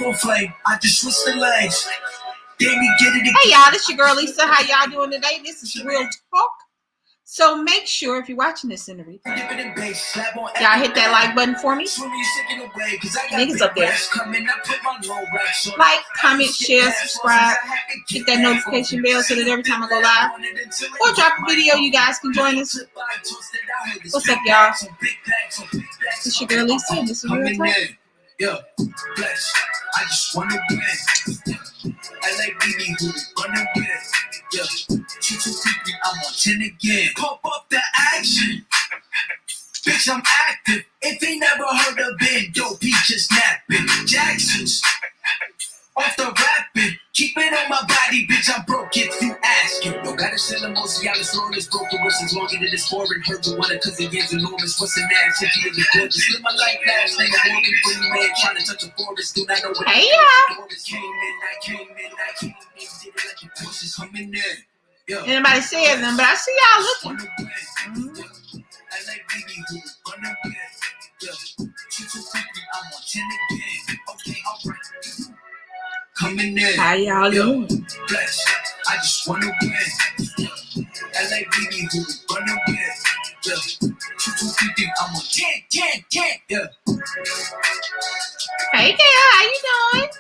full flame. I just switch the lanes. Hey y'all, this your girl Lisa. How y'all doing today? This is Real Talk. So make sure if you're watching this in the replay, y'all hit that like button for me. Niggas up there. Like, comment, share, subscribe. Hit that notification bell so that every time I go live or drop a video, you guys can join us. What's up, y'all? This your girl Lisa, and this is Real Talk. Yo, flex, I just wanna win. I like BB who wanna win. Yo, she too creepy, I'm on 10 again. Pump up the action. Bitch, I'm active. If they never heard of it, yo, P just napping. Jackson's off the rapping. Keep it on my body, bitch, I'm broke if you asking. Yo, gotta sell them most Cialis flawless. Broke the worst longer than this foreign. Heard you want it cause the game's enormous. What's an ass if you is gorgeous? Live my life last name, I'm working for you, man. Trying to touch a forest, do not know what hey, y'all. I came in, did it like your pushes coming in. Yo, anybody said them, but I see y'all looking. I like BB who wanna win. Yo, she too creepy, I'm on 10 again. Okay, alright. Coming in. How y'all doing? Flex, I just wanna win. I like BB who wanna win. Yeah, she too creepy, I'm on 10. Yeah. Hey, girl, how you doing?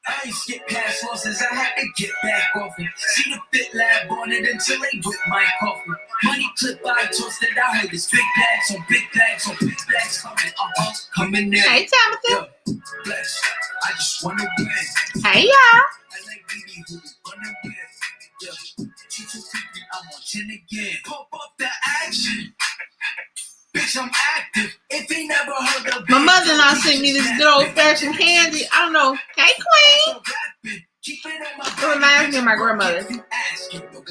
I ain't skip past losses, I had to get back off it. See the fit lab on it until they whip my coffee. Money clip I toasted, I heard it's big bags on big bags on big bags coming in. Hey, Tabitha. Yo, flex, I just wanna win. Hey, y'all. I like BB who wanna win. Yo, she too creepy, I'm on 10 again. Pump up the action. Bitch, I'm active. If he never heard of my mother-in-law sent me this good old-fashioned candy. I don't know. Hey, Queen. It reminds me of my grandmother.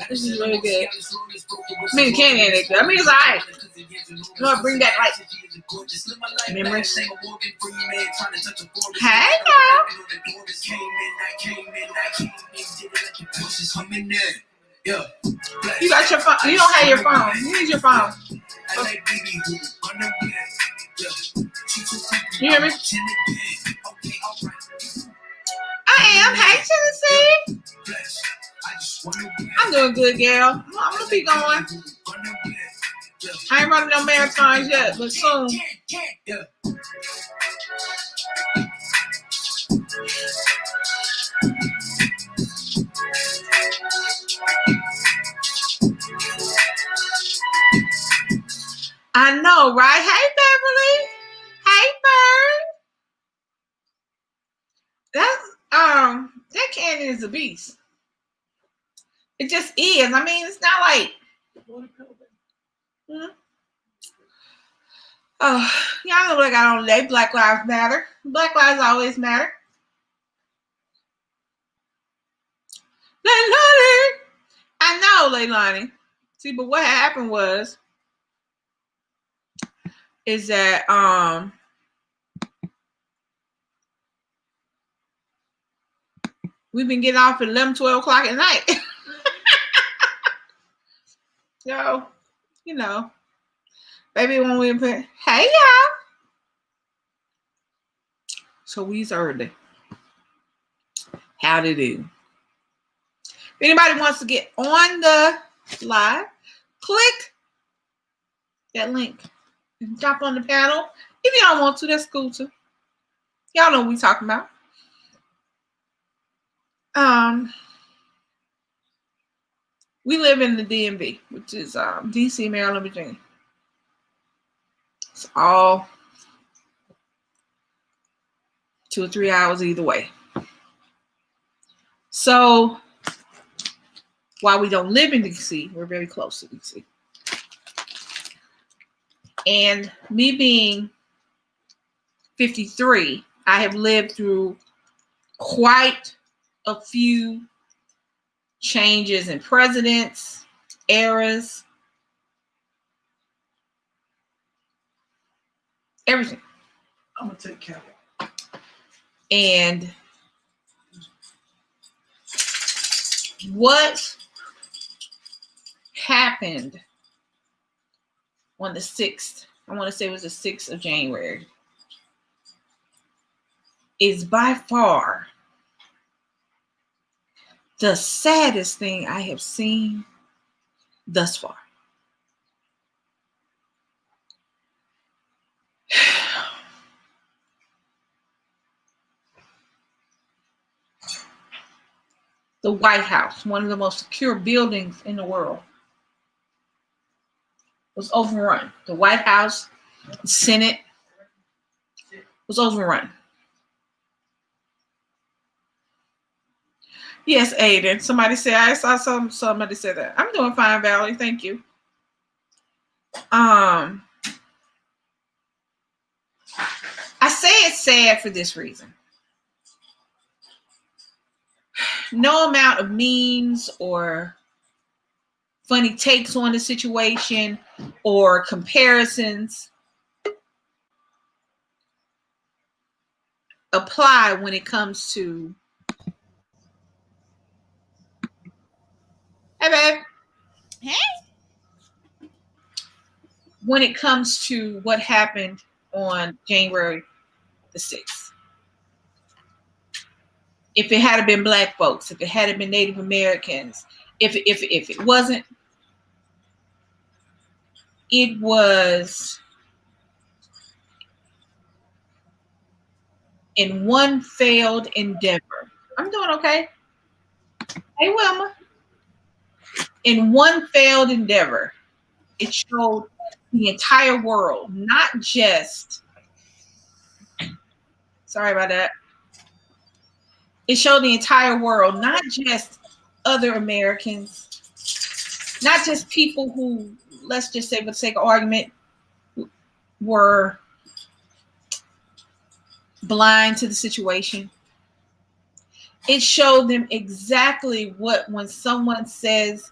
This is really good. I mean, the candy ain't that good. I mean, it's all right. You know, bring back, like, memories. Hey, girl. You got your phone. You don't have your phone. You need your phone. You hear me? I am. Hey, Tennessee. I'm doing good, gal. I'm gonna be going. I ain't running no marathons yet, but soon. I know, right? Hey, Beverly. Hey, Bird. That candy is a beast. It just is. I mean, it's not like. Oh, y'all know what I got on today. Black Lives Matter. Black Lives always matter. Leilani. I know, Leilani. See, but what happened is that we've been getting off at 11, 12 o'clock at night. So, you know, maybe when we put, hey, y'all. So we's early. How to do. If anybody wants to get on the live, click that link and jump on the panel. If you don't want to, that's cool too. Y'all know what we talking about. We live in the DMV, which is DC, Maryland, Virginia. It's all 2 or 3 hours either way. So while we don't live in DC, we're very close to DC. And me being 53, I have lived through quite a few changes in presidents, eras, everything. I'm gonna take care of it. And what happened on the 6th, I want to say it was the 6th of January, is by far the saddest thing I have seen thus far. The White House, one of the most secure buildings in the world, was overrun. The White House, the Senate was overrun. Yes, Aiden. Somebody said, I saw somebody said that. I'm doing fine, Valerie. Thank you. I say it's sad for this reason. No amount of memes or funny takes on the situation or comparisons apply when it comes to, hey babe, hey, when it comes to what happened on January the 6th. If it had been Black folks, if it had been Native Americans, if it wasn't, it was in one failed endeavor. I'm doing okay. Hey, Wilma. In one failed endeavor, it showed the entire world, not just, sorry about that. It showed the entire world, not just other Americans, not just people who, let's just say for the sake of argument, were blind to the situation. It showed them exactly what, when someone says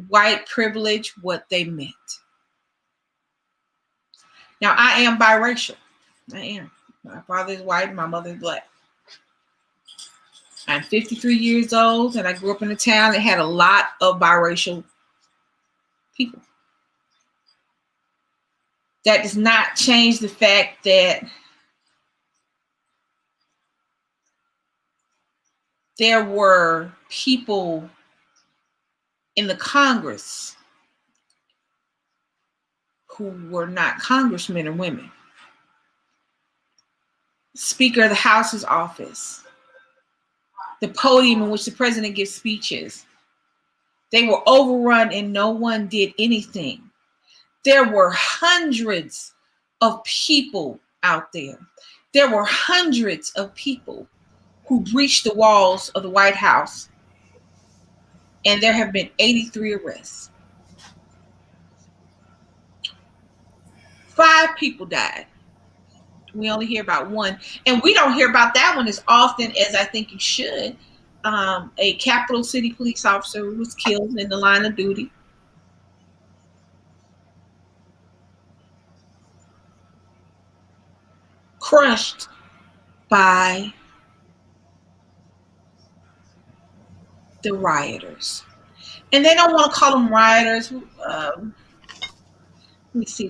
white privilege, what they meant. Now, I am biracial. I am. My father is white, my mother is Black. I'm 53 years old, and I grew up in a town that had a lot of biracial people. That does not change the fact that there were people in the Congress who were not congressmen or women. Speaker of the House's office, the podium in which the president gives speeches, they were overrun and no one did anything. There were hundreds of people out there. There were hundreds of people who breached the walls of the White House, and there have been 83 arrests. 5 people died. We only hear about one, and we don't hear about that one as often as I think you should. A Capital City police officer was killed in the line of duty. Crushed by the rioters. And they don't want to call them rioters. Let me see.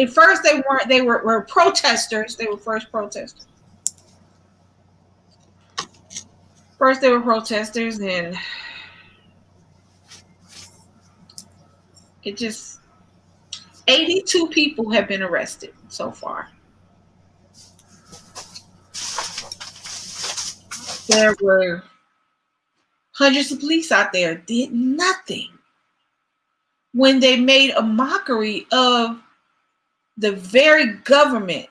At first they weren't. They were protesters. They were first protesters. First they were protesters, and it just 82 people have been arrested so far. There were hundreds of police out there did nothing when they made a mockery of the very government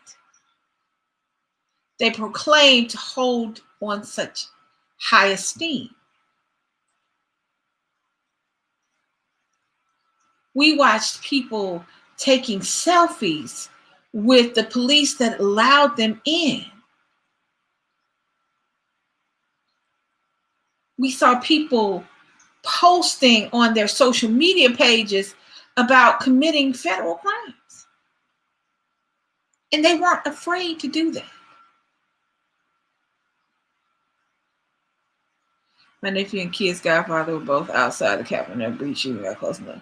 they proclaimed to hold on such high esteem. We watched people taking selfies with the police that allowed them in. We saw people posting on their social media pages about committing federal crimes. And they weren't afraid to do that. My nephew and kid's godfather were both outside the Capitol and breach shooting got close enough.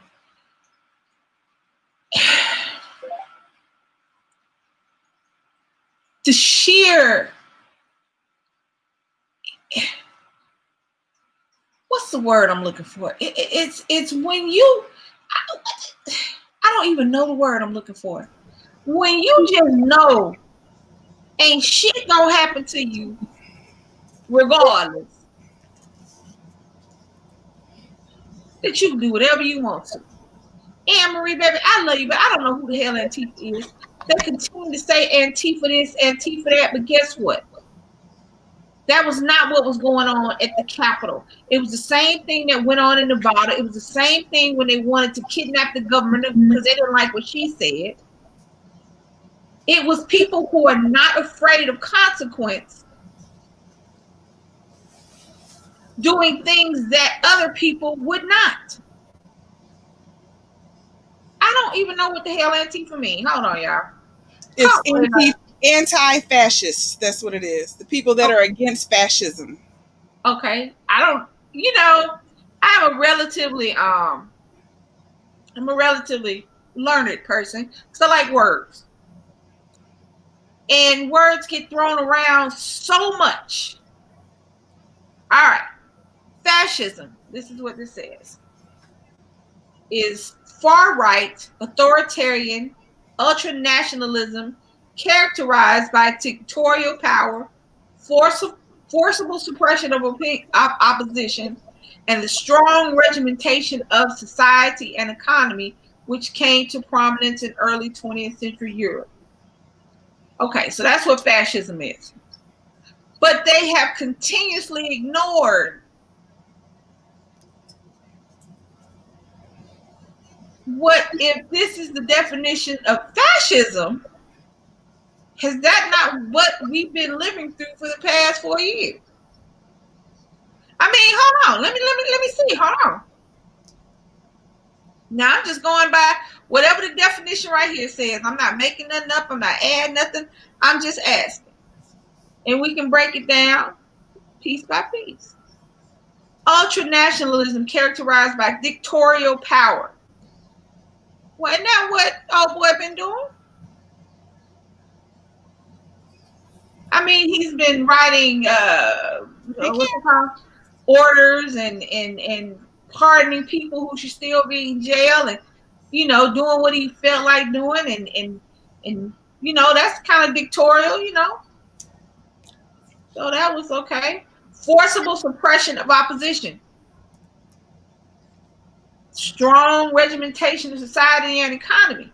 The sheer what's the word I'm looking for? It's when you, I don't even know the word I'm looking for. When you just know ain't shit gonna happen to you regardless, that you can do whatever you want to. Anne Marie, baby, I love you, but I don't know who the hell Antifa is. They continue to say Antifa this, Antifa that, but guess what? That was not what was going on at the Capitol. It was the same thing that went on in Nevada. It was the same thing when they wanted to kidnap the governor because they didn't like what she said. It was people who are not afraid of consequence doing things that other people would not. I don't even know what the hell Antifa mean. Hold on, y'all. It's anti-fascists. That's what it is. The people that are against fascism. Okay. I don't, I'm a relatively learned person. So I like words. And words get thrown around so much. All right. Fascism. This is what this says. Is far-right, authoritarian, ultra-nationalism characterized by dictatorial power, forcible suppression of opposition, and the strong regimentation of society and economy, which came to prominence in early 20th century Europe. Okay, so that's what fascism is. But they have continuously ignored what if this is the definition of fascism. Is that not what we've been living through for the past 4 years? I mean, hold on. Let me see. Hold on. Now I'm just going by whatever the definition right here says. I'm not making nothing up. I'm not adding nothing. I'm just asking. And we can break it down piece by piece. Ultranationalism characterized by dictatorial power. Well, isn't that what old boy been doing? I mean, he's been writing what's it called? Orders and pardoning people who should still be in jail, and doing what he felt like doing, and that's kind of dictatorial, so that was okay. Forcible suppression of opposition, strong regimentation of society and economy.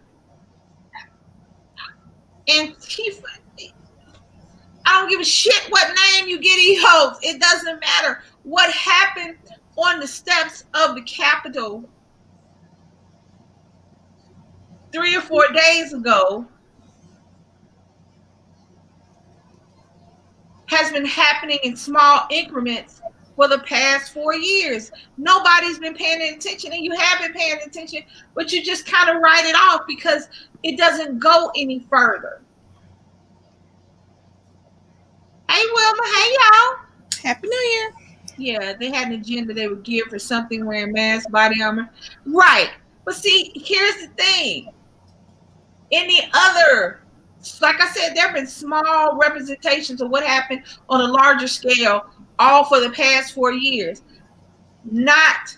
And I don't give a shit what name you get these hoes. It doesn't matter what happened on the steps of the Capitol 3 or 4 days ago has been happening in small increments for the past 4 years. Nobody's been paying attention, and you have been paying attention, but you just kind of write it off because it doesn't go any further. Hey, Wilma. Hey, y'all. Happy New Year. Yeah, they had an agenda they would give for something wearing mask, body armor. Right. But see, here's the thing. Any other, like I said, there have been small representations of what happened on a larger scale all for the past 4 years. Not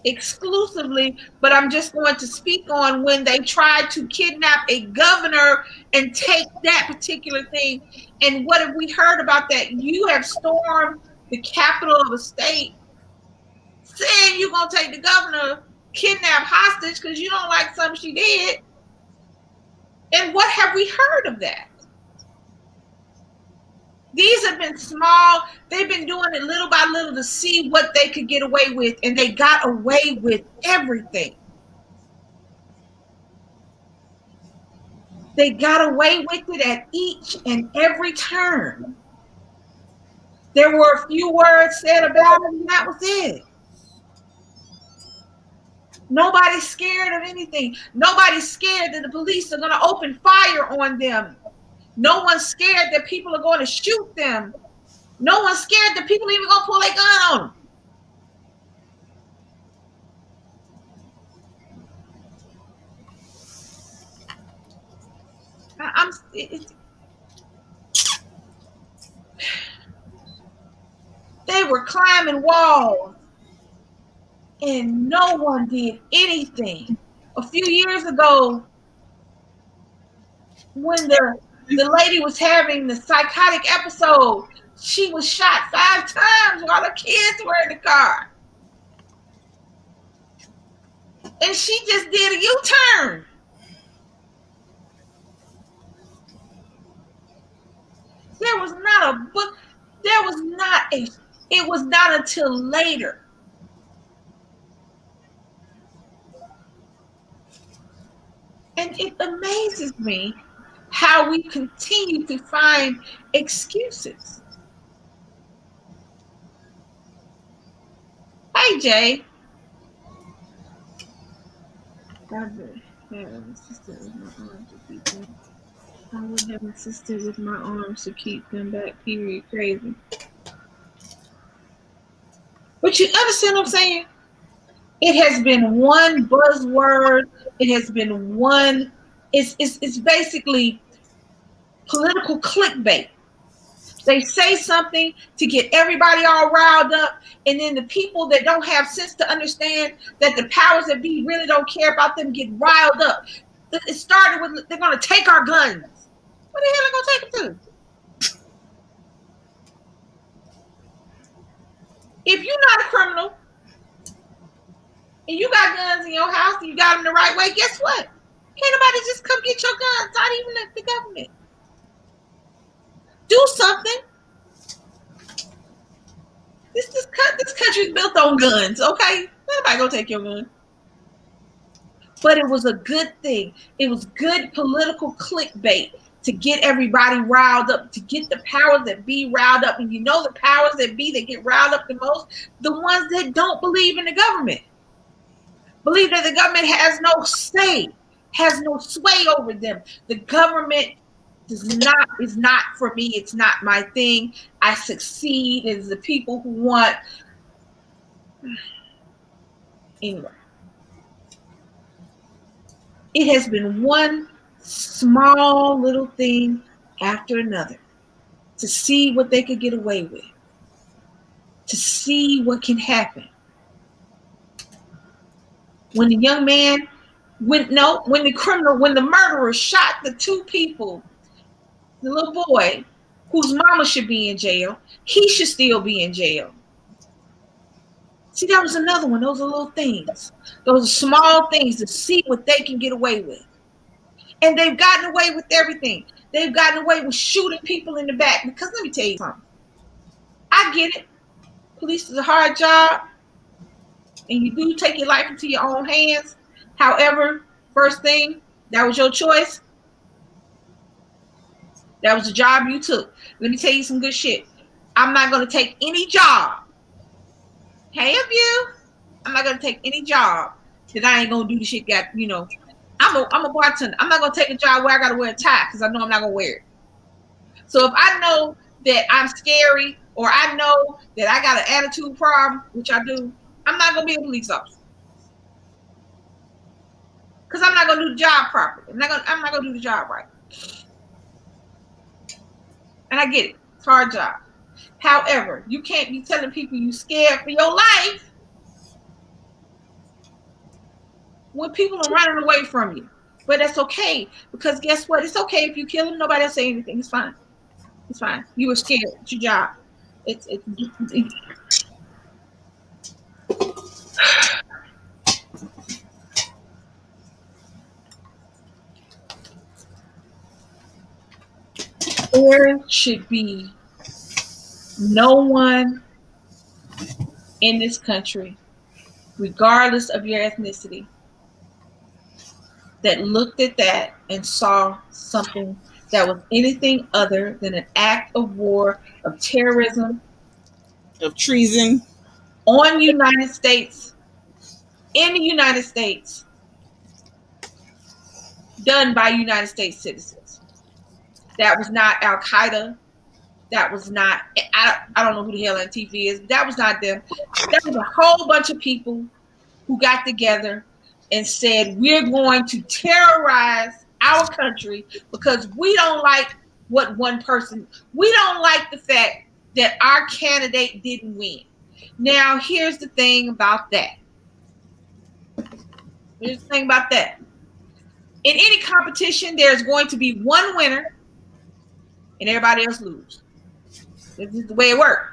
exclusively, but I'm just going to speak on when they tried to kidnap a governor and take that particular thing. And what have we heard about that? You have stormed the capital of a state saying you're going to take the governor, kidnap hostage because you don't like something she did. And what have we heard of that? These have been small. They've been doing it little by little to see what they could get away with, and they got away with everything. They got away with it at each and every turn. There were a few words said about it, and that was it. Nobody's scared of anything. Nobody's scared that the police are going to open fire on them. No one's scared that people are going to shoot them. No one's scared that people are even going to pull their gun on them. were climbing walls, and no one did anything. A few years ago, when the lady was having the psychotic episode, she was shot 5 times while the kids were in the car. And she just did a U-turn. There was not a book. There was not a. It was not until later. And it amazes me how we continue to find excuses. Hey, Jay. I would have insisted with my arms to keep them back, period. Crazy. But you understand what I'm saying? It has been one buzzword. It has been one, it's basically political clickbait. They say something to get everybody all riled up, and then the people that don't have sense to understand that the powers that be really don't care about them get riled up. It started with, they're going to take our guns. What the hell are they going to take them to? If you're not a criminal, and you got guns in your house, and you got them the right way, guess what? Can't nobody just come get your guns, not even the government. Do something. This country's built on guns, okay? Nobody gonna take your gun. But it was a good thing. It was good political clickbait to get everybody riled up, to get the powers that be riled up. And you know the powers that be that get riled up the most? The ones that don't believe in the government. Believe that the government has no say, has no sway over them. The government is not for me. It's not my thing. I succeed. It's the people who want. Anyway, it has been one small little thing after another to see what they could get away with, to see what can happen. When the young man, when the murderer shot the 2 people, the little boy whose mama should be in jail, he should still be in jail. See, that was another one. Those are little things. Those are small things to see what they can get away with. And they've gotten away with everything. They've gotten away with shooting people in the back. Because let me tell you something. I get it. Police is a hard job. And you do take your life into your own hands. However, first thing, that was your choice. That was the job you took. Let me tell you some good shit. I'm not going to take any job. Hey, of you. I'm not going to take any job that I ain't going to do the shit got, you know. I'm a bartender. I'm not going to take a job where I got to wear a tie because I know I'm not going to wear it. So if I know that I'm scary or I know that I got an attitude problem, which I do, I'm not going to be a police officer. Because I'm not going to do the job properly. I'm not going to do the job right. And I get it. It's a hard job. However, you can't be telling people you scared for your life when people are running away from you. But that's okay. Because guess what? It's okay if you kill them. Nobody will say anything. It's fine. It's fine. You were scared. It's your job. It's there should be no one in this country, regardless of your ethnicity, that looked at that and saw something that was anything other than an act of war, of terrorism, of treason on the United States, in the United States, done by United States citizens. That was not Al Qaeda. That was not, I don't know who the hell Antifa is, but that was not them. That was a whole bunch of people who got together and said, we're going to terrorize our country because we don't like what one person, we don't like the fact that our candidate didn't win. Now, here's the thing about that. Here's the thing about that. In any competition, there's going to be one winner and everybody else lose. This is the way it works.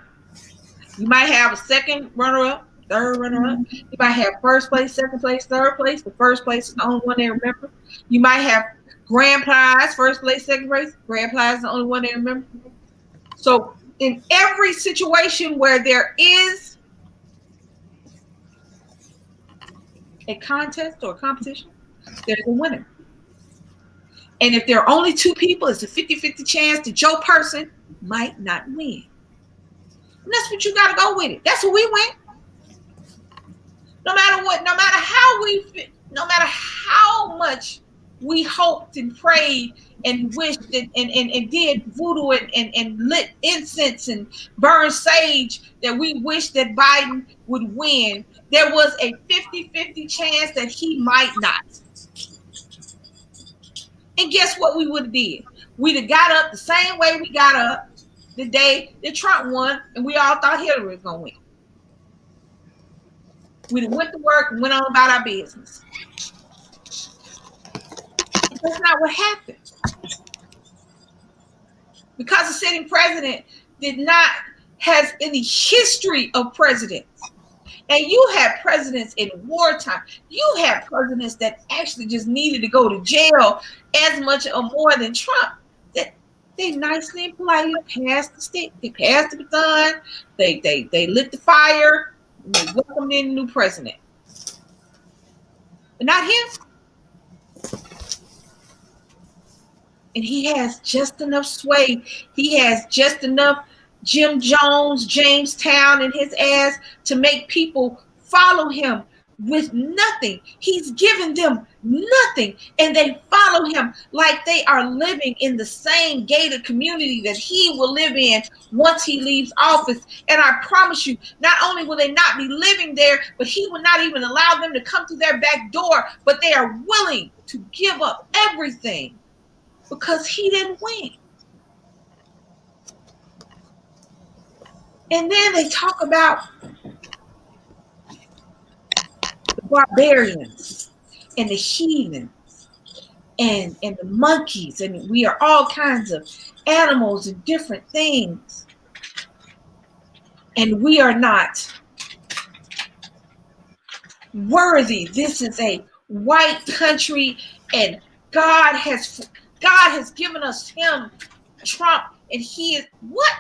You might have a second runner-up, third runner-up. You might have first place, second place, third place. The first place is the only one they remember. You might have grand prize, first place, second place. Grand prize is the only one they remember. So in every situation where there is a contest or a competition, there's a winner. And if there are only two people, it's a 50-50 chance that your person might not win. And that's what you got to go with it. That's what we went. No matter what, no matter how much we hoped and prayed and wished and did voodoo and lit incense and burned sage that we wished that Biden would win, there was a 50-50 chance that he might not. And guess what we would have did? We'd have got up the same way we got up the day that Trump won, and we all thought Hillary was going to win. We'd have went to work and went on about our business. That's not what happened. Because the sitting president did not have any history of presidents. And you had presidents in wartime. You had presidents that actually just needed to go to jail as much or more than Trump. That they nicely and politely passed the stick. They passed the baton. They lit the fire. And they welcomed in a new president. But not him. And he has just enough sway. He has just enough Jim Jones, Jamestown in his ass to make people follow him with nothing. He's given them nothing, and they follow him like they are living in the same gated community that he will live in once he leaves office. And I promise you, not only will they not be living there, but he will not even allow them to come to their back door, but they are willing to give up everything because he didn't win. And then they talk about the barbarians and the heathens and the monkeys, and we are all kinds of animals and different things. And we are not worthy. This is a white country, and God has given us him, Trump, and he is what?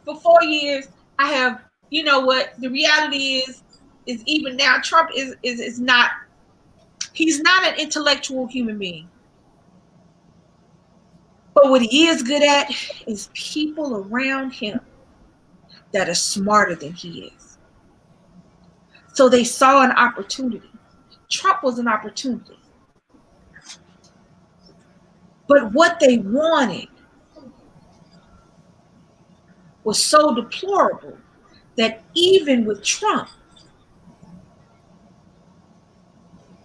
For 4 years, I have, you know what, the reality is even now, Trump is not, he's not an intellectual human being. But what he is good at is people around him that are smarter than he is. So they saw an opportunity. Trump was an opportunity. But what they wanted was so deplorable that even with Trump,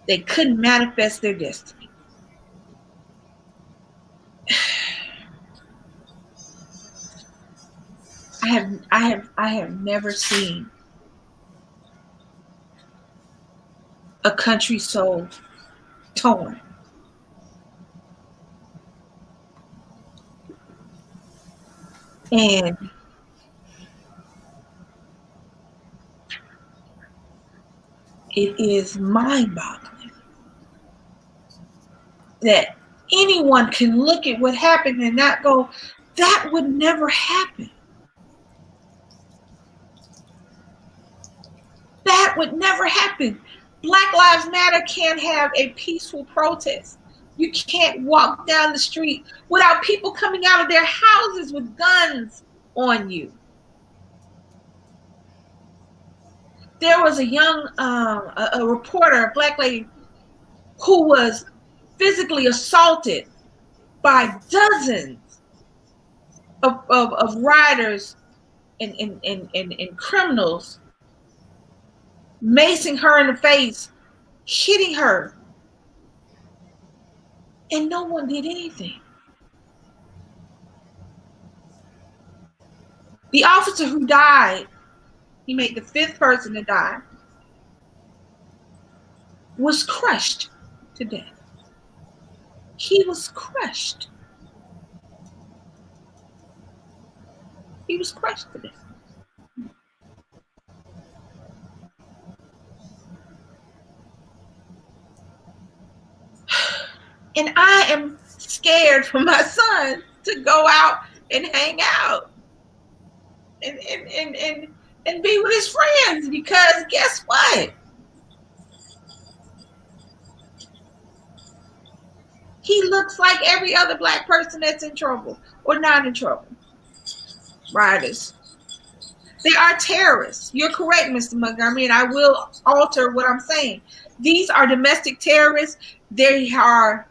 they couldn't manifest their destiny. I have never seen a country so torn. And it is mind-boggling that anyone can look at what happened and not go, that would never happen. That would never happen. Black Lives Matter can't have a peaceful protest. You can't walk down the street without people coming out of their houses with guns on you. There was a young a reporter, a black lady, who was physically assaulted by dozens of rioters and criminals, macing her in the face, hitting her, and no one did anything. The officer who died, he made the 5th person to die, was crushed to death. He was crushed. He was crushed to death. And I am scared for my son to go out and hang out and be with his friends, because guess what? He looks like every other black person that's in trouble or not in trouble. Rioters. They are terrorists. You're correct, Mr. Montgomery, and I will alter what I'm saying. These are domestic terrorists. They are.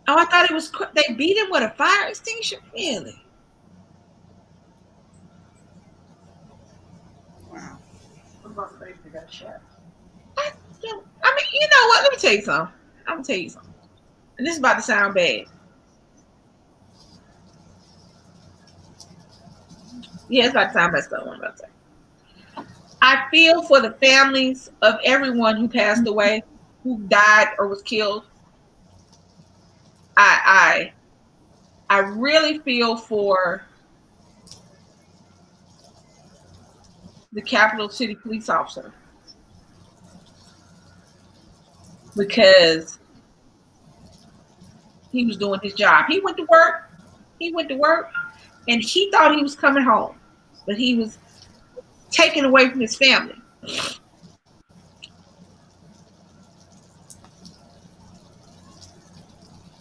Oh, I thought it was. They beat him with a fire extinguisher. Really? Wow. What about the baby that got shot? I mean, you know what? Let me tell you something. I'm gonna tell you something. And this is about to sound bad. Yeah, it's about to sound messed up. What I'm about to say. I feel for the families of everyone who passed away, who died or was killed. I really feel for the Capital City police officer, because he was doing his job. He went to work. And he thought he was coming home, but he was taken away from his family.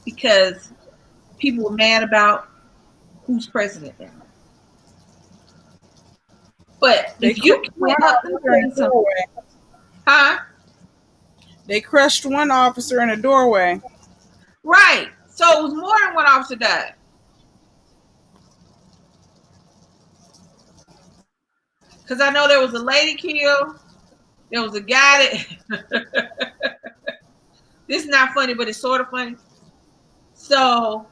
Because people were mad about who's president now. But if you went up and something, huh? They crushed one officer in a doorway. Right. So it was more than one officer died. Because I know there was a lady killed. There was a guy that this is not funny, but it's sort of funny. So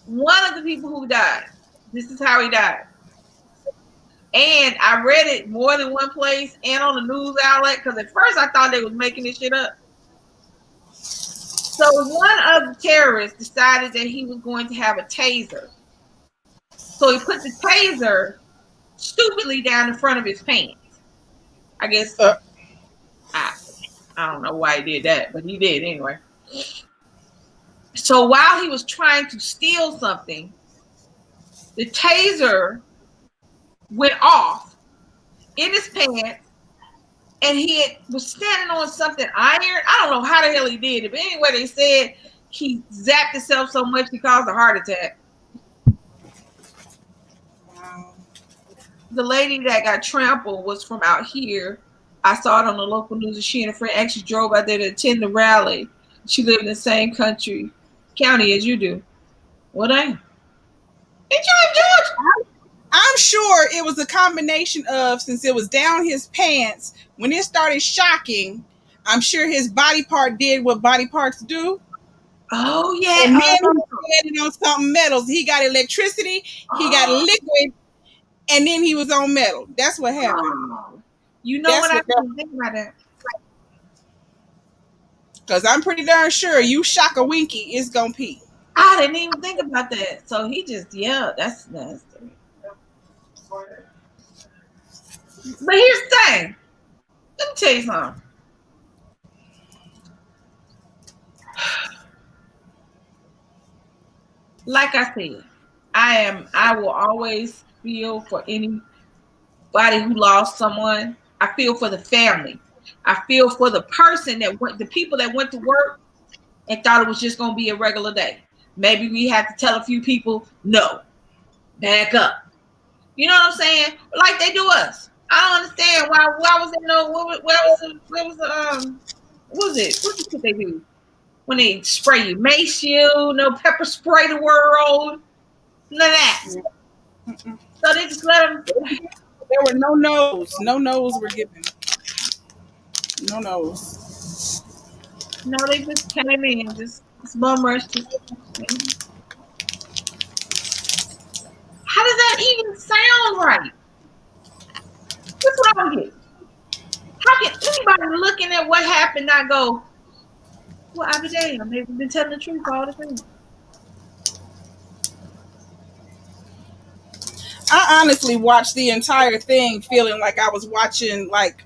one of the people who died, this is how he died. And I read it more than one place and on the news outlet, because at first I thought they was making this shit up. So one of the terrorists decided that he was going to have a taser. So he put the taser stupidly down in front of his pants. I guess I don't know why he did that, but he did anyway. So while he was trying to steal something, the taser went off in his pants, and he was standing on something iron. I don't know how the hell he did it, but anyway, they said he zapped himself so much he caused a heart attack. Wow. The lady that got trampled was from out here. I saw it on the local news, and she and a friend actually drove out there to attend the rally. She lived in the same county as you do. What I? Ain't you in Georgia? I'm sure it was a combination of, since it was down his pants, when it started shocking, I'm sure his body part did what body parts do. Oh, yeah. And then he landed on something metal. He got electricity, he got liquid, and then he was on metal. That's what happened. Oh. You know what I didn't think about that? Because I'm pretty darn sure you shock a winky, it's going to pee. I didn't even think about that. So he just, that's nasty. But here's the thing. Let me tell you something. Like I said, I will always feel for anybody who lost someone. I feel for the family. I feel for the person the people that went to work and thought it was just going to be a regular day. Maybe we had to tell a few people, no, back up. You know what I'm saying? Like they do us. I don't understand why was there no, what was it? What did they do? When they spray you, mace you, no pepper spray the world, none of that. So they just let them. There were no no's were given. No no's. No, they just came in, just bum rushed. sound right. That's what I don't get. How can anybody looking at what happened not go, well, I'll be damned. They've been telling the truth all the time. I honestly watched the entire thing feeling like I was watching like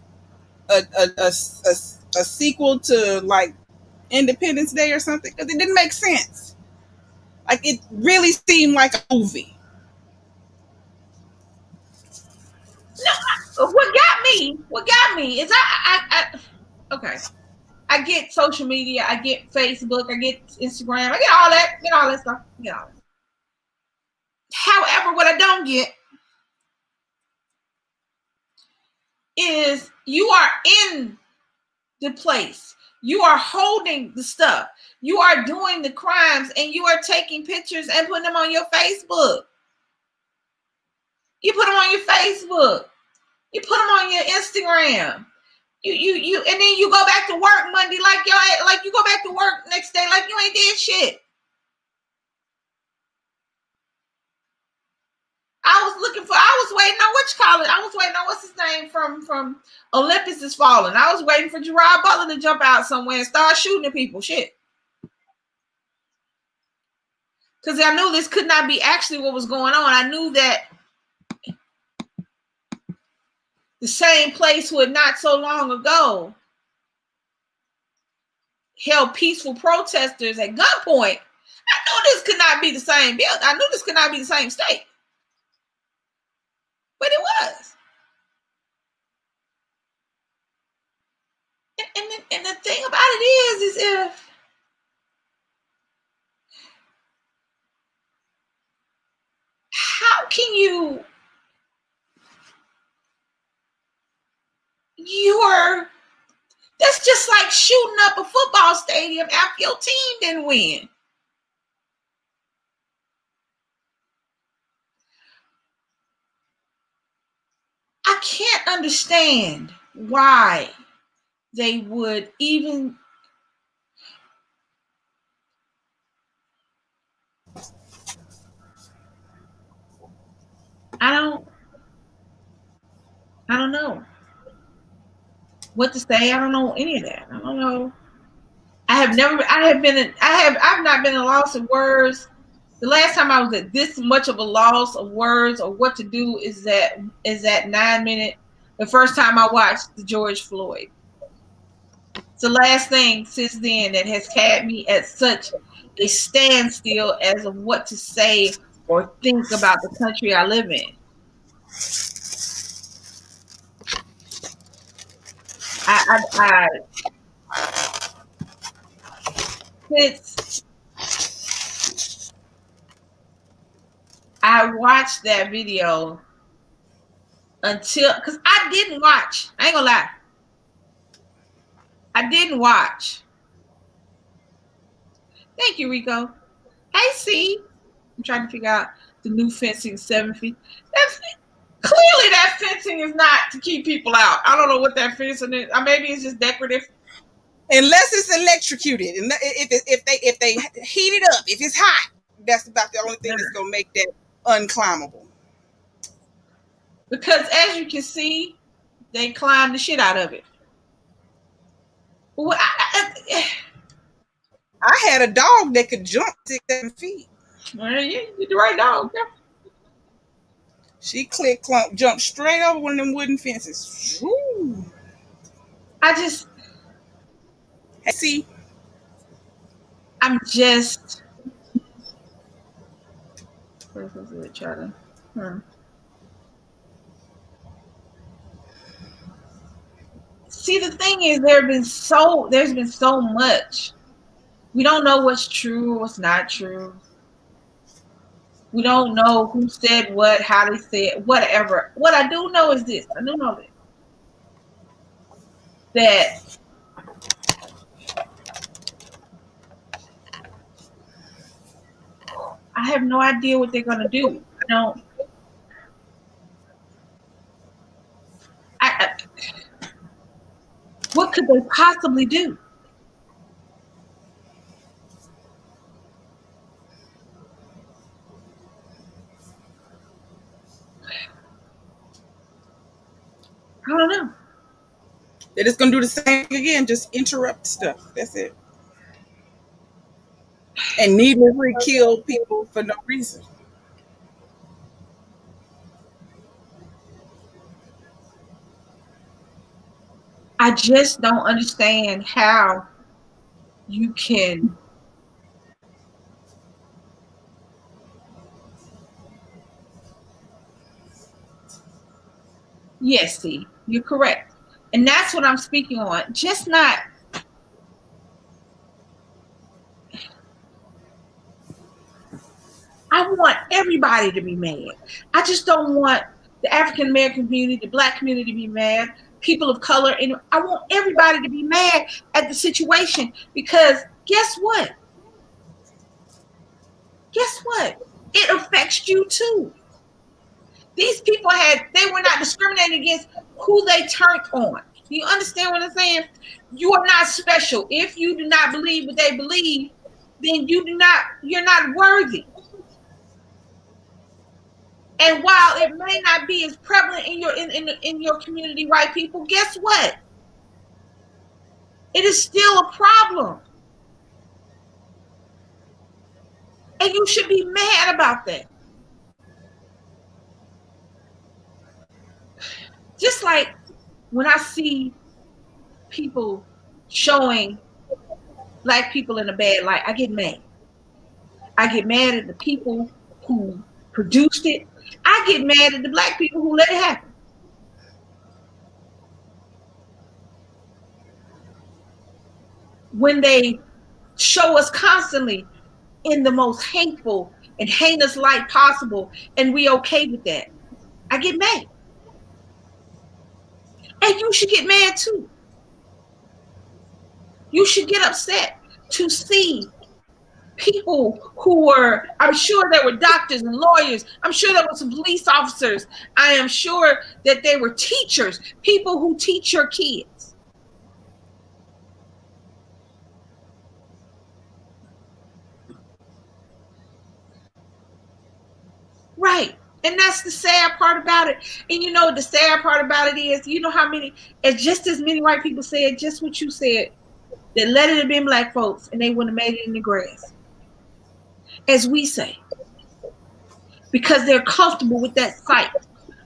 a sequel to like Independence Day or something, because it didn't make sense. Like it really seemed like a movie. No, what got me is I okay. I get social media, I get Facebook, I get Instagram, I get all that stuff, I get all that. However, what I don't get is you are in the place. You are holding the stuff. You are doing the crimes and you are taking pictures and putting them on your Facebook. You put them on your Facebook. You put them on your Instagram. You and then you go back to work Monday like you go back to work next day like you ain't did shit. I was waiting on what you call it. I was waiting on what's his name from Olympus Is Falling. I was waiting for Gerard Butler to jump out somewhere and start shooting at people. Shit. Because I knew this could not be actually what was going on. I knew that the same place where not so long ago held peaceful protesters at gunpoint. I knew this could not be the same building. I knew this could not be the same state. But it was. And the thing about it is if how can that's just like shooting up a football stadium after your team didn't win. I can't understand why they would even I don't know what to say. I don't know any of that. I don't know. I've not been a loss of words. The last time I was at this much of a loss of words or what to do is that 9-minute. The first time I watched the George Floyd. It's the last thing since then that has had me at such a standstill as of what to say or think about the country I live in. I watched that video because I didn't watch. I ain't gonna lie. I didn't watch. Thank you, Rico. Hey, C. I'm trying to figure out the new fencing 7 feet. Clearly that fencing is not to keep people out. I don't know what that fencing is. Maybe it's just decorative. Unless it's electrocuted, and if they heat it up, if it's hot, that's about the only thing that's gonna make that unclimbable. Because as you can see, they climbed the shit out of it. Well, I had a dog that could jump 6-7 feet. Well, you the right dog. Yeah. She jumped straight over one of them wooden fences. Woo. See, I'm just. See, the thing is, there's been so much. We don't know what's true, what's not true. We don't know who said what, how they said, whatever. What I do know is this. I do know this. That I have no idea what they're gonna do. What could they possibly do? don't know. They're just gonna do the same thing again, just interrupt stuff. That's it. And needlessly kill people for no reason. I just don't understand how you can. Yes, see, you're correct. And that's what I'm speaking on. Just not. I want everybody to be mad. I just don't want the African American community, the Black community to be mad, people of color, and I want everybody to be mad at the situation because guess what? Guess what? It affects you too. These people they were not discriminating against who they turned on. Do you understand what I'm saying? You are not special. If you do not believe what they believe, then you're not worthy. And while it may not be as prevalent in your community, white people, guess what? It is still a problem. And you should be mad about that. Just like when I see people showing Black people in a bad light, I get mad. I get mad at the people who produced it. I get mad at the Black people who let it happen. When they show us constantly in the most hateful and heinous light possible, and we okay with that, I get mad. And you should get mad too. You should get upset to see people who were, I'm sure there were doctors and lawyers. I'm sure there were some police officers. I am sure that they were teachers, people who teach your kids. Right. And that's the sad part about it. And you know, the sad part about it is, you know how many, it's just as many white people said, just what you said, that let it have been Black folks and they wouldn't have made it in the grass. As we say. Because they're comfortable with that sight.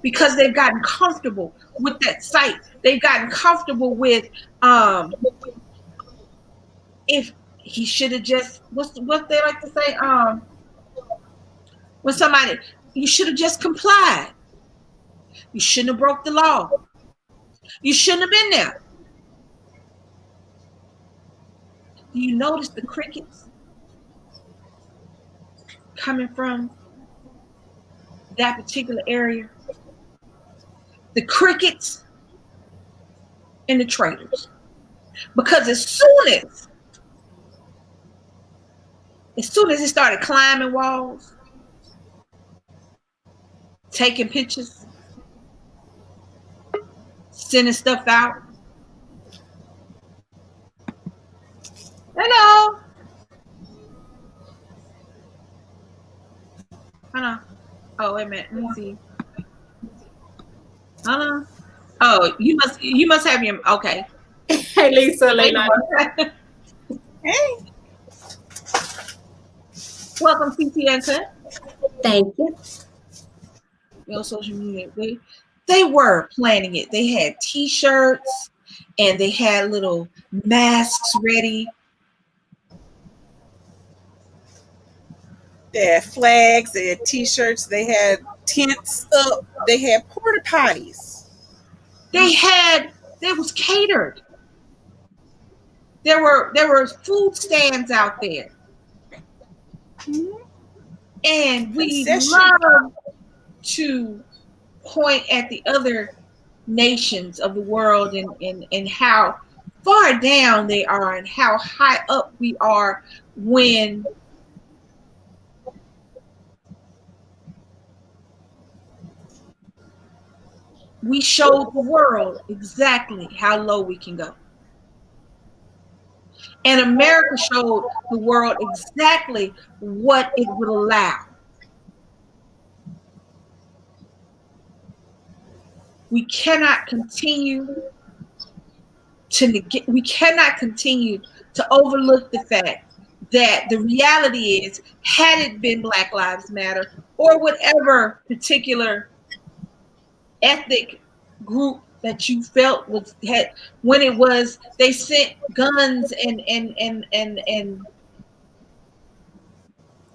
Because they've gotten comfortable with that sight. They've gotten comfortable with, if he should have just, what they like to say, when somebody, you should have just complied. You shouldn't have broke the law. You shouldn't have been there. Do you notice the crickets coming from that particular area? The crickets and the traitors. Because as soon as it started climbing walls, taking pictures, sending stuff out. Hello. Hold on. Oh, wait a minute. Let me see. Hold on. Oh, you must have your, okay. Hey, Lisa, Layla. Hey. Welcome, CT Uncut. Thank you. On social media, they were planning it. They had T-shirts and they had little masks ready. They had flags, they had T-shirts, they had tents up, they had porta potties. There was catered. There were food stands out there. Mm-hmm. And we love to point at the other nations of the world and how far down they are and how high up we are when we showed the world exactly how low we can go. And America showed the world exactly what it would allow. We cannot continue we cannot continue to overlook the fact that the reality is, had it been Black Lives Matter or whatever particular ethnic group that you felt was had, when it was, they sent guns and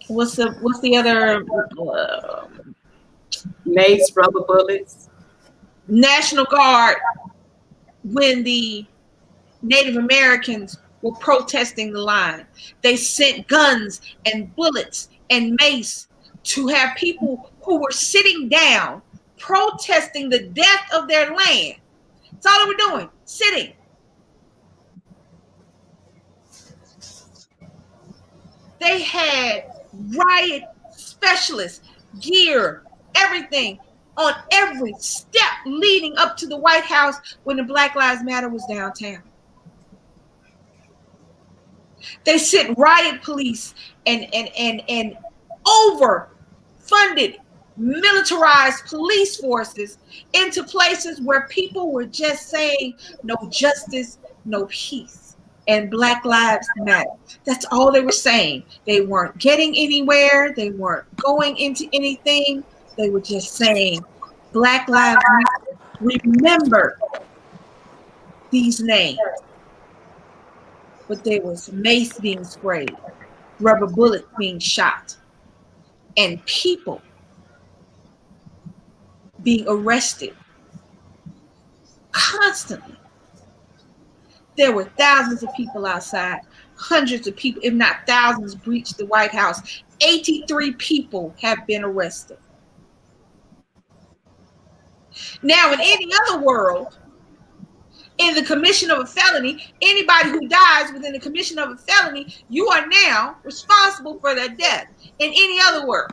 what's the other Mace, rubber bullets. National Guard when the Native Americans were protesting the line. They sent guns and bullets and mace to have people who were sitting down protesting the death of their land. That's all they were doing, sitting. They had riot specialists, gear, everything on every step leading up to the White House when the Black Lives Matter was downtown. They sent riot police and overfunded militarized police forces into places where people were just saying no justice, no peace, and Black Lives Matter. That's all they were saying. They weren't getting anywhere. They weren't going into anything. They were just saying Black Lives Matter. Remember these names. But there was mace being sprayed, rubber bullets being shot, and people being arrested constantly. There were thousands of people outside, hundreds of people, if not thousands, breached the White House. 83 people have been arrested. Now, in any other world, in the commission of a felony, anybody who dies within the commission of a felony, you are now responsible for their death. In any other world,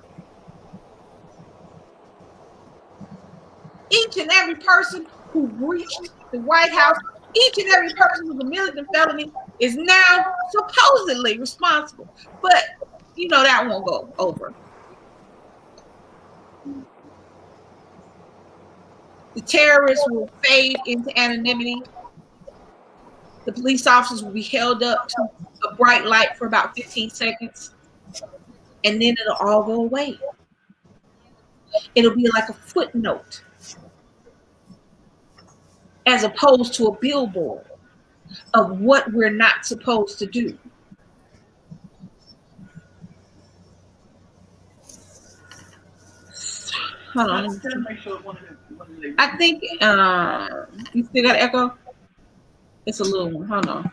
each and every person who breached the White House, each and every person who committed a felony is now supposedly responsible. But you know that won't go over. The terrorists will fade into anonymity. The police officers will be held up to a bright light for about 15 seconds, and then it'll all go away. It'll be like a footnote as opposed to a billboard of what we're not supposed to do. Hold on. I think you still got echo? It's a little one. Hold on.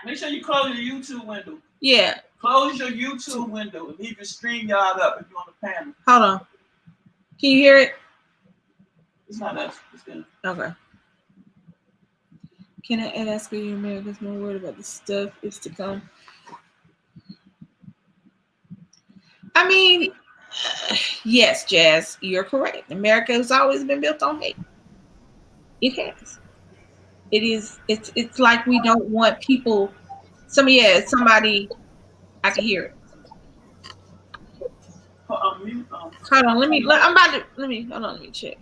Make sure you close your YouTube window. Yeah. Close your YouTube window and leave your StreamYard up if you're on the panel. Hold on. Can you hear it? It's not us. It's good. Okay. Can I ask you, Americans more worried about the stuff is to come? I mean, yes, Jazz, you're correct. America has always been built on hate. It has. It is. It's like we don't want people. Somebody, I can hear it. Hold on. Let me check.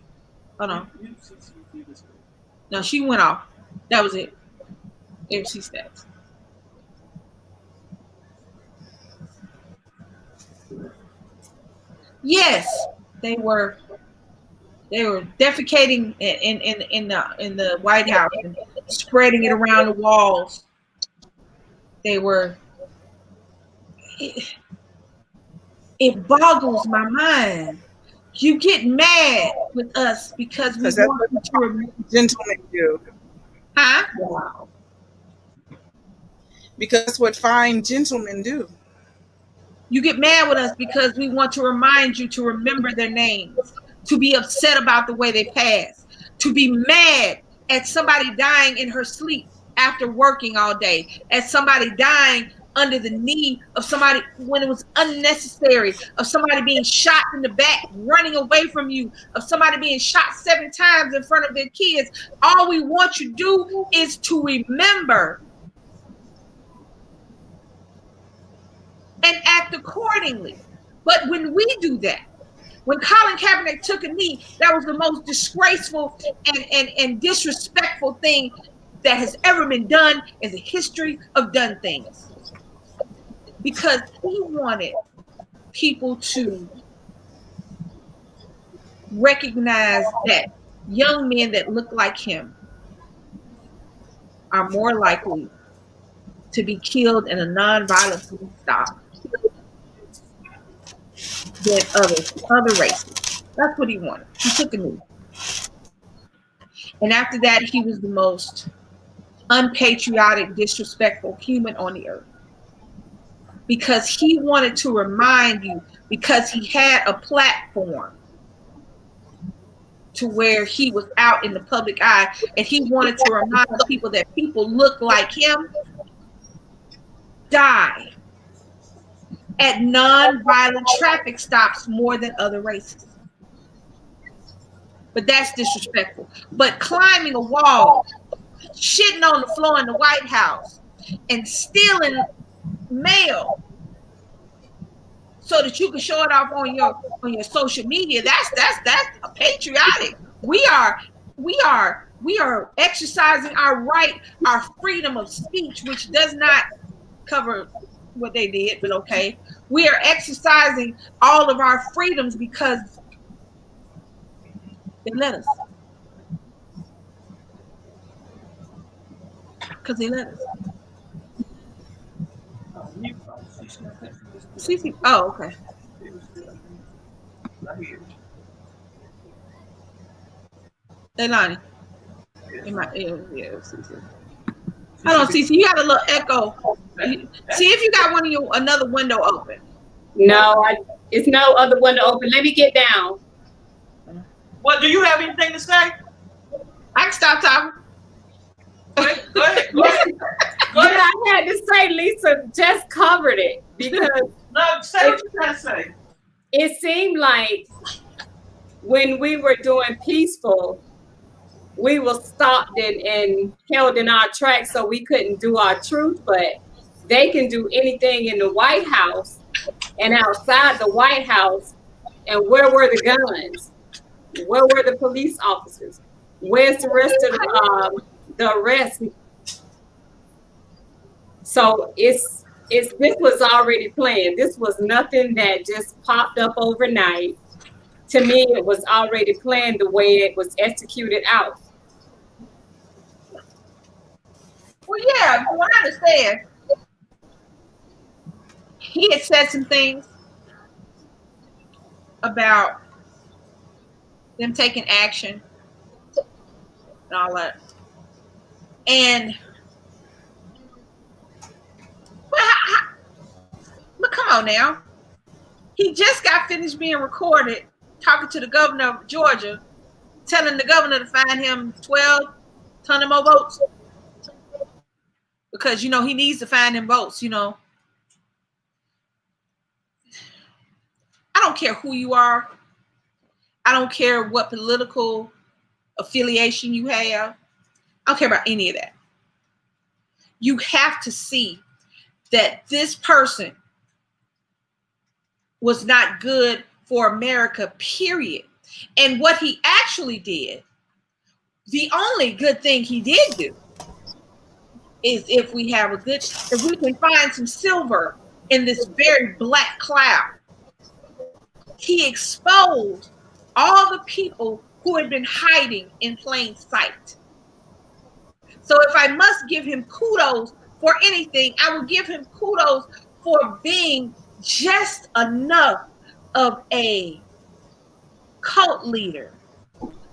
Hold on. No, she went off. That was it. MC stats. Yes, they were defecating in the White House and spreading it around the walls. They were. It boggles my mind. You get mad with us because we want you to remember. Gentlemen do. Huh? Wow. Because that's what fine gentlemen do. You get mad with us because we want to remind you to remember their names, to be upset about the way they passed, to be mad at somebody dying in her sleep after working all day, at somebody dying under the knee of somebody when it was unnecessary, of somebody being shot in the back, running away from you, of somebody being shot 7 times in front of their kids. All we want you to do is to remember and act accordingly. But when we do that, When Colin Kaepernick took a knee, that was the most disgraceful and disrespectful thing that has ever been done in the history of done things. Because he wanted people to recognize that young men that look like him are more likely to be killed in a non-violent police stop than other races. That's what he wanted. He took a knee. And after that, he was the most unpatriotic, disrespectful human on the earth. Because he wanted to remind you, because he had a platform to where he was out in the public eye, and he wanted to remind people that people look like him die at non-violent traffic stops more than other races. But that's disrespectful. But climbing a wall, shitting on the floor in the White House, and stealing mail so that you can show it off on your social media, that's patriotic. We are exercising our right, our freedom of speech, which does not cover what they did, but okay. We are exercising all of our freedoms because they let us. Because they let us. CC. Oh, okay. Elani. Yeah, CC. Hold on, CC. You got a little echo. See if you got another window open. No, it's no other window open. Let me get down. Well, do you have anything to say? I can stop talking. Go ahead. I had to say Lisa just covered it because no, say what you're trying to say. It seemed like when we were doing peaceful, we were stopped and held in our tracks so we couldn't do our truth, but they can do anything in the White House and outside the White House. And where were the guns? Where were the police officers? Where's the rest of the arrest? So this was already planned. This was nothing that just popped up overnight. To me, it was already planned the way it was executed out. Well, yeah, from what I understand, he had said some things about them taking action and all that. And but come on now. He just got finished being recorded talking to the governor of Georgia, telling the governor to find him 12 ton of more votes. Because, he needs to find them votes, I don't care who you are. I don't care what political affiliation you have. I don't care about any of that. You have to see that this person was not good for America, period. And what he actually did, the only good thing he did do is if we can find some silver in this very black cloud, he exposed all the people who had been hiding in plain sight. So if I must give him kudos for anything, I will give him kudos for being just enough of a cult leader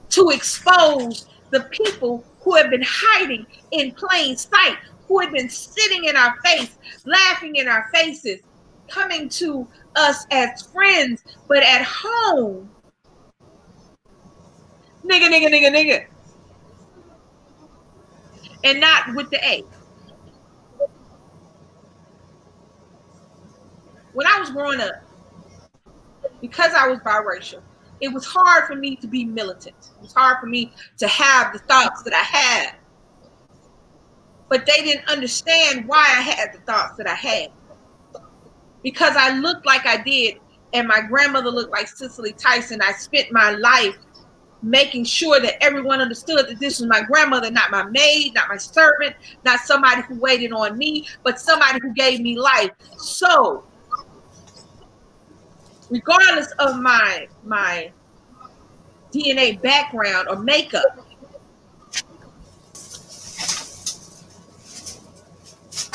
to expose the people who have been hiding in plain sight, who have been sitting in our face, laughing in our faces, coming to us as friends, but at home, nigga, and not with the A. When I was growing up, because I was biracial, it was hard for me to be militant. It was hard for me to have the thoughts that I had. But they didn't understand why I had the thoughts that I had. Because I looked like I did and my grandmother looked like Cicely Tyson. I spent my life making sure that everyone understood that this was my grandmother, not my maid, not my servant, not somebody who waited on me, but somebody who gave me life. So regardless of my DNA background or makeup,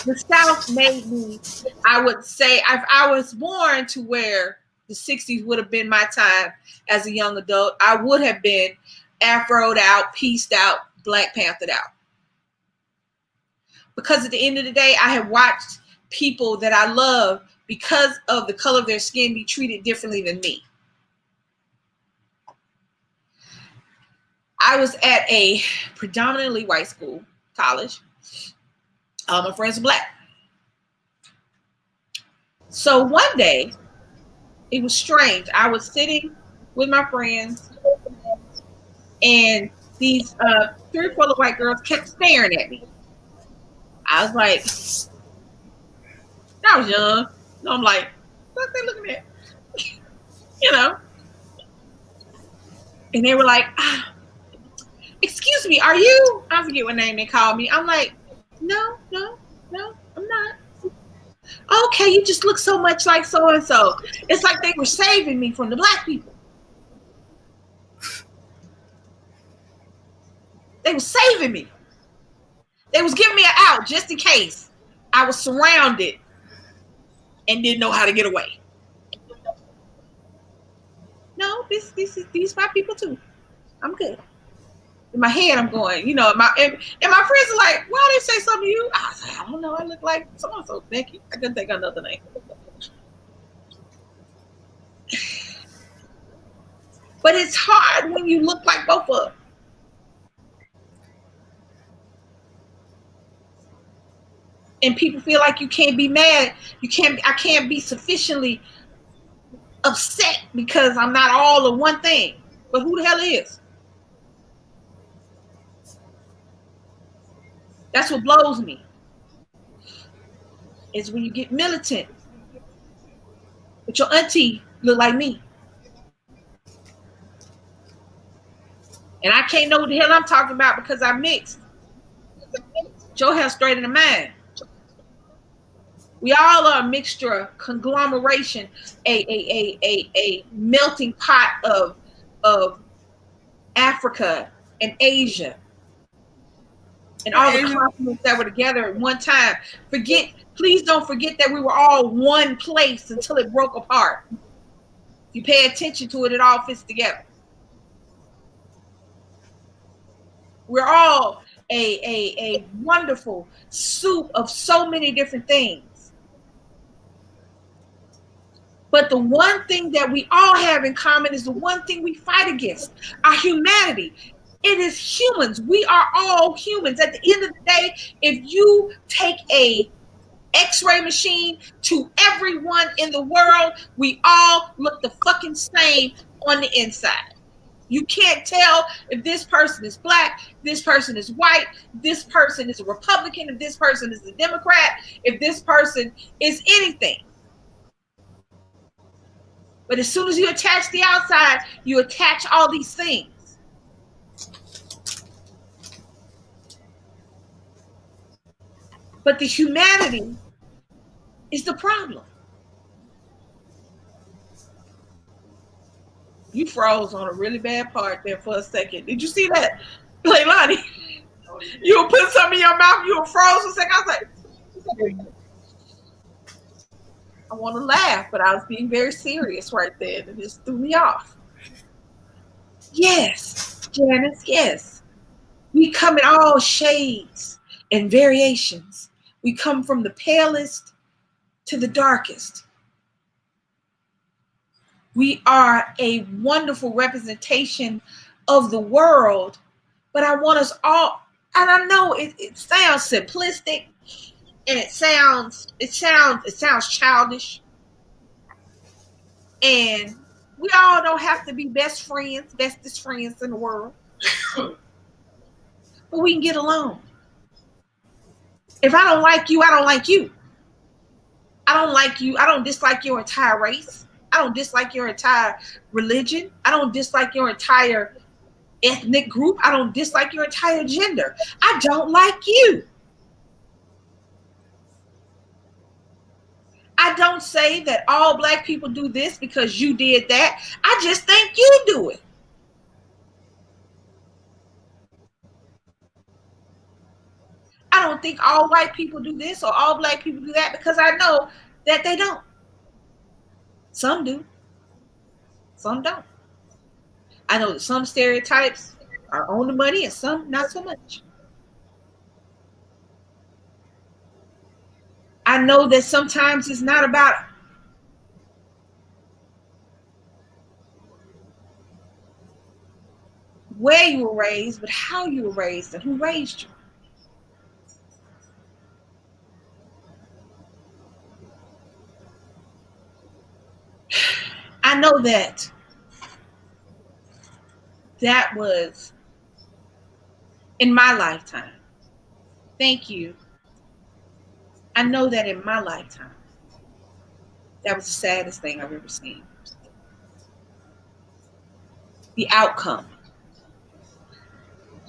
the South made me, I would say, I was born to where the 60s would have been my time as a young adult. I would have been afroed out, pieced out, Black Panthered out. Because at the end of the day, I have watched people that I love, because of the color of their skin, be treated differently than me. I was at a predominantly white school, college. All my friends are Black. So one day, it was strange. I was sitting with my friends, and these 3 or 4 white girls kept staring at me. I was like, I was young. So I'm like, what are they looking at? You know? And they were like, excuse me, are you? I forget what name they called me. I'm like, no, I'm not. Okay, you just look so much like so-and-so. It's like they were saving me from the Black people. They were saving me. They was giving me an out just in case I was surrounded and didn't know how to get away. No, these my people too. I'm good. In my head, I'm going, you know, and my friends are like, why they say something to you? I was like, I don't know. I look like so-and-so. Becky. I couldn't think of another name. But it's hard when you look like both of them. And people feel like you can't be mad. I can't be sufficiently upset because I'm not all of one thing. But who the hell is? That's what blows me. Is when you get militant. But your auntie look like me. And I can't know what the hell I'm talking about because I'm mixed. Your hair straight in the mind. We all are a mixture, a conglomeration, a melting pot of Africa and Asia. And all the continents that were together at one time. Please don't forget that we were all one place until it broke apart. If you pay attention to it, it all fits together. We're all a wonderful soup of so many different things. But the one thing that we all have in common is the one thing we fight against, our humanity. It is humans. We are all humans. At the end of the day, if you take a X-ray machine to everyone in the world, we all look the fucking same on the inside. You can't tell if this person is Black, this person is white, this person is a Republican, if this person is a Democrat, if this person is anything. But as soon as you attach the outside, you attach all these things. But the humanity is the problem. You froze on a really bad part there for a second. Did you see that, Leilani? You were putting something in your mouth, you were froze for a second. I was like, I want to laugh, but I was being very serious right there. And it just threw me off. Yes, Janice, yes. We come in all shades and variations. We come from the palest to the darkest. We are a wonderful representation of the world, but I want us all, and I know it sounds simplistic and it sounds childish. And we all don't have to be bestest friends in the world. But we can get along. If I don't like you, I don't like you. I don't like you. I don't dislike your entire race. I don't dislike your entire religion. I don't dislike your entire ethnic group. I don't dislike your entire gender. I don't like you. I don't say that all black people do this because you did that. I just think you do it. I don't think all white people do this or all black people do that because I know that they don't. Some do. Some don't. I know that some stereotypes are on the money and some not so much. I know that sometimes it's not about where you were raised, but how you were raised and who raised you. I know that that was in my lifetime. Thank you. I know that in my lifetime, that was the saddest thing I've ever seen. The outcome,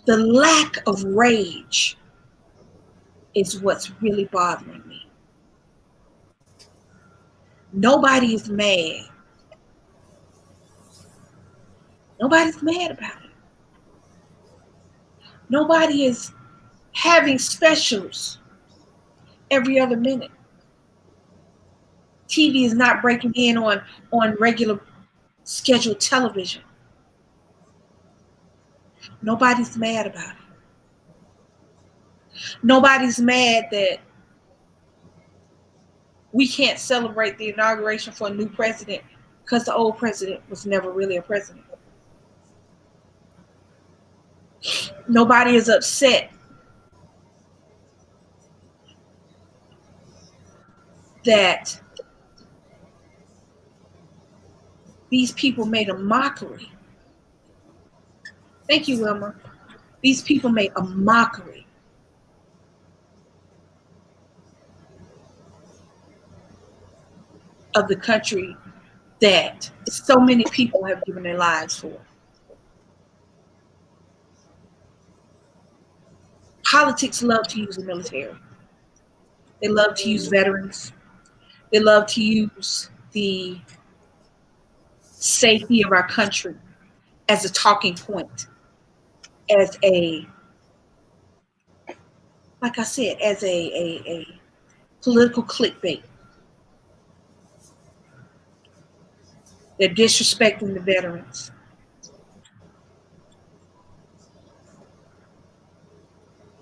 the lack of rage is what's really bothering me. Nobody is mad. Nobody's mad about it. Nobody is having specials every other minute. TV is not breaking in on regular scheduled television. Nobody's mad about it. Nobody's mad that we can't celebrate the inauguration for a new president because the old president was never really a president. Nobody is upset that these people made a mockery. Thank you, Wilma. These people made a mockery of the country that so many people have given their lives for. Politics love to use the military. They love to use veterans. They love to use the safety of our country as a talking point, as a, like I said, as a political clickbait. They're disrespecting the veterans.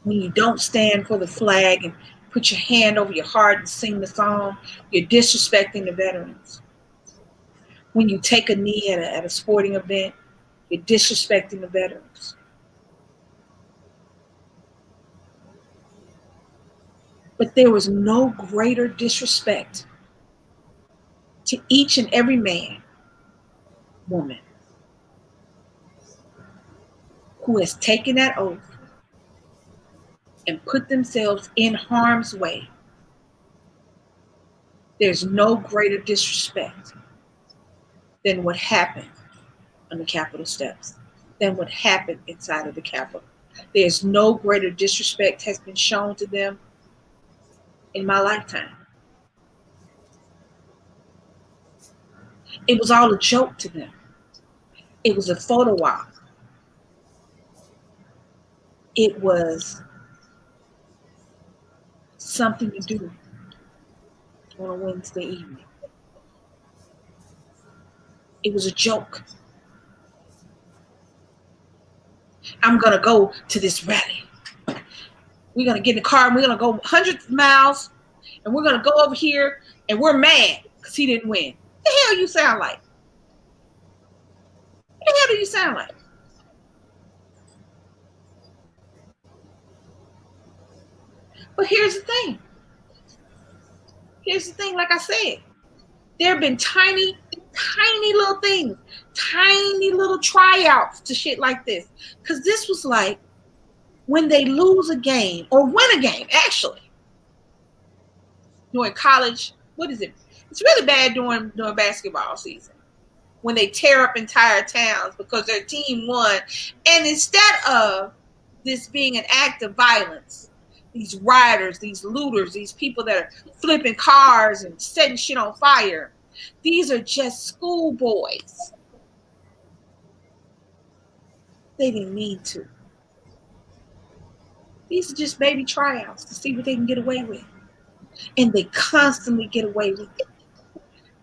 When you don't stand for the flag and put your hand over your heart and sing the song, you're disrespecting the veterans. When you take a knee at a sporting event, you're disrespecting the veterans. But there was no greater disrespect to each and every man, woman, who has taken that oath and put themselves in harm's way. There's no greater disrespect than what happened on the Capitol steps, than what happened inside of the Capitol. There's no greater disrespect has been shown to them in my lifetime. It was all a joke to them. It was a photo op. It was something to do on a Wednesday evening. It was a joke. I'm going to go to this rally. We're going to get in the car and we're going to go hundreds of miles and we're going to go over here and we're mad because he didn't win. What the hell you sound like? What the hell do you sound like? But here's the thing. Here's the thing, like I said, there have been tiny little things, tiny little tryouts to shit like this. Because this was like when they lose a game or win a game, actually. During college what is it? It's really bad during basketball season when they tear up entire towns because their team won. And instead of this being an act of violence, these rioters, these looters, these people that are flipping cars and setting shit on fire, these are just schoolboys. They didn't need to. These are just baby tryouts to see what they can get away with. And they constantly get away with it.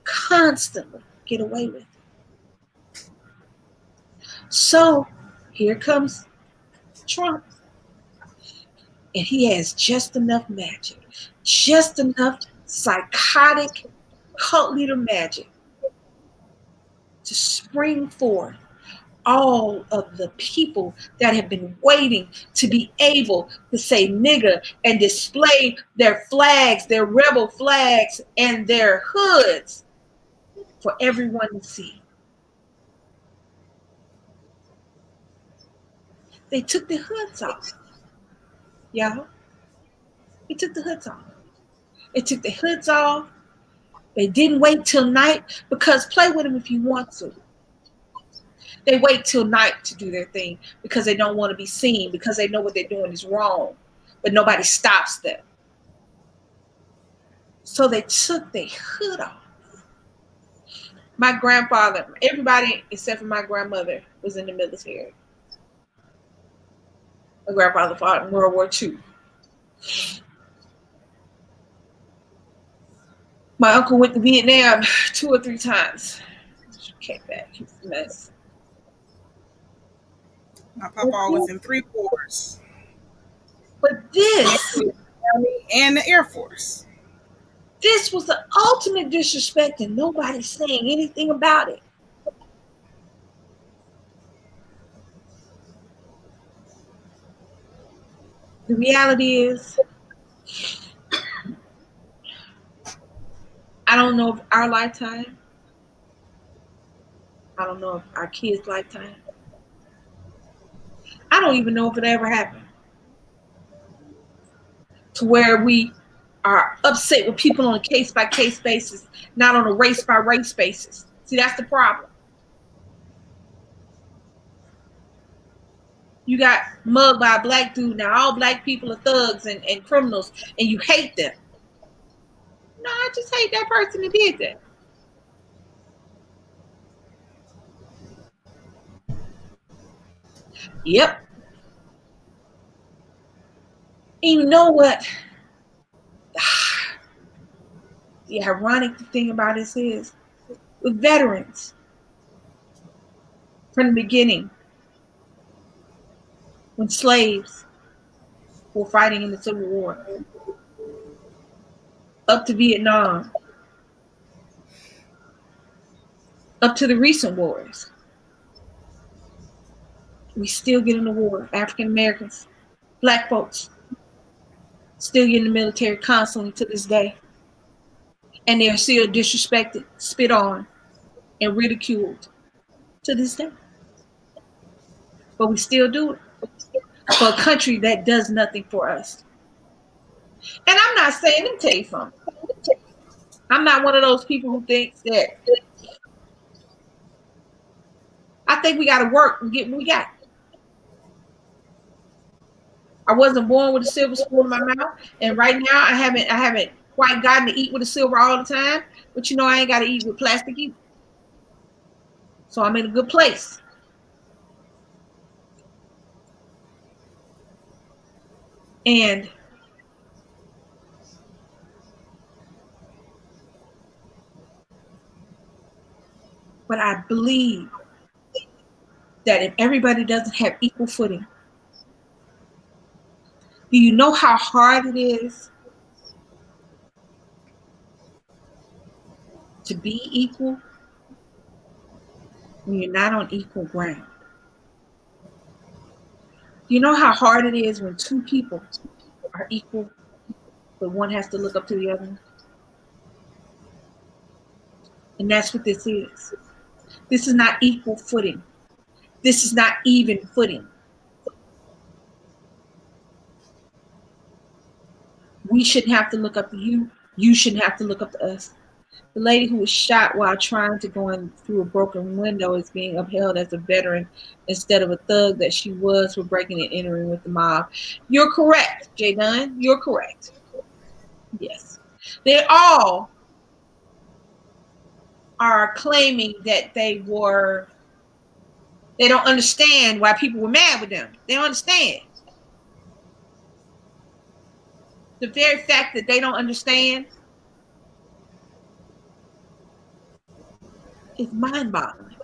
Constantly get away with it. So here comes Trump. And he has just enough magic, just enough psychotic cult leader magic to spring forth all of the people that have been waiting to be able to say nigger and display their flags, their rebel flags, and their hoods for everyone to see. They took the hoods off. Y'all. They took the hoods off. They took the hoods off. They didn't wait till night because play with them if you want to. They wait till night to do their thing because they don't want to be seen, because they know what they're doing is wrong, but nobody stops them. So they took their hood off. My grandfather, everybody except for my grandmother was in the military. My grandfather fought in World War II. My uncle went to Vietnam 2 or 3 times. Came back. He was a mess. My papa was in 3 wars. But this, the Army and the Air Force. This was the ultimate disrespect, and nobody's saying anything about it. The reality is, I don't know if our lifetime, I don't know if our kids' lifetime, I don't even know if it ever happened, to where we are upset with people on a case-by-case basis, not on a race-by-race basis. See, that's the problem. You got mugged by a black dude. Now all black people are thugs and criminals, and you hate them. No, I just hate that person who did that. Yep. And you know what? The ironic thing about this is, with veterans, from the beginning, when slaves were fighting in the Civil War, up to Vietnam, up to the recent wars, we still get in the war. African Americans, black folks, still get in the military constantly to this day. And they're still disrespected, spit on, and ridiculed to this day. But we still do it for a country that does nothing for us. And I'm not saying, let me tell you something. I'm not one of those people who thinks that I think we got to work and get what we got. I wasn't born with a silver spoon in my mouth, and right now I haven't quite gotten to eat with a silver all the time. But you know, I ain't got to eat with plastic either. So I'm in a good place. But I believe that if everybody doesn't have equal footing, do you know how hard it is to be equal when you're not on equal ground? Do you know how hard it is when 2 people are equal, but one has to look up to the other? And that's what this is. This is not equal footing. This is not even footing. We shouldn't have to look up to you. You shouldn't have to look up to us. The lady who was shot while trying to go in through a broken window is being upheld as a veteran instead of a thug that she was for breaking and entering with the mob. You're correct, Jay Dunn. You're correct. Yes. They all are claiming that they don't understand why people were mad with them. They don't understand. The very fact that they don't understand is mind-boggling.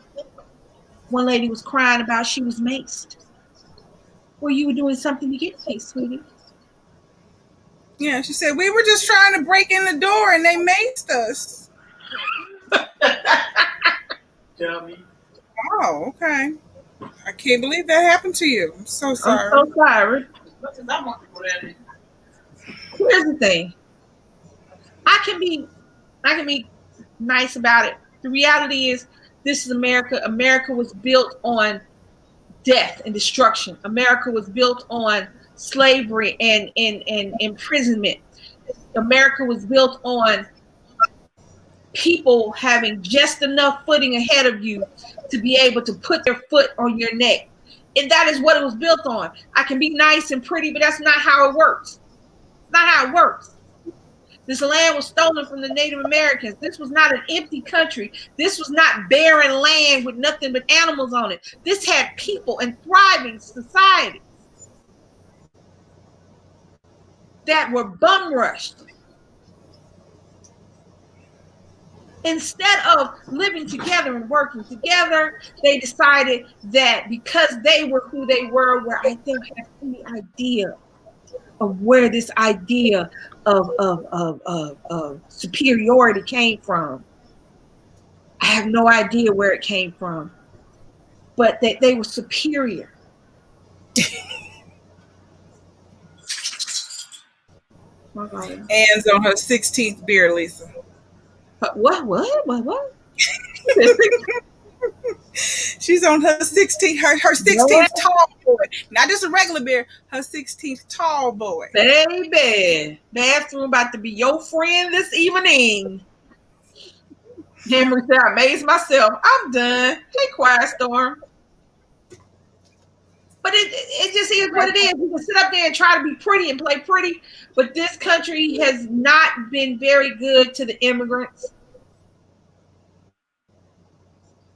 One lady was crying about she was maced. Well, you were doing something to get maced, sweetie. Yeah, she said, we were just trying to break in the door and they maced us. Tell me. Oh, okay. I can't believe that happened to you. I'm so sorry. I'm so sorry. Here's the thing. I can be nice about it. The reality is, this is America. America was built on death and destruction. America was built on slavery and imprisonment. America was built on people having just enough footing ahead of you to be able to put their foot on your neck. And that is what it was built on. I can be nice and pretty, but that's not how it works. It's not how it works. This land was stolen from the Native Americans. This was not an empty country. This was not barren land with nothing but animals on it. This had people and thriving societies that were bum rushed. Instead of living together and working together, they decided that because they were who they were, where I don't have any idea of where this idea of superiority came from. I have no idea where it came from, but that they were superior. Anne's on her 16th beer, Lisa. What? She's on her 16th, her 16th tall boy. Not just a regular beer, her 16th tall boy. Baby, bathroom about to be your friend this evening. Henry said, I amazed myself. I'm done. Hey, Quiet Storm. But it just is what it is. You can sit up there and try to be pretty and play pretty, but this country has not been very good to the immigrants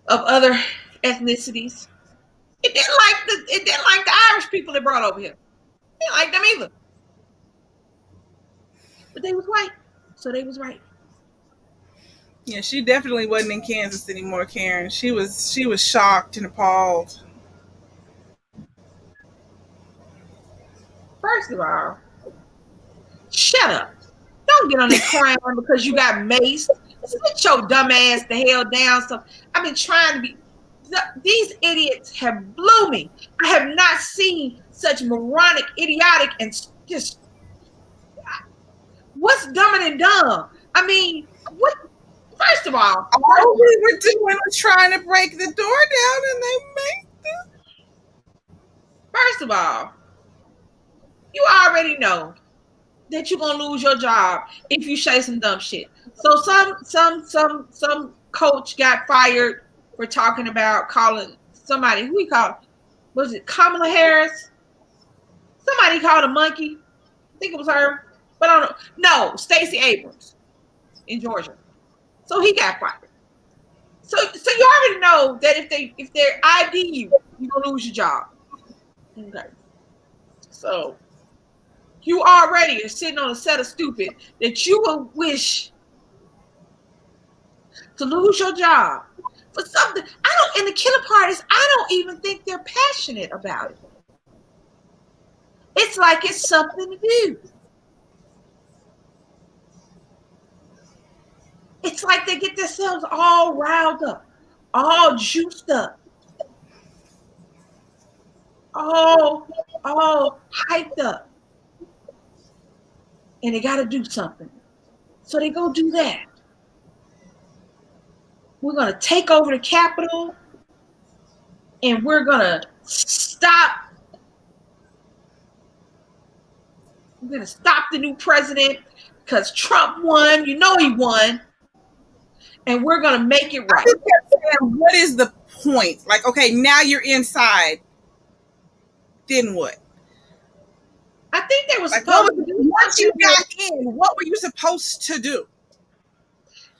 of other ethnicities. It didn't like the Irish people that brought over here. It didn't like them either. But they was white, so they was right. Yeah, she definitely wasn't in Kansas anymore, Karen. She was shocked and appalled. First of all, shut up. Don't get on there crying because you got maced. Sit your dumb ass the hell down. So I've been trying to be. These idiots have blew me. I have not seen such moronic, idiotic, and just what's dumber than dumb? I mean, what? First of all, all we were doing was trying to break the door down, and they maced us. First of all, you already know that you're gonna lose your job if you say some dumb shit. So some coach got fired for talking about calling somebody, who he called, was it Kamala Harris? Somebody called a monkey. I think it was her, but I don't know. No, Stacey Abrams in Georgia. So he got fired. So you already know that if they ID you, you're gonna lose your job. Okay. So you already are sitting on a set of stupid that you will wish to lose your job for something. And the killer part is, I don't even think they're passionate about it. It's like it's something to do. It's like they get themselves all riled up, all juiced up, all hyped up. And they got to do something. So they go do that. We're going to take over the Capitol, and we're going to stop. We're going to stop the new president because Trump won. You know he won. And we're going to make it right. I just kept saying, what is the point? Like, okay, now you're inside. Then what? I think they were Like, supposed to do once you got in, what were you supposed to do?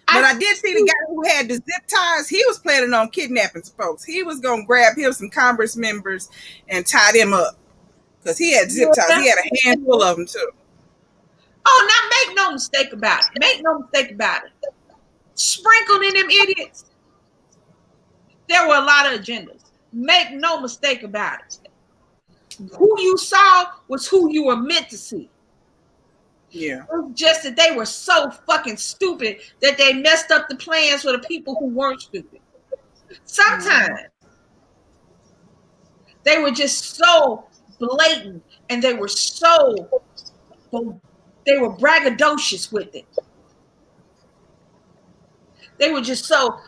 But I did see the guy who had the zip ties. He was planning on kidnapping some folks. He was going to grab him some Congress members and tie them up. Because he had zip ties. He had a handful of them, too. Oh, now make no mistake about it. Make no mistake about it. Sprinkled in them idiots, there were a lot of agendas. Make no mistake about it. Who you saw was who you were meant to see. Yeah. Just that they were so fucking stupid that they messed up the plans for the people who weren't stupid. Sometimes they were just so blatant and they were braggadocious with it. They were just so,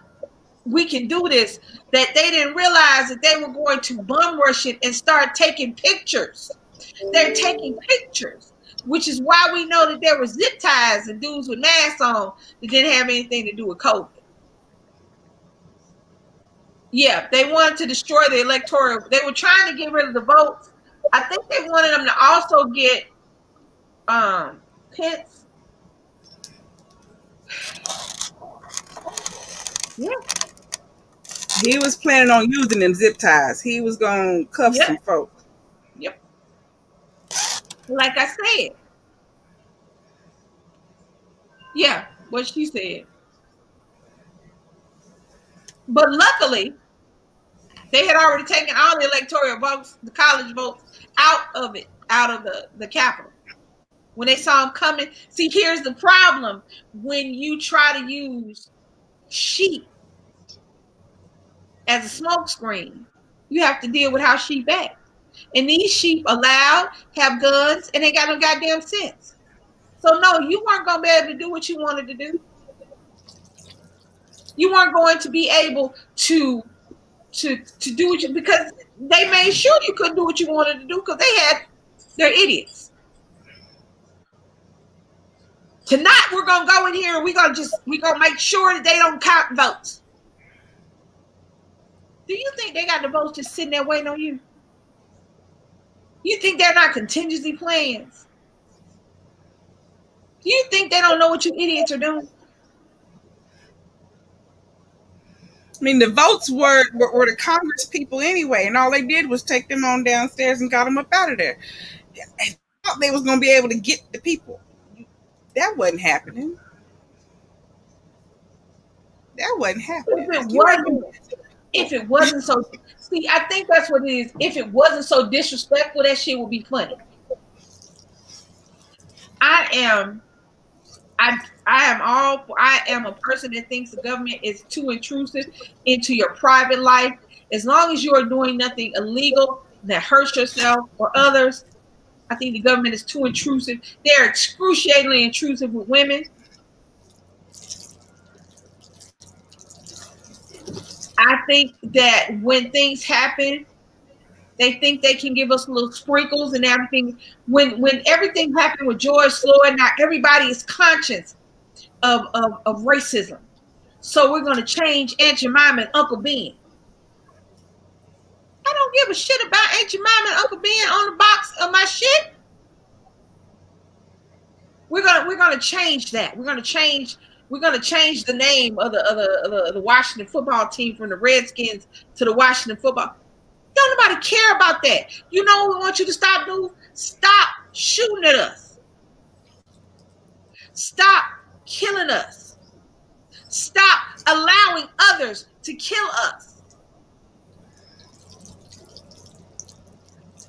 we can do this, that they didn't realize that they were going to bum rush it and start taking pictures. They're taking pictures, which is why we know that there were zip ties and dudes with masks on that didn't have anything to do with COVID. Yeah, they wanted to destroy the electoral. They were trying to get rid of the votes. I think they wanted them to also get Pence. Yeah. He was planning on using them zip ties. He was going to cuff some folks. Yep. Like I said. Yeah, what she said. But luckily, they had already taken all the electoral votes, the college votes, out of the Capitol. When they saw them coming. See, here's the problem. When you try to use sheep as a smokescreen, you have to deal with how sheep act. And these sheep are loud, have guns, and they got no goddamn sense. So no, you weren't going to be able to do what you wanted to do. You weren't going to be able to do what you, because they made sure you couldn't do what you wanted to do because they're idiots. Tonight we're gonna go in here and we're gonna make sure that they don't count votes. Do you think they got the votes just sitting there waiting on you? You think they're not contingency plans? Do you think they don't know what you idiots are doing? I mean, the votes were the Congress people anyway, and all they did was take them on downstairs and got them up out of there. I thought they was going to be able to get the people. That wasn't happening. That wasn't happening. If it wasn't so, see, I think that's what it is. If it wasn't so disrespectful, that shit would be funny. I am a person that thinks the government is too intrusive into your private life. As long as you are doing nothing illegal that hurts yourself or others, I think the government is too intrusive. They're excruciatingly intrusive with women. I think that when things happen, they think they can give us little sprinkles and everything. When everything happened with George Floyd, now everybody is conscious of racism. So we're going to change Aunt Jemima and Uncle Ben. I don't give a shit about Aunt Jemima and Uncle Ben on the box of my shit. We're gonna change that. We're gonna change the name of the Washington football team from the Redskins to the Washington football. Don't nobody care about that. You know what we want you to stop doing? Stop shooting at us. Stop killing us. Stop allowing others to kill us.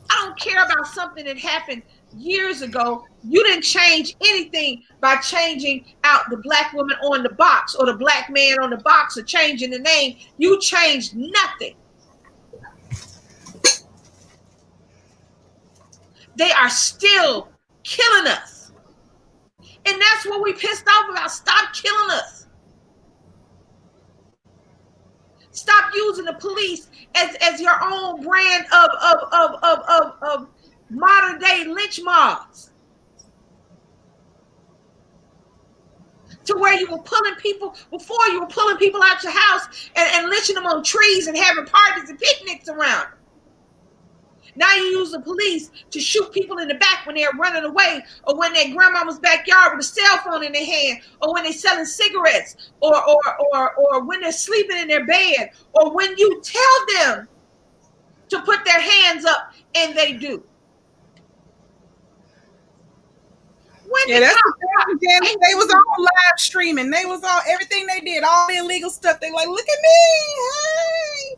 I don't care about something that happened years ago. You didn't change anything by changing out the black woman on the box or the black man on the box or changing the name. You changed nothing. They are still killing us. And that's what we pissed off about. Stop killing us. Stop using the police as your own brand of modern day lynch mobs. to where you were pulling people, before you were pulling people out your house and lynching them on trees and having parties and picnics around. Now you use the police to shoot people in the back when they're running away, or when their grandmama's backyard with a cell phone in their hand, or when they're selling cigarettes, or when they're sleeping in their bed, or when you tell them to put their hands up and they do. Yeah, that's what they was all live streaming. They was all, everything they did, all the illegal stuff. They like, look at me, hey.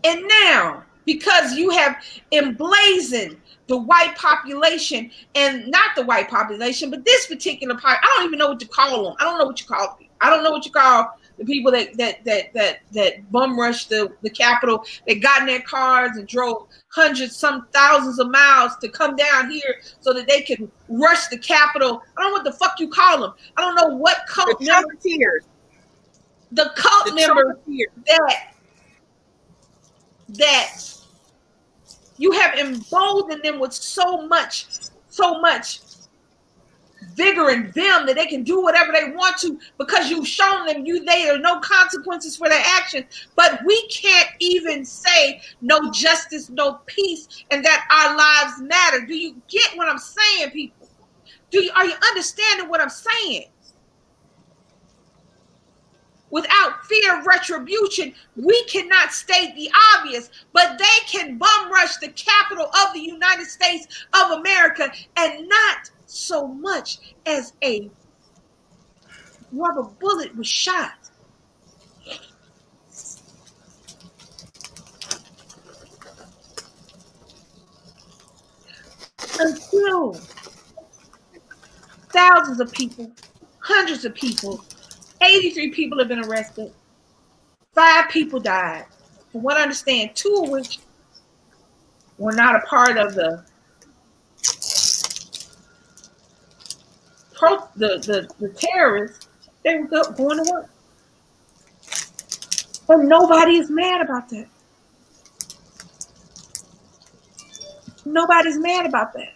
And now, because you have emblazoned the white population, and not the white population, but this particular part, I don't even know what to call them. I don't know what you call them. I don't know what you call the people that bum rushed the Capitol. They got in their cars and drove hundreds, some thousands of miles to come down here so that they can rush the Capitol. I don't know what the fuck you call them. I don't know what cult members. The cult members that you have emboldened them with so much vigor and vim that they can do whatever they want to, because you've shown them there are no consequences for their actions. But we can't even say no justice, no peace, and that our lives matter. Do you get what I'm saying, people? Are you understanding what I'm saying? Without fear of retribution, we cannot state the obvious, but they can bum rush the capital of the United States of America and not so much as a rubber bullet was shot. Until thousands of people, hundreds of people, 83 people have been arrested. 5 people died. From what I understand, 2 of which were not a part of the terrorists. They were going to work. But nobody is mad about that. Nobody's mad about that.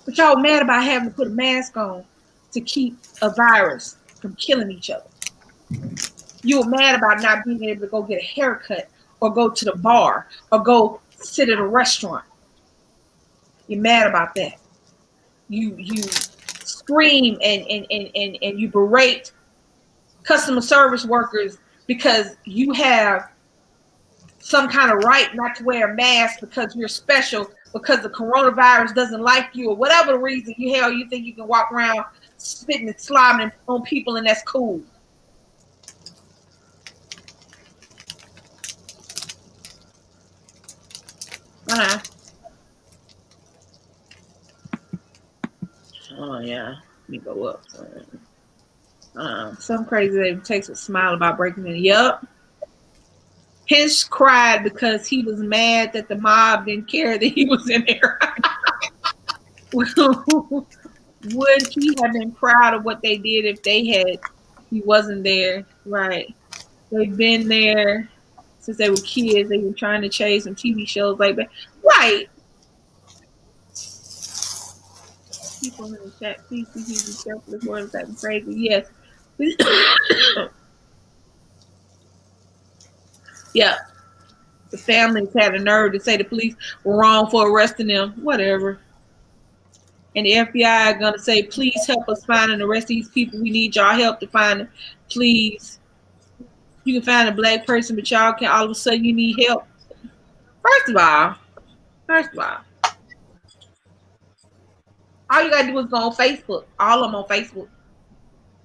But y'all mad about having to put a mask on to keep a virus from killing each other. You were mad about not being able to go get a haircut, or go to the bar, or go sit at a restaurant. You're mad about that. You scream and you berate customer service workers because you have some kind of right not to wear a mask because you're special, because the coronavirus doesn't like you, or whatever the reason you think you can walk around spitting and slobbing on people and that's cool. Oh yeah, let me go up. Some crazy lady takes a smile about breaking in. Yup. Hinch cried because he was mad that the mob didn't care that he was in there. Would he have been proud of what they did if he wasn't there? Right. They've been there since they were kids. They've been trying to chase some TV shows like that. Right. People in the chat, please be careful. This word is acting crazy. Yes. Yeah. The families had the nerve to say the police were wrong for arresting them. Whatever. And the FBI are going to say, please help us find and arrest these people. We need y'all help to find them. Please. You can find a black person, but y'all can all of a sudden you need help. First of all, all you got to do is go on Facebook. All of them on Facebook.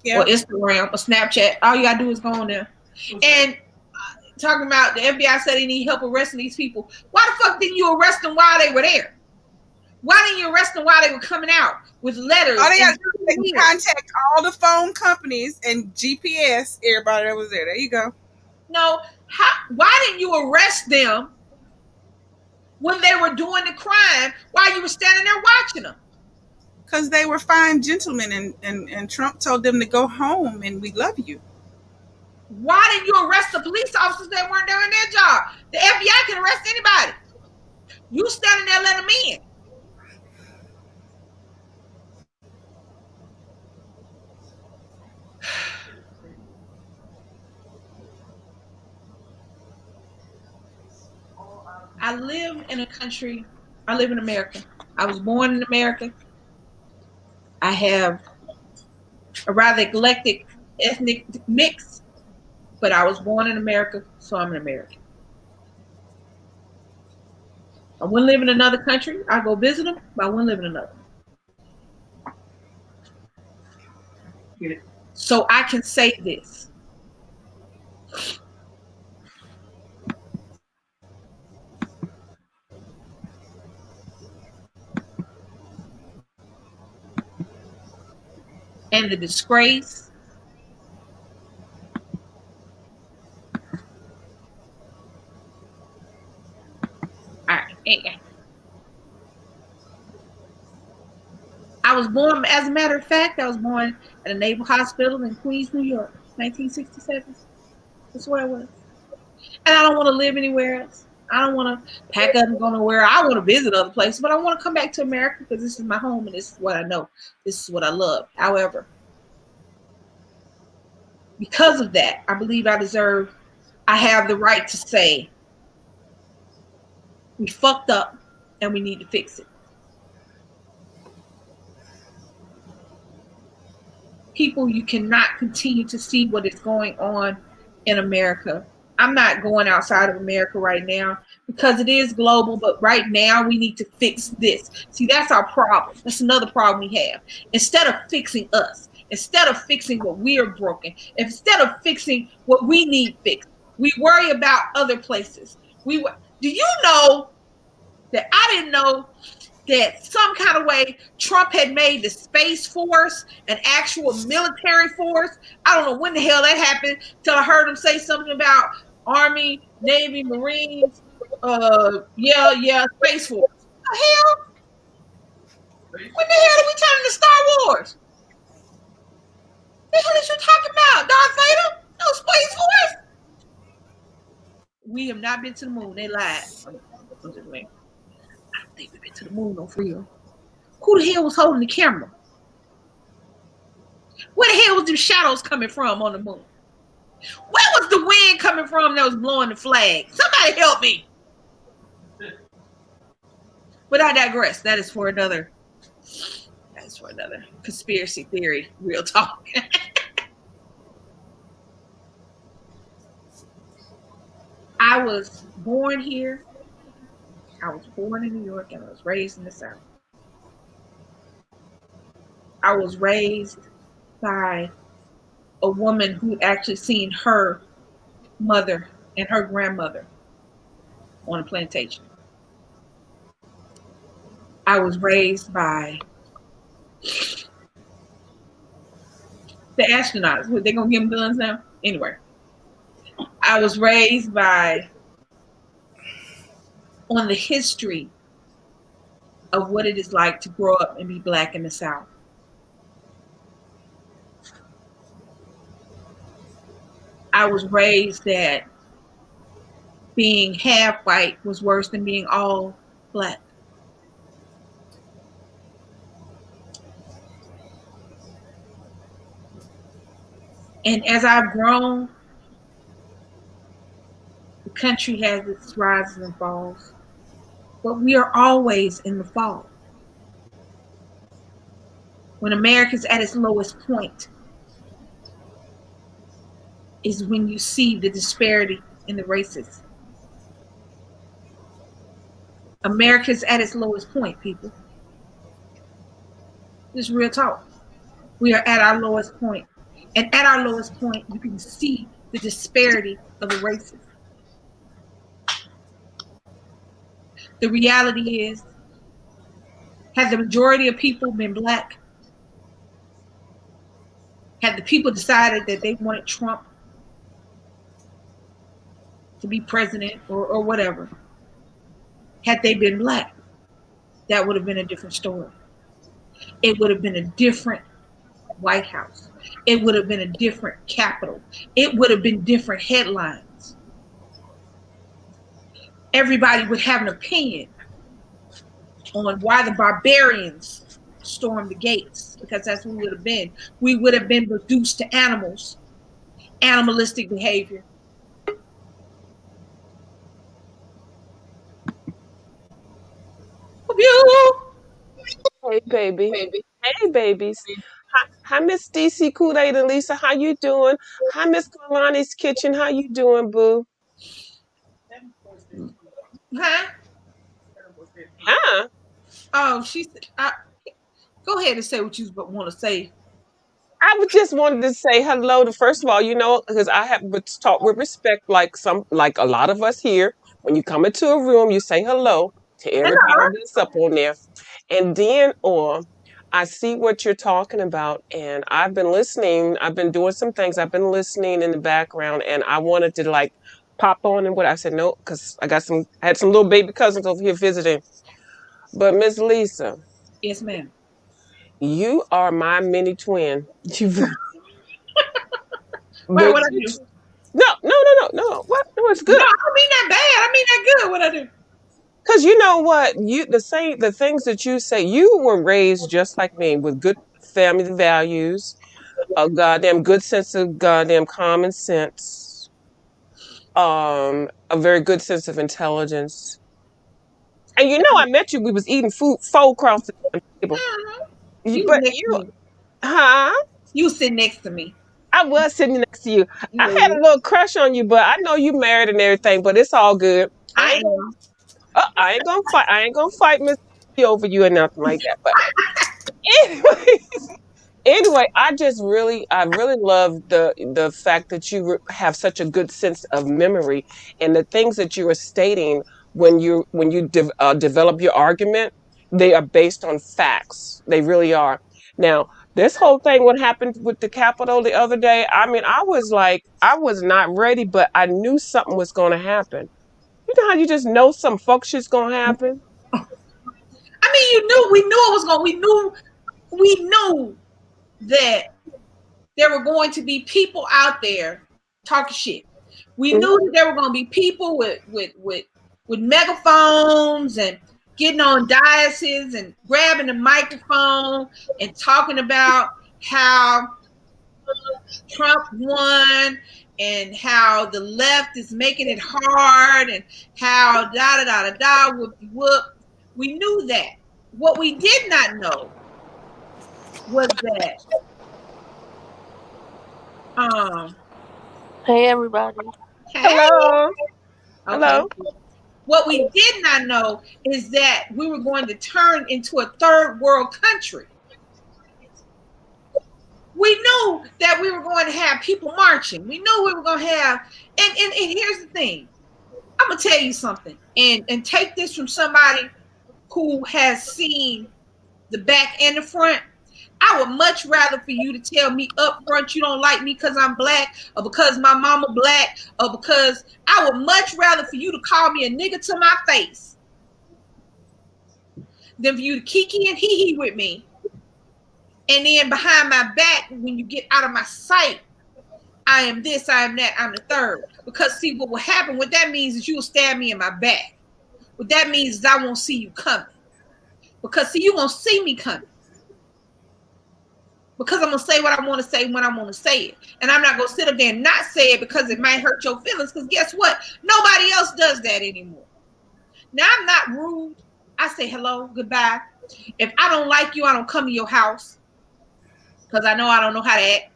Or Instagram or Snapchat. All you got to do is go on there. And talking about the FBI said they need help arresting these people. Why the fuck didn't you arrest them while they were there? Why didn't you arrest them while they were coming out with letters? All they got to do is contact all the phone companies and GPS everybody that was there. There you go. No, why didn't you arrest them when they were doing the crime while you were standing there watching them? Because they were fine gentlemen, and Trump told them to go home, and we love you. Why didn't you arrest the police officers that weren't doing their job? The FBI can arrest anybody. You standing there letting them in. I live in a country. I live in America. I was born in America. I have a rather eclectic ethnic mix, but I was born in America, so I'm an American. I wouldn't live in another country. I go visit them, but I wouldn't live in another. So I can say this. And the disgrace, I was born, as a matter of fact, I was born at a naval hospital in Queens, New York, 1967. That's where I was. And I don't want to live anywhere else. I don't want to pack up and go nowhere. I want to visit other places, but I want to come back to America because this is my home and this is what I know. This is what I love. However, because of that, I believe I have the right to say we fucked up and we need to fix it. People, you cannot continue to see what is going on in America. I'm not going outside of America right now because it is global, but right now we need to fix this. See, that's our problem. That's another problem we have. Instead of fixing us, instead of fixing what we are broken, instead of fixing what we need fixed, we worry about other places. Do you know that I didn't know that some kind of way Trump had made the Space Force an actual military force? I don't know when the hell that happened till I heard him say something about Army, Navy, Marines, Space Force. What the hell? When the hell did we turn into Star Wars? What the hell is you talking about, Darth Vader? No Space Force? We have not been to the moon. They lied. I'm just saying. I don't think we've been to the moon, no, for real. Who the hell was holding the camera? Where the hell was them shadows coming from on the moon? Where was the wind coming from that was blowing the flag? Somebody help me. But I digress. That is for another conspiracy theory, real talk. I was born here. I was born in New York and I was raised in the South. I was raised by a woman who actually seen her mother and her grandmother on a plantation. I was raised by the astronauts. What, they gonna give them guns now? Anyway, I was raised on the history of what it is like to grow up and be Black in the South. I was raised that being half white was worse than being all Black. And as I've grown, the country has its rises and falls, but we are always in the fall. When America's at its lowest point is when you see the disparity in the races. America's at its lowest point, people. This is real talk. We are at our lowest point. And at our lowest point, you can see the disparity of the races. The reality is, has the majority of people been Black? Had the people decided that they wanted Trump to be president or whatever, had they been Black, that would have been a different story. It would have been a different White House. It would have been a different Capitol. It would have been different headlines. Everybody would have an opinion. on why the barbarians stormed the gates, because that's what we would have been. We would have been reduced to animals, animalistic behavior. Hey, baby. Hey, babies. Hi, Miss DC KOOLAID and Lisa. How you doing? Hi, Miss Kalani's Kitchen. How you doing, boo? Huh? Huh? Oh, she said, go ahead and say what you want to say. I would just wanted to say hello to, first of all, because I have to talk with respect, like a lot of us here. When you come into a room, you say hello to everybody Hello. that's up on there, and then I see what you're talking about, and I've been listening. I've been doing some things. I've been listening in the background, and I wanted to like pop on and what I said no, because I had some little baby cousins over here visiting. But Miss Lisa, Yes, ma'am. you are my mini twin. Wait, But what I do? no, no, no, no, no. What? No, it's No, good. I don't mean that bad. I mean that good. What I do? Cause you know what? The things that you say, you were raised just like me with good family values, a goddamn good sense of goddamn common sense, a very good sense of intelligence. And I met you. We was eating food across the damn table. Mhm. You was But next to you, me. huh? You was sitting next to me. I was sitting next to you. I had Yeah, a little crush on you, but I know you married and everything. But it's all good. I am. I ain't gonna fight. I ain't gonna fight Miss over you or nothing like that. But anyway, anyway, I really love the fact that you have such a good sense of memory, and the things that you are stating when you develop your argument, they are based on facts. They really are. Now, this whole thing, what happened with the Capitol the other day, I mean, I was not ready, but I knew something was going to happen. You know how you just know some fuck shit's going to happen? I mean, we knew it was going. We knew that there were going to be people out there talking shit. We knew Mhm. that there were going to be people with megaphones and getting on dioceses and grabbing the microphone and talking about how Trump won and how the left is making it hard and how da da da da da whoop whoop. We knew that. What we did not know was that um Hey everybody. hey, Hello. okay. Hello. What we did not know is that we were going to turn into a third world country. We knew that we were going to have people marching. We knew we were going to have, and here's the thing. I'm gonna tell you something, and take this from somebody who has seen the back and the front. I would much rather for you to tell me up front you don't like me because I'm black, or because my mama black, or because I would much rather for you to call me a nigga to my face than for you to kiki and hee hee with me. And then behind my back, when you get out of my sight, I am this, I am that, I'm the third. Because see, what will happen, what that means is you will stab me in my back. What that means is I won't see you coming. Because see, you won't see me coming. Because I'm gonna say what I want to say when I want to say it. And I'm not gonna sit up there and not say it because it might hurt your feelings. Because guess what? Nobody else does that anymore. Now I'm not rude. I say hello, goodbye. If I don't like you, I don't come to your house. Because I don't know how to act.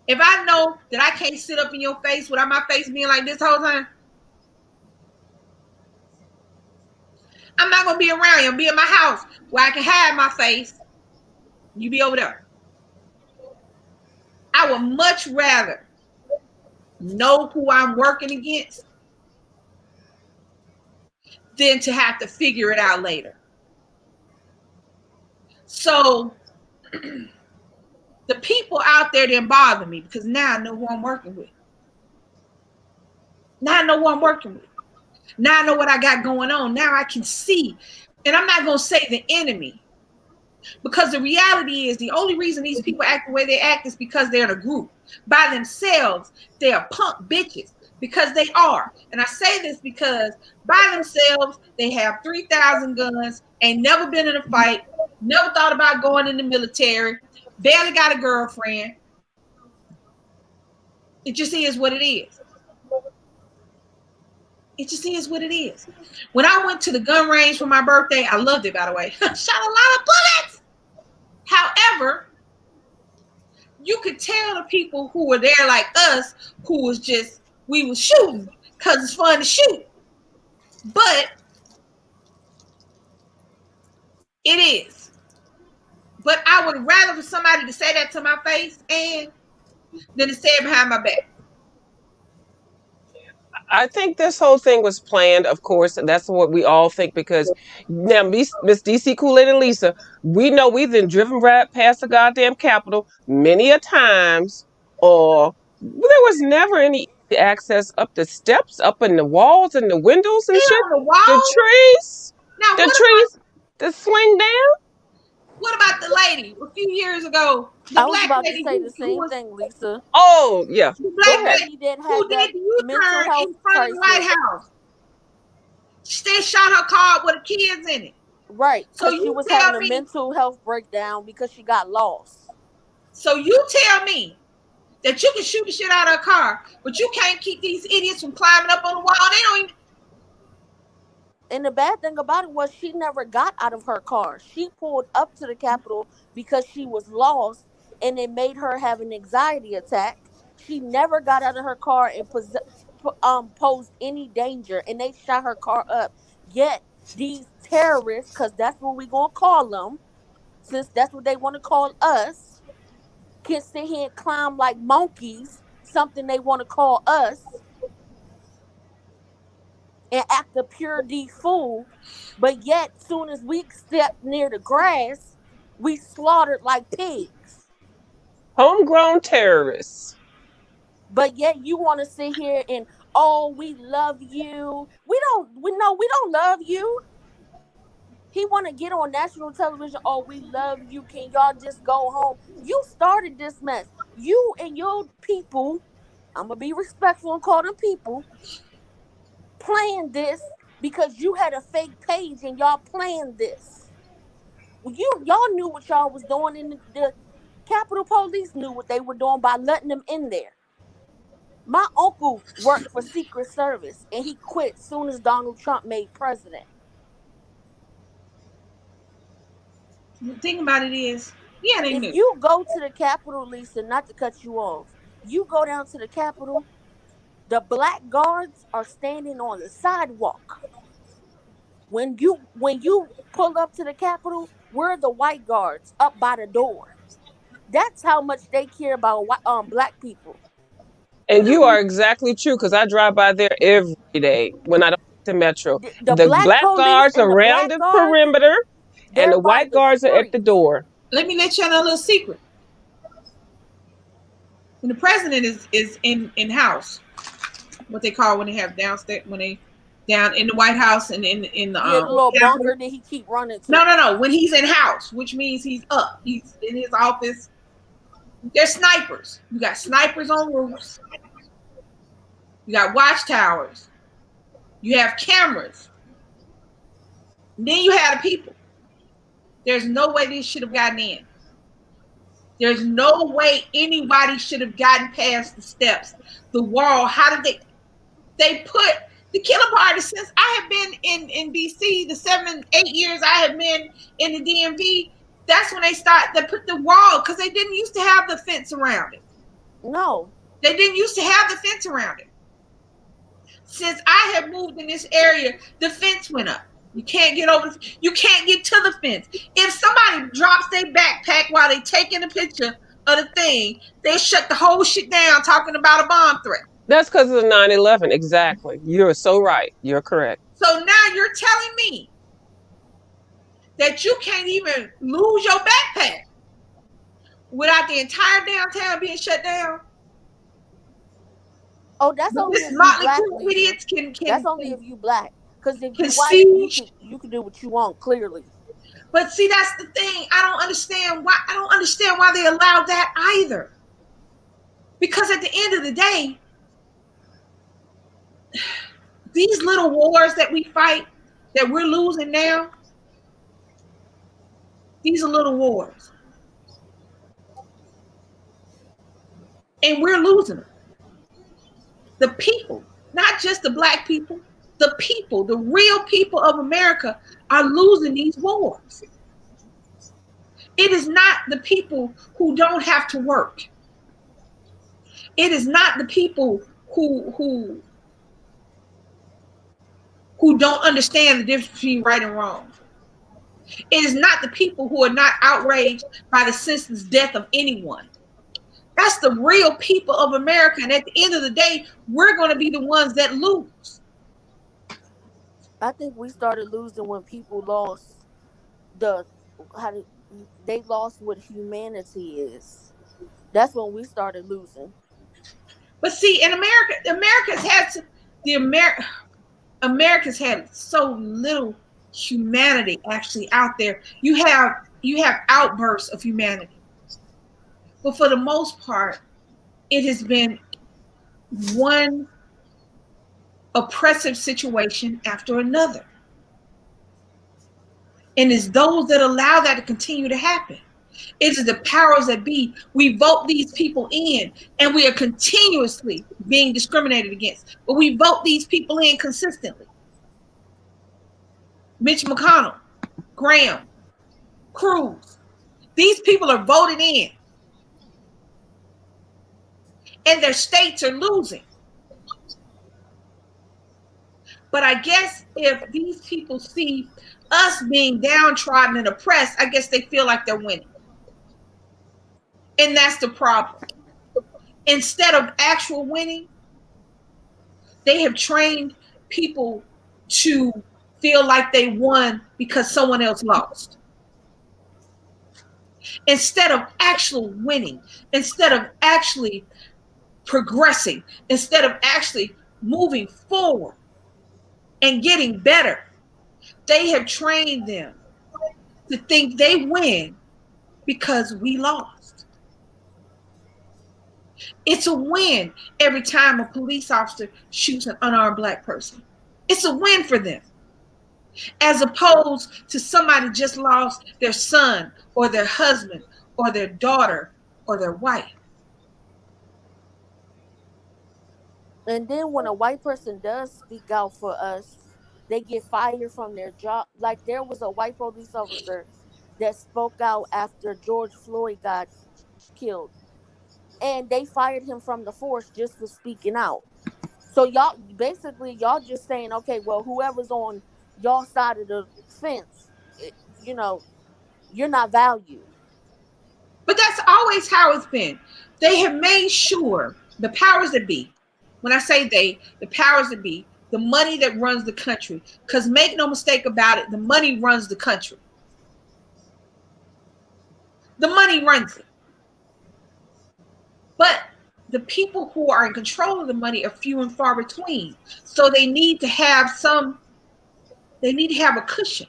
If I know that I can't sit up in your face without my face being like this whole time, I'm not gonna be around you. I'll be in my house where I can hide my face. You be over there. I would much rather know who I'm working against than to have to figure it out later. So the people out there didn't bother me because now I know who I'm working with. Now I know who I'm working with. Now I know what I got going on. Now I can see. And I'm not going to say the enemy, because the reality is the only reason these people act the way they act is because they're in a group. By themselves, they are punk bitches. because they are. And I say this because by themselves, they have 3,000 guns, ain't never been in a fight, never thought about going in the military, barely got a girlfriend. It just is what it is. It just is what it is. When I went to the gun range for my birthday, I loved it, by the way. Shot a lot of bullets. However, you could tell the people who were there like us, who was just, we was shooting because it's fun to shoot. But it is. But I would rather for somebody to say that to my face and than to say it behind my back. I think this whole thing was planned, of course, and that's what we all think because now Miss DC Kool-Aid and Lisa, we know we've been driven right past the goddamn Capitol many a times, or there was never any access up the steps, up in the walls and the windows and Still shit. on the wall. Now, The trees, the swing down. what about the lady a few years ago? The I was black about to lady say the who same was thing, Lisa. Oh yeah, the go black The ahead. lady lady that who had did the the mental U-turn health in front of the White crisis. House. She shot her car with the kids in it. Right, So because she you was having tell a me, mental health breakdown because she got lost. that you can shoot the shit out of a car, but you can't keep these idiots from climbing up on the wall. They don't even. And the bad thing about it was she never got out of her car. She pulled up to the Capitol because she was lost and it made her have an anxiety attack. She never got out of her car and posed any danger and they shot her car up. Yet these terrorists, because that's what we're going to call them, since that's what they want to call us, can sit here and climb like monkeys, something they want to call us, and act a pure D fool, but yet soon as we step near the grass, we slaughtered like pigs. Homegrown terrorists. But yet you want to sit here and oh, we love you. We don't love you. He want to get on national television. Oh, we love you. Can y'all just go home? You started this mess. You and your people. I'm gonna be respectful and call them people. Planned this because you had a fake page and y'all planned this. Y'all knew what y'all was doing, and the Capitol Police knew what they were doing by letting them in there. My uncle worked for Secret Service and he quit soon as Donald Trump made president. The thing about it is, yeah, they If knew. you go to the Capitol, Lisa, not to cut you off, you go down to the Capitol, the black guards are standing on the sidewalk. When you pull up to the Capitol, we're the white guards up by the door. That's how much they care about black people. And you are exactly true because I drive by there every day when I don't get to Metro. The The black black police guards and the around black the guards, perimeter and they're the by white the guards are at the streets. door. Let me let you know a little secret. When the president is in house, what they call when they have downstairs, when they down in the White House and in the Yeah, the little Capitol. bunker that he keep running to. No. When he's in house, which means he's up, he's in his office. There's snipers. You got snipers on roofs. You got watchtowers. You have cameras. And then you have the people. There's no way these should have gotten in. There's no way anybody should have gotten past the steps, the wall. How did they put the killing party since I have been in DC, the 7-8 years I have been in the DMV, that's when they put the wall because they didn't used to have the fence around it. No. They didn't used to have the fence around it. Since I have moved in this area, the fence went up. You can't get over. You can't get to the fence. If somebody drops their backpack while they taking a picture of the thing, they shut the whole shit down talking about a bomb threat. That's because of the 9/11. Exactly. You're so right. You're correct. So now you're telling me that you can't even lose your backpack without the entire downtown being shut down? Oh, that's only This if you motley black, crew of Lisa. idiots That's only if you black. Because if you white, siege. you can do what you want. Clearly. But see, that's the thing. I don't understand why they allowed that either. Because at the end of the day, these little wars that we fight, that we're losing now, these are little wars. And we're losing them. The people, not just the black people, the people, the real people of America are losing these wars. It is not the people who don't have to work. It is not the people who don't understand the difference between right and wrong. It is not the people who are not outraged by the senseless death of anyone. That's the real people of America. And at the end of the day, we're going to be the ones that lose. I think we started losing when people lost the they lost what humanity is. That's when we started losing. But see, in America, America's had so little humanity actually out there. You have outbursts of humanity, but for the most part, it has been one oppressive situation after another. And it's those that allow that to continue to happen. It is the powers that be. We vote these people in, and we are continuously being discriminated against. But we vote these people in consistently. Mitch McConnell, Graham, Cruz. These people are voted in, and their states are losing. But I guess if these people see us being downtrodden and oppressed, I guess they feel like they're winning. And that's the problem. Instead of actual winning, they have trained people to feel like they won because someone else lost. Instead of actual winning, instead of actually progressing, instead of actually moving forward and getting better, they have trained them to think they win because we lost. It's a win every time a police officer shoots an unarmed black person. It's a win for them. As opposed to somebody just lost their son or their husband or their daughter or their wife. And then when a white person does speak out for us, they get fired from their job. Like there was a white police officer that spoke out after George Floyd got killed, and they fired him from the force just for speaking out. So y'all just saying, okay, well, whoever's on y'all side of the fence, you know, you're not valued. But that's always how it's been. They have made sure the powers that be, when I say they, the powers that be, the money that runs the country, because make no mistake about it, the money runs the country. The money runs it. But the people who are in control of the money are few and far between. So they need to have a cushion.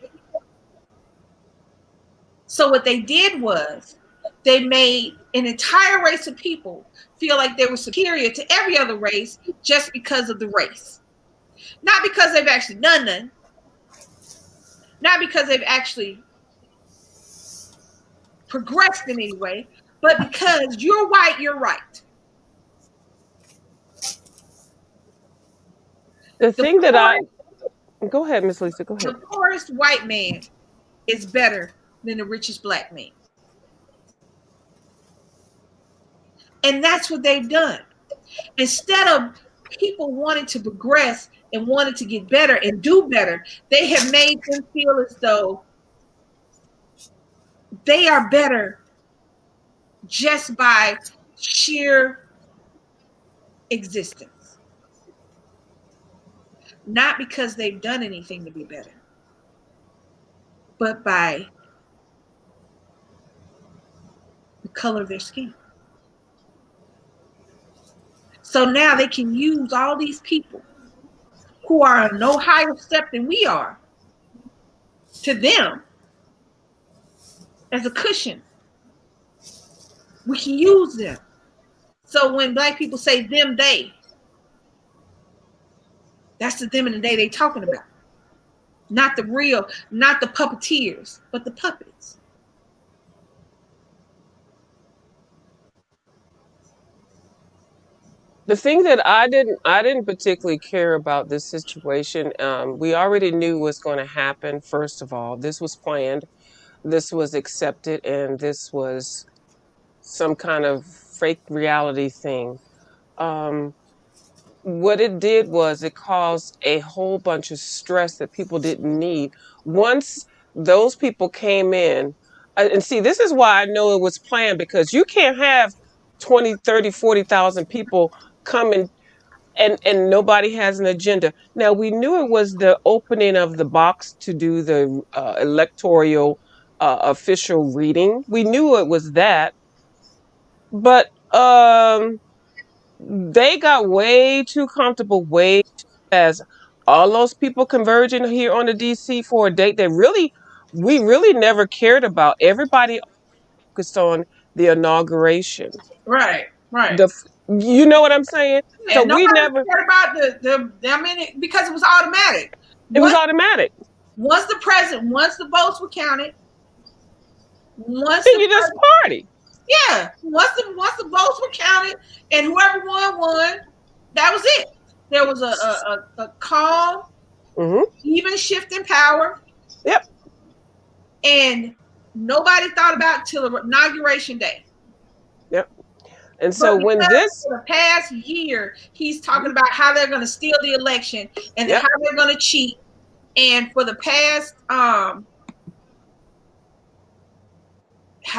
So what they did was they made an entire race of people feel like they were superior to every other race just because of the race. Not because they've actually done none. Not because they've actually progressed in any way, but because you're white, you're right. The thing that I go ahead, Miss Lisa, go ahead. The poorest white man is better than the richest black man. And that's what they've done. Instead of people wanting to progress and wanting to get better and do better, they have made them feel as though they are better just by sheer existence. Not because they've done anything to be better, but by the color of their skin. So now they can use all these people who are on no higher step than we are to them as a cushion. We can use them. So when black people say them, they, That's the them in the day they talking about. Not the real, not the puppeteers, but the puppets. The thing that I didn't particularly care about this situation. We already knew what's going to happen. First of all, this was planned, this was accepted, and this was some kind of fake reality thing. Um, what it did was it caused a whole bunch of stress that people didn't need. Once those people came in, and see, this is why I know it was planned, because you can't have 20, 30, 40,000 people coming and nobody has an agenda. Now we knew it was the opening of the box to do the electoral official reading. We knew it was that, but they got way too comfortable, way too fast. All those people converging here on the DC for a date that really we really never cared about. Everybody focused on the inauguration. Right, right. You know what I'm saying? So And we nobody never. cared about the I mean, because it was automatic. It was Once, automatic. once the president, once the votes were counted, once Then the you just party. yeah, once the votes were counted and whoever won, that was it. There was a calm, Hmm. even shift in power, Yep. and nobody thought about till inauguration day. Yep. And But so when because this. for the past year, he's talking about how they're going to steal the election and Yep. how they're going to cheat. And for the past, how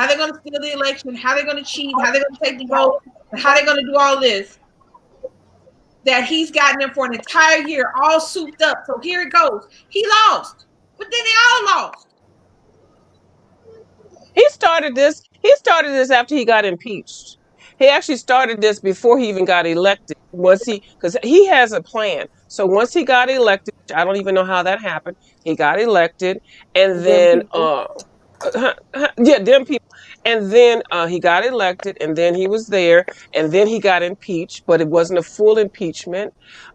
they're going to steal the election, how they're going to cheat, how they're going to take the vote, and how they're going to do all this. That he's gotten them for an entire year, all souped up. So here it goes. He lost, but then they all lost. He started this after he got impeached. He actually started this before he even got elected. Because he has a plan. So once he got elected, I don't even know how that happened. He got elected, and Them then people. yeah, them people. And then he got elected, and then he was there, and then he got impeached, but it wasn't a full impeachment.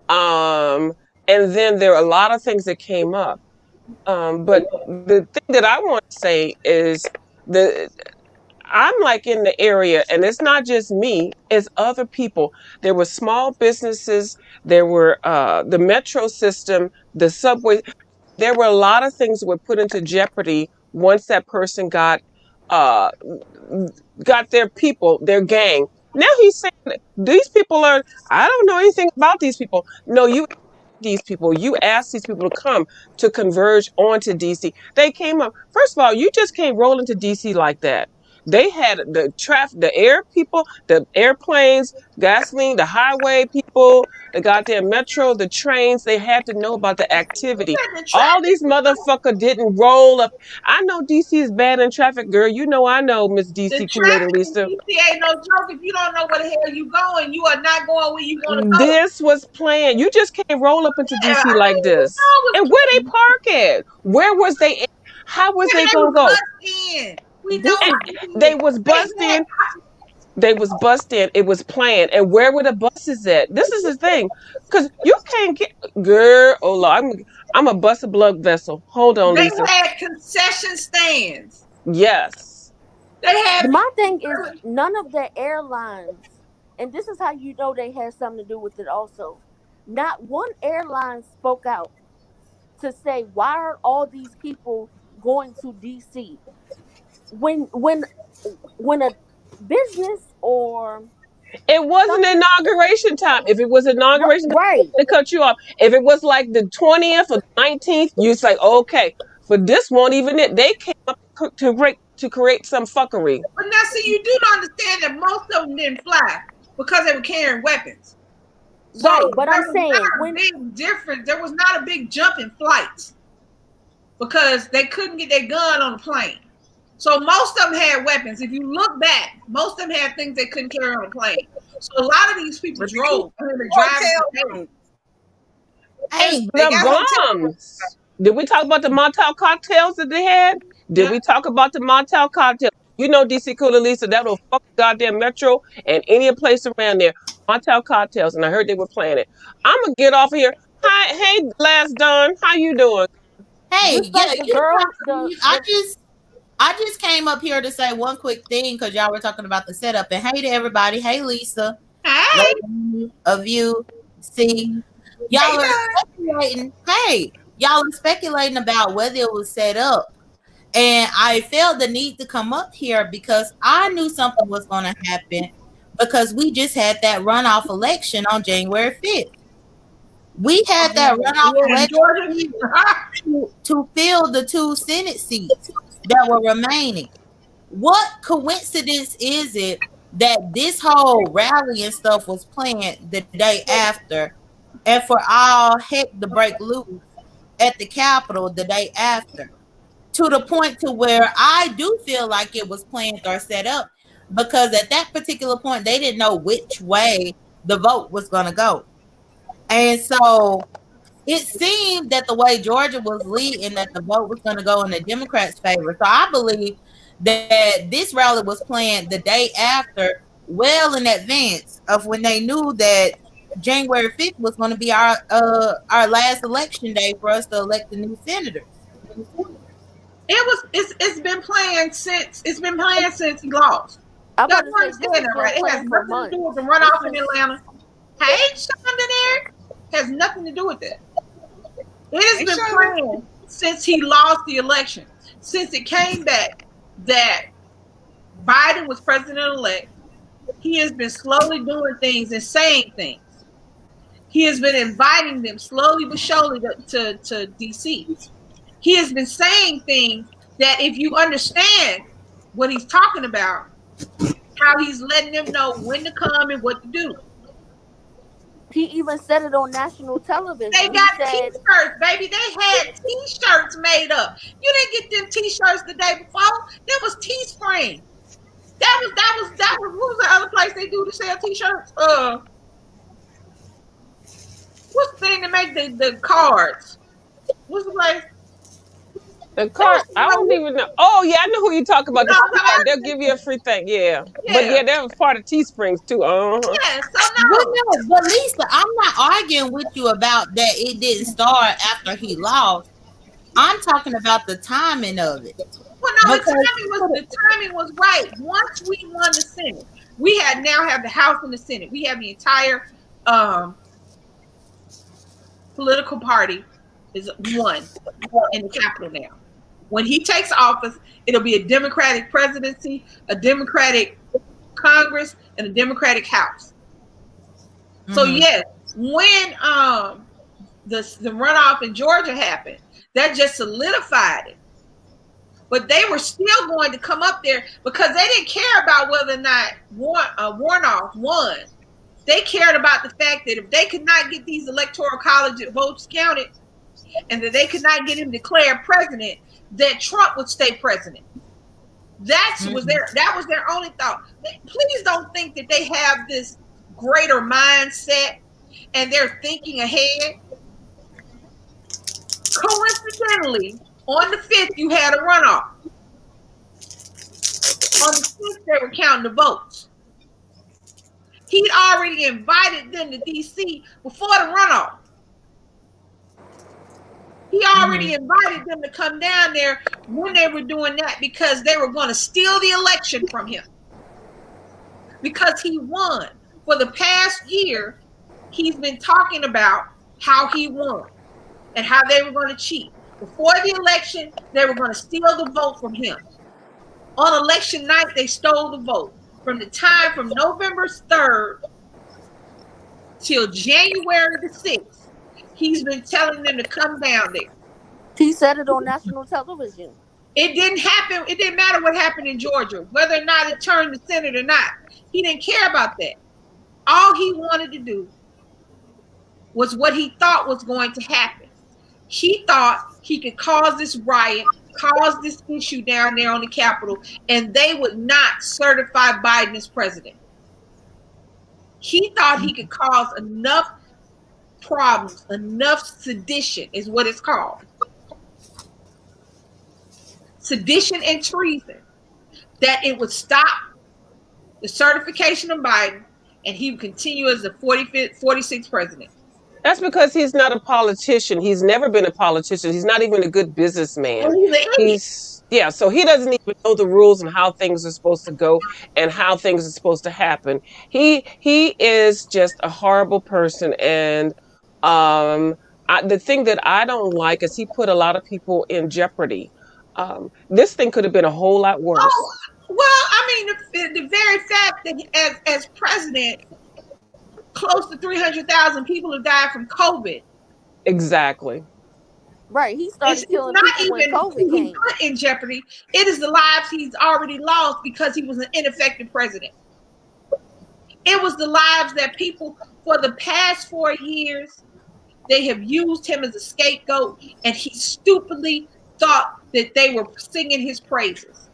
Um, and then there are a lot of things that came up. But the thing that I want to say is the I'm like in the area, and it's not just me, it's other people. There were small businesses, there were the metro system, the subway. There were a lot of things that were put into jeopardy once that person uh got their people, their gang. Now he's saying these people are, I don't know anything about these people. No, these people. You asked these people to come to converge onto DC. They came up. First of all, you just can't roll into DC like that. They had the traffic, the air people, the airplanes, gasoline, the highway people, the goddamn metro, the trains. They had to know about the activity. The All traffic, these motherfuckers didn't roll up. I know DC is bad in traffic, girl. You know I know, Miss the DC Kool-Aid and traffic in Lisa. DC ain't no joke. If you don't know where the hell you going, you are not going where you want to go. This was planned. You just can't roll up into Yeah, DC I like mean, you this. know it And was where they planned. park at? Where was they at? How was Yeah, they they gonna was go? bussed in. We know This And is they they did. was They bussed had in. They was bussed in. It was planned. And where were the buses at? This is the thing. Because you can't get, girl, oh Lord, I'm a bust a blood vessel. Hold on, they Lisa. had concession stands. Yes. They had my thing is people. none of the airlines, and this is how you know they had something to do with it also. Not one airline spoke out to say why are all these people going to DC when a business or It wasn't something inauguration time. If it was inauguration time, right. they cut you off. If it was like the 20th or 19th, you say, okay. But this won't even it. They came up to create some fuckery. But now, see, you do understand that most of them didn't fly because they were carrying weapons. So Right, but I'm there was saying not a when big difference. There was not a big jump in flights because they couldn't get their gun on the plane. So most of them had weapons. If you look back, most of them had things they couldn't carry on a plane. So a lot of these people drove. I mean, the drivers. Hey, And they the got hotel. bombs. Did we talk about the Montauk cocktails that they had? Did Yeah. we talk about the Montauk cocktails? You know, DC Cooler Lisa, that will fuck goddamn Metro and any place around there. Montauk cocktails, and I heard they were playing it. I'm gonna get off of here. Hi, hey, Last Dawn. How you doing? Hey, Just yeah, like the you girl, know, I just came up here to say one quick thing because y'all were talking about the setup. And hey to everybody. Hey, Lisa. Hey, Lady of you. See, how y'all you are doing? speculating. Hey, y'all are speculating about whether it was set up. And I felt the need to come up here because I knew something was going to happen because we just had that runoff election on January 5th. We had that runoff Yeah, in Georgia. election to fill the 2 Senate seats that were remaining. What coincidence is it that this whole rally and stuff was planned the day after, and for all heck to break loose at the Capitol the day after? To the point to where I do feel like it was planned or set up because at that particular point they didn't know which way the vote was going to go. And so it seemed that the way Georgia was leading, that the vote was going to go in the Democrats' favor. So I believe that this rally was planned the day after, well in advance of when they knew that January 5th was going to be our last election day for us to elect the new senators. It's been playing since he lost. I'm Y'all about to don't say this understand has that, been right? It has playing for nothing to do months. with the It's runoff in been Atlanta. Hey, Shonda there. Has nothing to do with that. It has Hey, been Shonda. playing since he lost the election. Since it came back that Biden was president-elect, he has been slowly doing things and saying things. He has been inviting them slowly but surely to DC. He has been saying things that if you understand what he's talking about, how he's letting them know when to come and what to do. he even said it on national They television. He got said t-shirts, baby. They had t-shirts made up. You didn't get them t-shirts the day before. That was Teespring. That was what was the other place they do to sell t-shirts? What's the thing to make the cards? What's the place? The cart, I don't even know. Oh yeah, I know who you talk You about. know The what I'm card, talking they'll give you a free thing. Yeah, but Yeah. yeah, they're part of Teesprings too. Yeah. So Well, no. no, but Lisa, I'm not arguing with you about that it didn't start after he lost. I'm talking about the timing of it. Well, no, Because the timing was right. Once we won the Senate, we had now have the House and the Senate. We have the entire um, political party is one in the Capitol now. When he takes office, it'll be a Democratic presidency, a Democratic Congress, and a Democratic House. So mhm. yes, when the runoff in Georgia happened, that just solidified it. But they were still going to come up there because they didn't care about whether or not Warnock won. They cared about the fact that if they could not get these electoral college votes counted and that they could not get him declared president, that Trump would stay president. That was their only thought. Please don't think that they have this greater mindset and they're thinking ahead. Coincidentally, on the 5th, you had a runoff. On the 6th, they were counting the votes. He'd already invited them to DC before the runoff. He already invited them to come down there when they were doing that because they were going to steal the election from him. Because he won. For the past year, he's been talking about how he won and how they were going to cheat. Before the election, they were going to steal the vote from him. On election night, they stole the vote. From the time from November 3rd till January the 6th, he's been telling them to come down there. he said it on national television. It didn't happen. It didn't matter what happened in Georgia, whether or not it turned the Senate or not. He didn't care about that. All he wanted to do was what he thought was going to happen. He thought he could cause this riot, cause this issue down there on the Capitol, and they would not certify Biden as president. He thought he could cause enough problems, enough sedition is what it's called. Sedition and treason, that it would stop the certification of Biden and he would continue as the 45th, 46th president. That's because he's not a politician. He's never been a politician. He's not even a good businessman. And he's an idiot. Yeah, so he doesn't even know the rules and how things are supposed to go and how things are supposed to happen. He is just a horrible person, and the thing that I don't like is he put a lot of people in jeopardy. This thing could have been a whole lot Oh, worse. well, I mean, the very fact that as president, close to 300,000 people have died from COVID. Exactly. Right. He It's started killing not people when even COVID who he came. put in jeopardy. It is the lives he's already lost because he was an ineffective president. It was the lives that people, for the past 4 years, they have used him as a scapegoat, and he stupidly thought that they were singing his praises.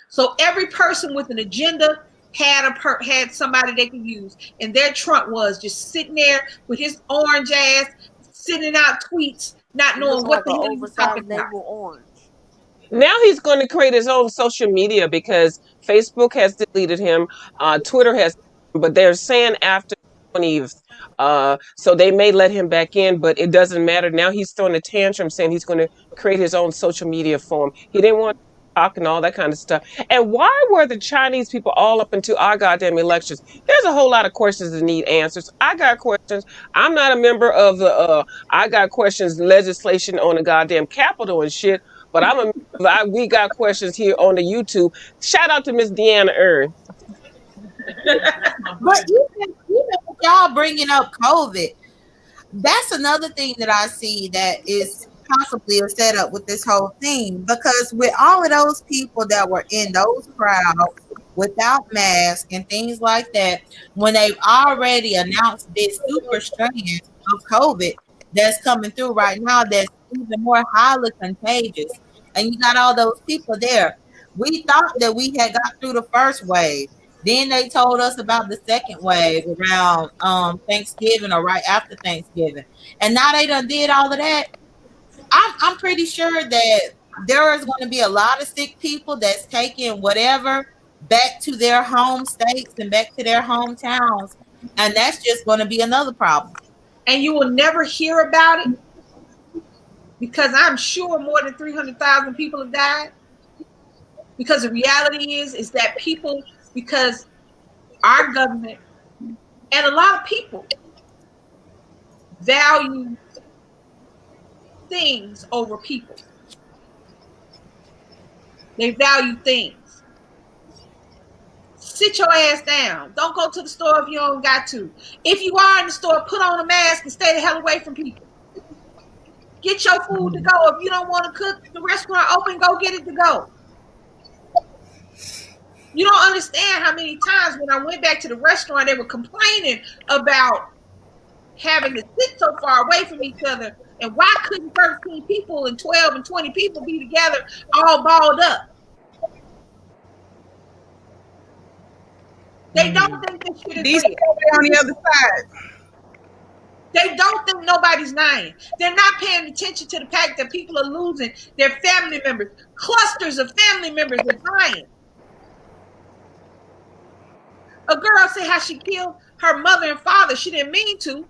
So every person with an agenda had somebody they could use, and their Trump was just sitting there with his orange ass, sending out tweets, not knowing Looking what like the an hell he was talking oversized about. navel orange. Now he's going to create his own social media because Facebook has deleted him, Twitter has, but they're saying after 20th, so they may let him back in, but it doesn't matter. Now he's throwing a tantrum saying he's going to create his own social media for him. He didn't want to talk and all that kind of stuff. And why were the Chinese people all up into our goddamn elections? There's a whole lot of questions that need answers. I got questions. I'm not a member of the I got questions legislation on the goddamn Capitol and shit, but we got questions here on the YouTube. Shout out to Miss Deanna Earn. But y'all bringing up COVID, that's another thing that I see that is possibly a setup with this whole thing, because with all of those people that were in those crowds without masks and things like that, when they've already announced this super strand of COVID that's coming through right now, that's even more highly contagious, and you got all those people there. We thought that we had got through the first wave. Then they told us about the second wave around Thanksgiving or right after Thanksgiving. And now they done did all of that. I'm pretty sure that there is going to be a lot of sick people that's taking whatever back to their home states and back to their hometowns. And that's just going to be another problem. And you will never hear about it because I'm sure more than 300,000 people have died. Because the reality is that people, because our government and a lot of people value things over people. They value things. Sit your ass down. Don't go to the store if you don't got to. If you are in the store, put on a mask and stay the hell away from people. Get your food to go. If you don't want to cook, the restaurant open, go get it to go. You don't understand how many times when I went back to the restaurant, they were complaining about having to sit so far away from each other. And why couldn't 13 people and 12 and 20 people be together all balled up? They don't think this shit is These real. on the other side. They don't think nobody's dying. They're not paying attention to the fact that people are losing their family members. Clusters of family members are dying. A girl said how she killed her mother and father. She didn't mean to.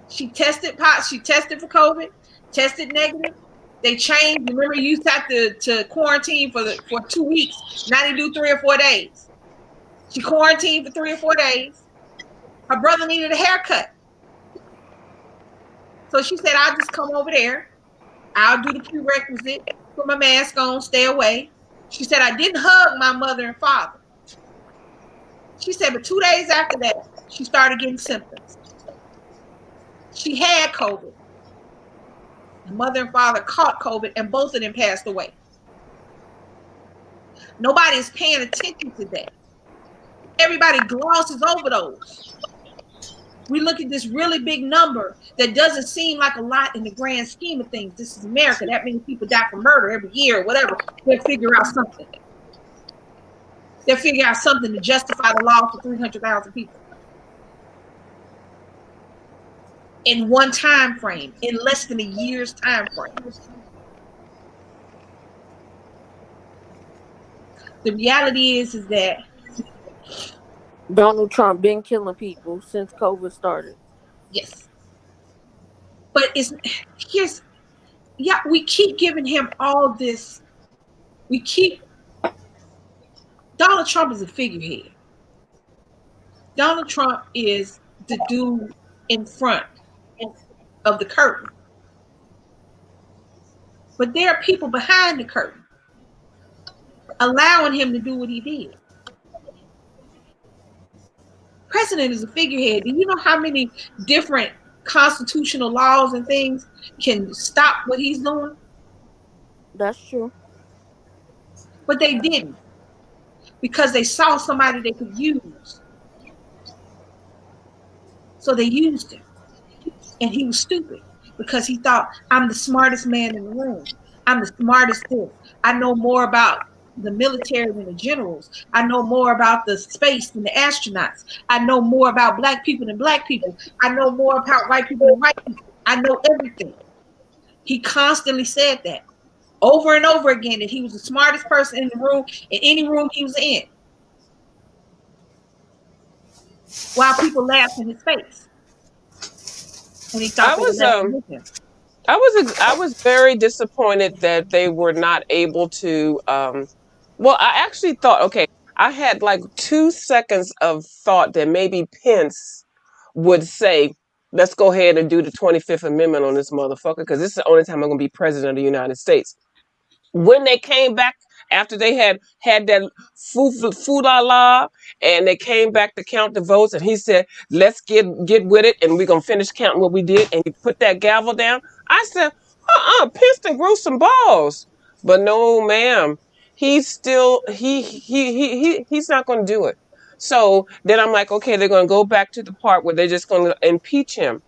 She tested for COVID, tested negative. They changed. Remember, you used to have to quarantine for 2 weeks. Now they do 3 or 4 days. She quarantined for 3 or 4 days. Her brother needed a haircut. So she said, I'll just come over there. I'll do the prerequisite, put my mask on, stay away. She said, I didn't hug my mother and father. She said, but 2 days after that, she started getting symptoms. She had COVID. Her mother and father caught COVID, and both of them passed away. Nobody is paying attention to that. Everybody glosses over those. We look at this really big number that doesn't seem like a lot in the grand scheme of things. This is America. That many people die from murder every year or whatever. They'll figure out something. They'll figure out something to justify the law for 300,000 people. In one time frame, in less than a year's time frame. The reality is that Donald Trump been killing people since COVID started. Yes. But it's here's yeah, we keep giving him all this. We keep Donald Trump is a figurehead. Donald Trump is the dude in front of the curtain. But there are people behind the curtain allowing him to do what he did. President is a figurehead. Do you know how many different constitutional laws and things can stop what he's doing? That's true. But they didn't because they saw somebody they could use. So they used him. And he was stupid because he thought, I'm the smartest man in the room. I'm the smartest this. I know more about the military than the generals. I know more about the space than the astronauts. I know more about black people than black people. I know more about white people than white people. I know everything. He constantly said that over and over again, that he was the smartest person in the room, in any room he was in, while people laughed in his face. And he thought I they were was laughing with him. I was very disappointed that they were not able to well, I actually thought, okay, I had like 2 seconds of thought that maybe Pence would say, let's go ahead and do the 25th Amendment on this motherfucker, because this is the only time I'm gonna be president of the United States. When they came back after they had that foo la la, and they came back to count the votes, and he said, let's get with it, and we're gonna finish counting what we did, and he put that gavel down. I said, Princeton grew some balls. But no, ma'am, he's still he's not gonna do it. So then I'm like, okay, they're gonna go back to the part where they're just gonna impeach him.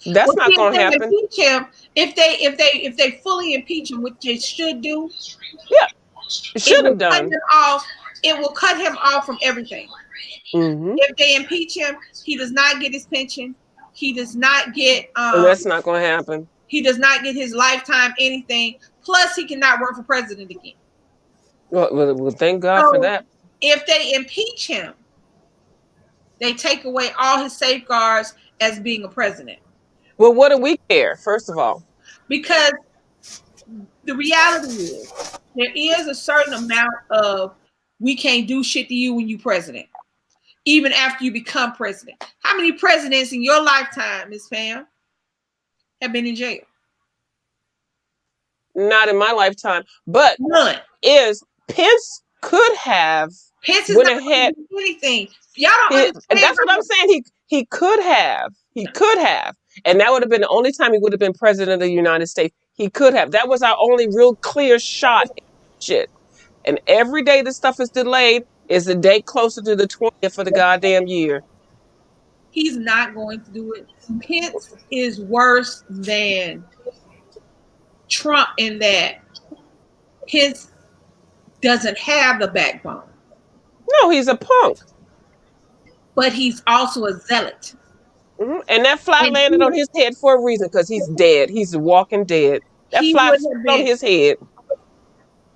That's Well, not see, if gonna they happen. impeach him, if they fully impeach him, which they should do, Yeah, it it should will have cut done. him off. It will cut him off from everything. Hmm. If they impeach him, he does not get his pension. He does not get And that's not gonna happen. he does not get his lifetime anything. Plus, he cannot run for president again. Well, thank God for So that. if they impeach him, they take away all his safeguards as being a president. Well, what do we care, first of all? Because the reality is there is a certain amount of we can't do shit to you when you president, even after you become president. How many presidents in your lifetime, Ms. Pam, have been in jail? Not in my lifetime. But None. is Pence could have Pence is went not going ahead. to do anything. Y'all don't And understand. that's what I'm saying. He could have. He could have. And that would have been the only time he would have been president of the United States. He could have. That was our only real clear shot at shit. And every day this stuff is delayed is a day closer to the 20th of the goddamn year. He's not going to do it. Pence is worse than Trump in that Pence doesn't have the backbone, No, he's a punk. but he's also a zealot. And that fly And landed on his head for a reason, because he's dead. He's walking dead. That he fly would fell have on been. his head.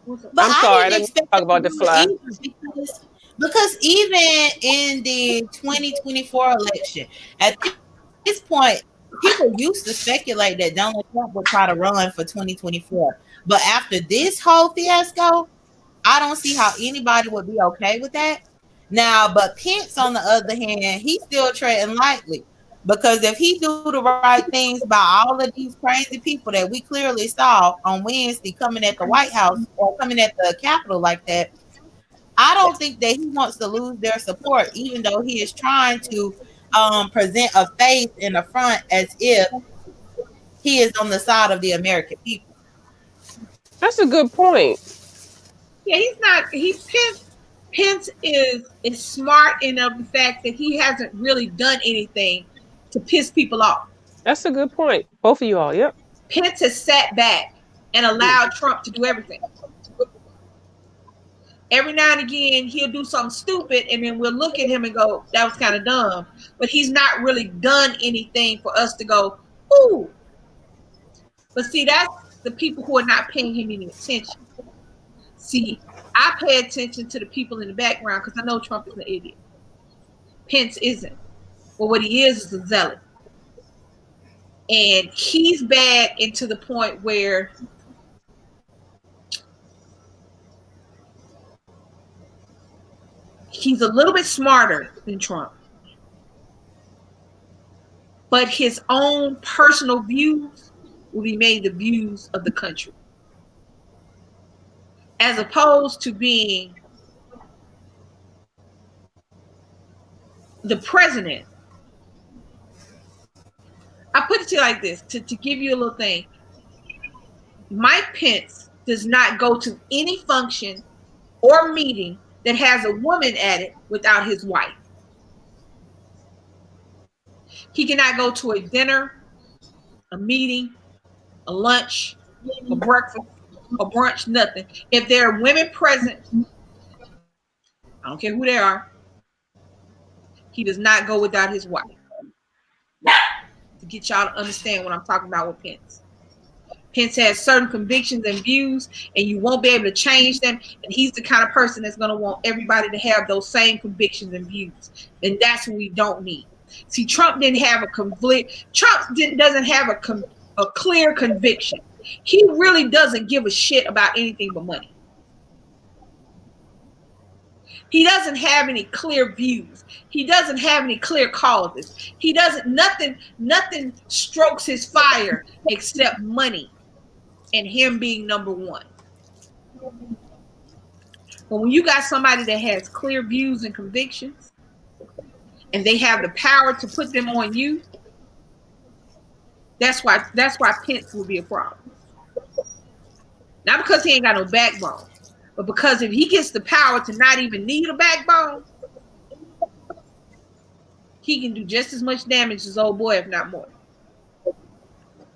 But I'm I sorry, I didn't didn't expect talk him about to the do fly. it either because even in the 2024 election, at this point, people used to speculate that Donald Trump would try to run for 2024. But after this whole fiasco, I don't see how anybody would be okay with that. Now, but Pence, on the other hand, he's still treading lightly because if he do the right things by all of these crazy people that we clearly saw on Wednesday coming at the White House or coming at the Capitol like that, I don't think that he wants to lose their support, even though he is trying to present a face in the front as if he is on the side of the American people. That's a good point. Yeah, he's not. Pence is smart enough the fact that he hasn't really done anything to piss people off. That's a good point. Both of you all. Yep. Pence has sat back and allowed Trump to do everything. Every now and again, he'll do something stupid, and then we'll look at him and go, "That was kind of dumb." But he's not really done anything for us to go, "Ooh." But see, that's the people who are not paying him any attention. See, I pay attention to the people in the background because I know Trump is an idiot. Pence isn't. Well, what he is a zealot. And he's bad into the point where he's a little bit smarter than Trump, but his own personal views will be made the views of the country, as opposed to being the president. I put it to you like this to give you a little thing. Mike Pence does not go to any function or meeting that has a woman at it without his wife. He cannot go to a dinner, a meeting, a lunch, a breakfast, a brunch, nothing. If there are women present, I don't care who they are, he does not go without his wife. To get y'all to understand what I'm talking about with Pence. Pence has certain convictions and views, and you won't be able to change them. And he's the kind of person that's going to want everybody to have those same convictions and views. And that's what we don't need. See, Trump didn't have a conflict. Doesn't have a clear conviction. He really doesn't give a shit about anything but money. He doesn't have any clear views. He doesn't have any clear causes. He doesn't, nothing strokes his fire except money and him being number one. But when you got somebody that has clear views and convictions and they have the power to put them on you, that's why Pence will be a problem. Not because he ain't got no backbone, but because if he gets the power to not even need a backbone, he can do just as much damage as old boy, if not more.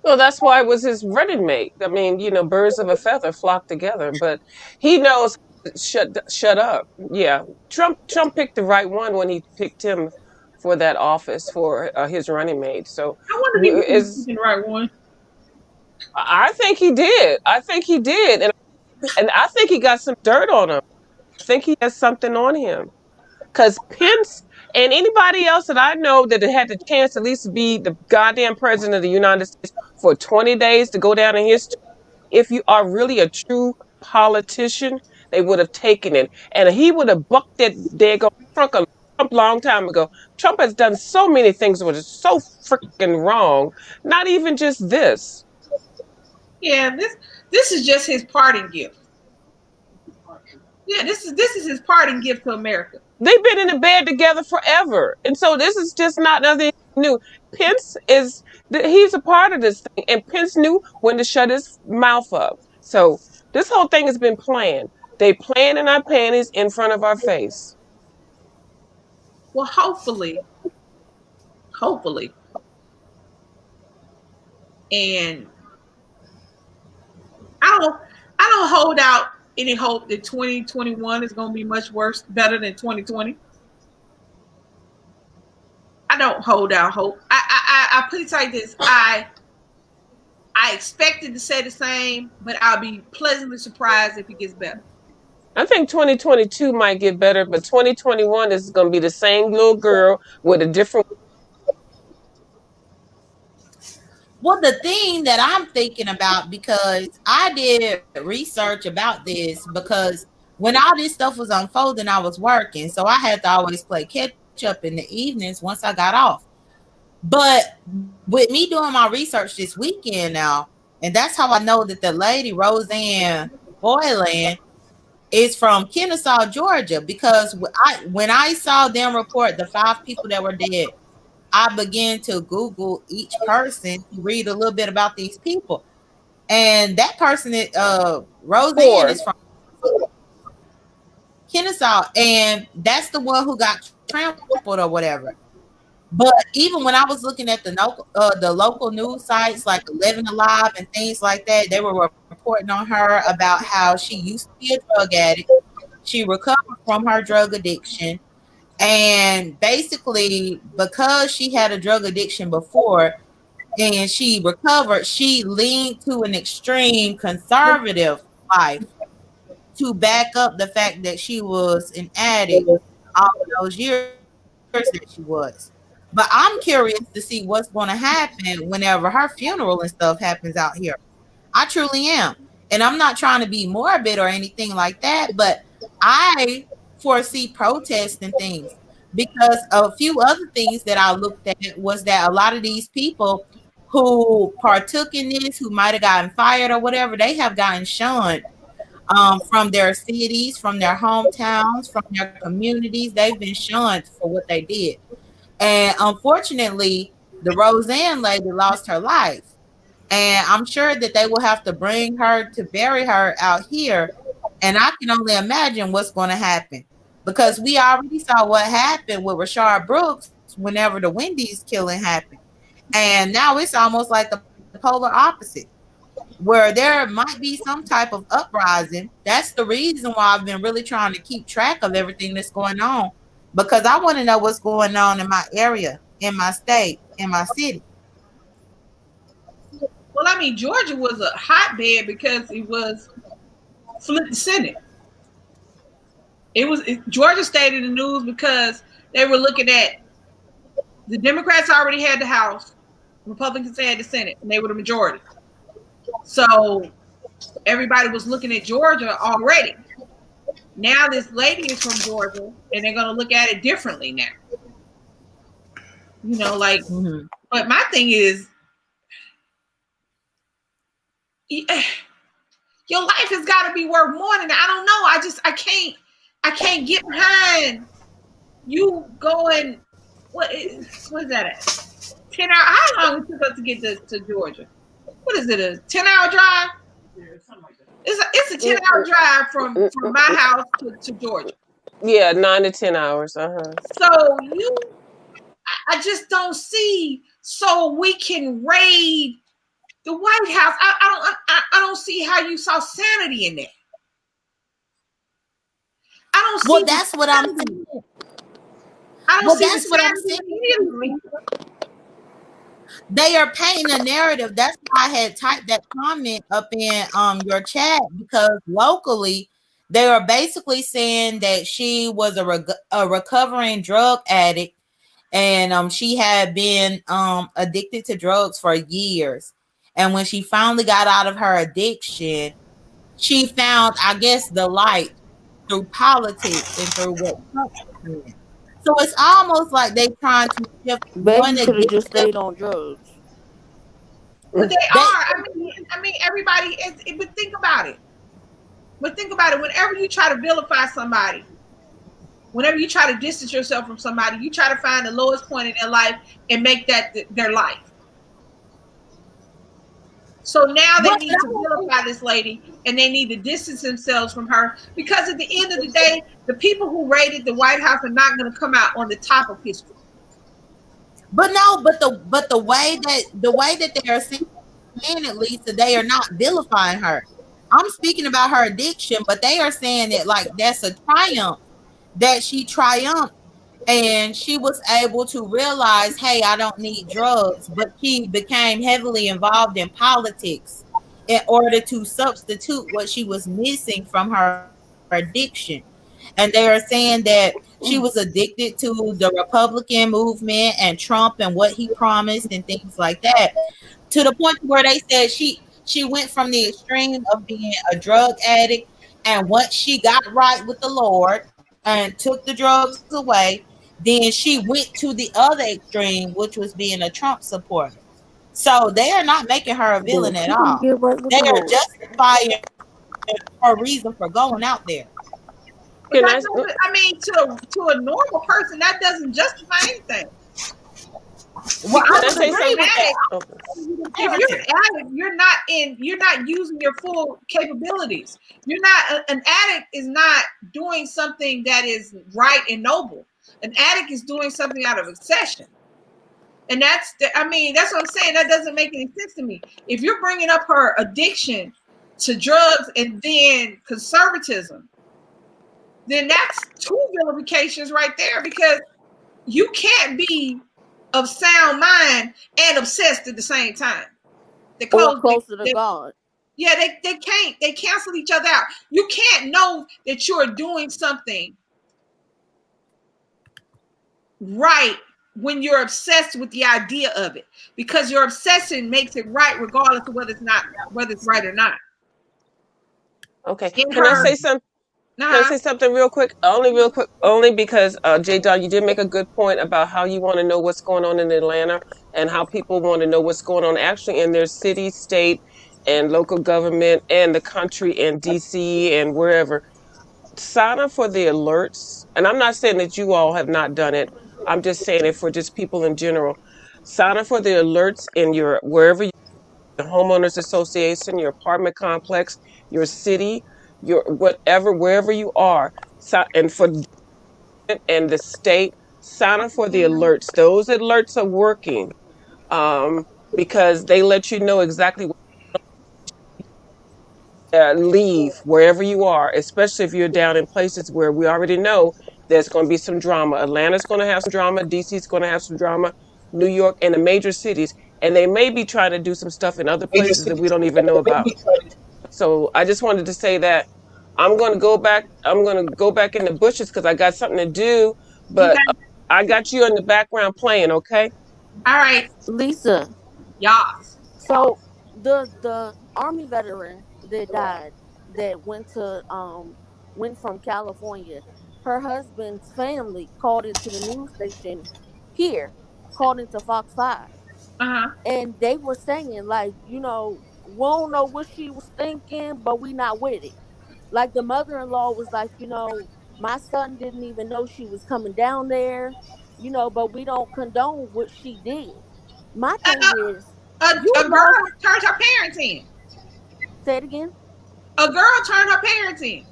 Well, that's why it was his running mate. I mean, birds of a feather flock together. But he knows shut up. Yeah, Trump picked the right one when he picked him for that office for his running mate. So I wonder if he's the right one. I think he did. And I think he got some dirt on him. I think he has something on him. Because Pence and anybody else that I know that had the chance to at least be the goddamn president of the United States for 20 days to go down in history, if you are really a true politician, they would have taken it. And he would have bucked that daggone trunk a long time ago. Trump has done so many things that are so freaking wrong. Not even just this. Yeah, this is just his parting gift. Yeah, this is his parting gift to America. They've been in the bed together forever. And so this is just not nothing new. Pence he's a part of this thing. And Pence knew when to shut his mouth up. So this whole thing has been planned. They plan in our panties in front of our face. Well, hopefully. And I don't hold out any hope that 2021 is going to be much better than 2020. I don't hold out hope. I put it like this. I expected to say the same, but I'll be pleasantly surprised if it gets better. I think 2022 might get better, but 2021 is going to be the same little girl with a different. Well, the thing that I'm thinking about, because I did research about this, because when all this stuff was unfolding, I was working. So I had to always play catch up in the evenings once I got off. But with me doing my research this weekend now, and that's how I know that the lady, Roseanne Boyland, is from Kennesaw, Georgia, because when I saw them report the 5 people that were dead, I began to Google each person to read a little bit about these people. And that person, Roseanne, is from Kennesaw, and that's the one who got trampled or whatever. But even when I was looking at the local news sites like 11 Alive and things like that, they were reporting on her about how she used to be a drug addict. She recovered from her drug addiction. And basically, because she had a drug addiction before and she recovered, she leaned to an extreme conservative life to back up the fact that she was an addict all those years that she was. But I'm curious to see what's going to happen whenever her funeral and stuff happens out here. I truly am. And I'm not trying to be morbid or anything like that, but I foresee protests and things because a few other things that I looked at was that a lot of these people who partook in this, who might have gotten fired or whatever, they have gotten shunned from their cities, from their hometowns, from their communities. They've been shunned for what they did. And unfortunately, the Roseanne lady lost her life. And I'm sure that they will have to bring her to bury her out here. And I can only imagine what's going to happen because we already saw what happened with Rashard Brooks whenever the Wendy's killing happened. And now it's almost like the polar opposite, where there might be some type of uprising. That's the reason why I've been really trying to keep track of everything that's going on because I want to know what's going on in my area, in my state, in my city. Well, I mean, Georgia was a hotbed because it was flip the Senate. Georgia stayed in the news because they were looking at the Democrats already had the House, Republicans had the Senate, and they were the majority. So everybody was looking at Georgia already. Now this lady is from Georgia, and they're going to look at it differently now. You know, like, but my thing is, your life has got to be worth more than that. I don't know. I can't get behind you going. What is that at? 10 hours. How long it took us to get to Georgia? What is it? A 10-hour drive? It's a 10-hour drive from my house to Georgia. Yeah, 9 to 10 hours. So I just don't see. So we can raid the White House. I don't see how you saw sanity in that. I don't see. Well, that's what I'm saying. I don't see that's what I'm saying. They are painting a narrative. That's why I had typed that comment up in your chat because locally they are basically saying that she was a recovering drug addict and she had been addicted to drugs for years. And when she finally got out of her addiction, she found, I guess, the light through politics and through what Trump did. So it's almost like they trying to shift Baby one should have just agenda. stayed on drugs. But they are. I mean, everybody. But think about it. Whenever you try to vilify somebody, whenever you try to distance yourself from somebody, you try to find the lowest point in their life and make that their life. So now they need to vilify this lady and they need to distance themselves from her because at the end of the day, the people who raided the White House are not going to come out on the top of history. But no, but the way that they are saying it, Lisa, they are not vilifying her. I'm speaking about her addiction, but they are saying that like that's a triumph that she triumphed and she was able to realize, hey, I don't need drugs, but she became heavily involved in politics in order to substitute what she was missing from her addiction. And they are saying that she was addicted to the Republican movement and Trump and what he promised and things like that, to the point where they said she went from the extreme of being a drug addict, and once she got right with the Lord and took the drugs away, then she went to the other extreme, which was being a Trump supporter. So they are not making her a Then villain at she can all. get right with They the are Lord. justifying her reason for going out there. But that doesn't, I mean, to a normal person, that doesn't justify anything. Well, Because I if agree with that. you're an addict, you're not using your full capabilities. You're not an addict is not doing something that is right and noble. An addict is doing something out of obsession. And that's what I'm saying. That doesn't make any sense to me. If you're bringing up her addiction to drugs and then conservatism, then that's two vilifications right there because you can't be of sound mind and obsessed at the same time. Or closer to God. Yeah, they can't. They cancel each other out. You can't know that you're doing something right when you're obsessed with the idea of it, because your obsession makes it right regardless of whether it's right or not. Okay. In Can I her, say something? Can I nah, say something real quick? Real quick, only because J. Dot, you did make a good point about how you want to know what's going on in Atlanta and how people want to know what's going on actually in their city, state, and local government and the country and DC and wherever. Sign up for the alerts. And I'm not saying that you all have not done it. I'm just saying it for just people in general. Sign up for the alerts in your wherever you homeowners association, your apartment complex, your city, your whatever, wherever you are. So, and for and the state, sign up for the alerts. Those alerts are working because they let you know exactly leave wherever you are, especially if you're down in places where we already know there's going to be some drama. Atlanta's going to have some drama. DC's going to have some drama. New York and the major cities. And they may be trying to do some stuff in other places that we don't even know about. So I just wanted to say that I'm going to go back. I'm going to go back in the bushes because I got something to do. But okay, I got you in the background playing. Okay. all right, Lisa. y'all. So the army veteran that died, that went from California, her husband's family called into the news station here, called into Fox 5, Uh-huh. and they were saying, like, we don't know what she was thinking, but we not with it. Like, the mother-in-law was like, my son didn't even know she was coming down there, but we don't condone what she did. My thing is, you A girl lost. turned her parents in. Say it again. A girl turned her parents in.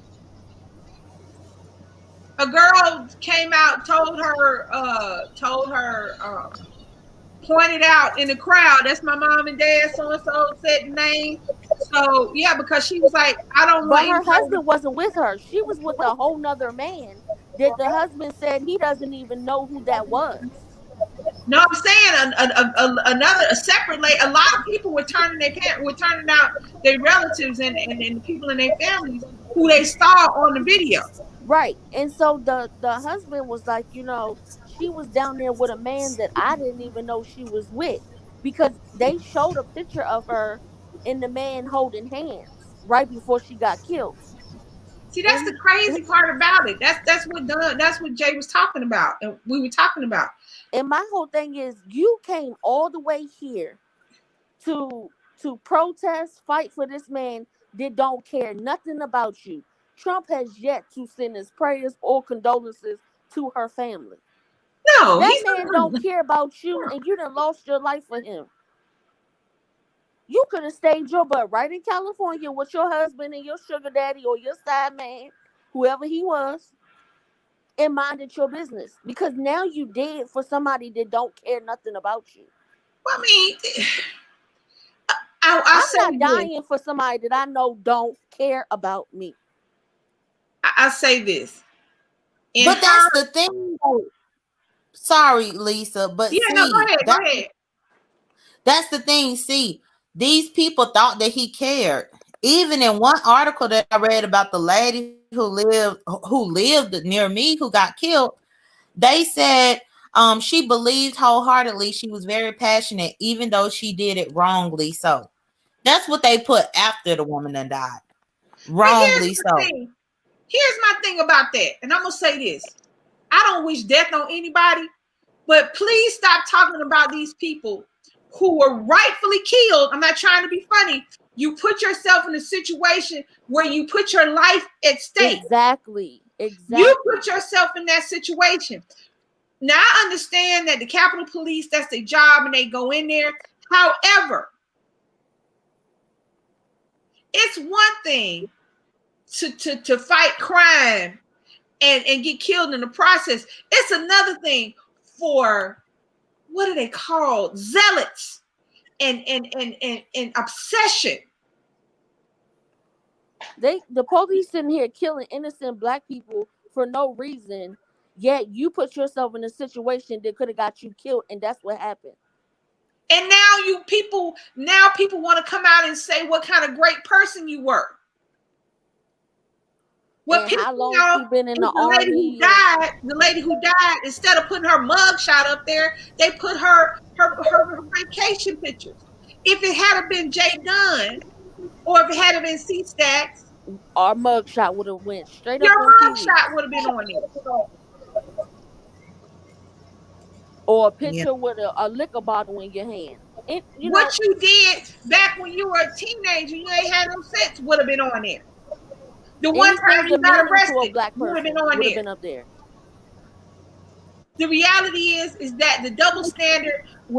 A girl came out, pointed out in the crowd, that's my mom and dad, so and so, said the name. So yeah, because she was like, I don't want But her anybody to. husband wasn't with her. She was with a whole nother man that the husband said he doesn't even know who that was. No, I'm saying a separate lady. A lot of people were turning out their relatives and the people in their families who they saw on the video. Right. And so the husband was like, she was down there with a man that I didn't even know she was with, because they showed a picture of her and the man holding hands right before she got killed. See, that's the And crazy part about it. That's what Jay was talking about, and we were talking about. and my whole thing is, you came all the way here to protest, fight for this man that don't care nothing about you. Trump has yet to send his prayers or condolences to her family. No, That he's man not. don't care about you, and you done lost your life for him. You could have stayed your butt right in California with your husband and your sugar daddy or your side man, whoever he was, and minded your business. Because now you dead for somebody that don't care nothing about you. I mean, I I'm say not this. dying for somebody that I know don't care about me. I say this. In But that's her, the thing, though. Sorry, Lisa, but yeah, no, see, go ahead. that's the thing. See, these people thought that he cared. Even in one article that I read about the lady who lived near me who got killed, they said she believed wholeheartedly, she was very passionate, even though she did it wrongly. So that's what they put after the woman that died. But here's Wrongly my so. thing. Here's my thing about that, and I'm gonna say this: I don't wish death on anybody, but please stop talking about these people who were rightfully killed. I'm not trying to be funny. You put yourself in a situation where you put your life at stake. Exactly. You Exactly. put yourself in that situation. Now I understand that the Capitol Police, that's their job, and they go in there. However, it's one thing to fight crime and get killed in the process. It's another thing for, what are they called? Zealots and obsession. The police sitting here killing innocent black people for no reason, yet you put yourself in a situation that could have got you killed, and that's what happened. And now people want to come out and say what kind of great person you were. What And pissed how me long off she been in is the army? the lady who died, instead of putting her mug shot up there, they put her vacation pictures. If it had been Jay Dunn, or if it had been C Stacks, Our mugshot would have went straight your up on mug TV. shot would have been on there. Or a Yeah. picture with a liquor bottle in your hand. It, you What know, you did back when you were a teenager, you ain't had no sex, would have been on there. The one anything time you got demeaning to a arrested black would have been person on would have there. been up there. The reality is that the double standard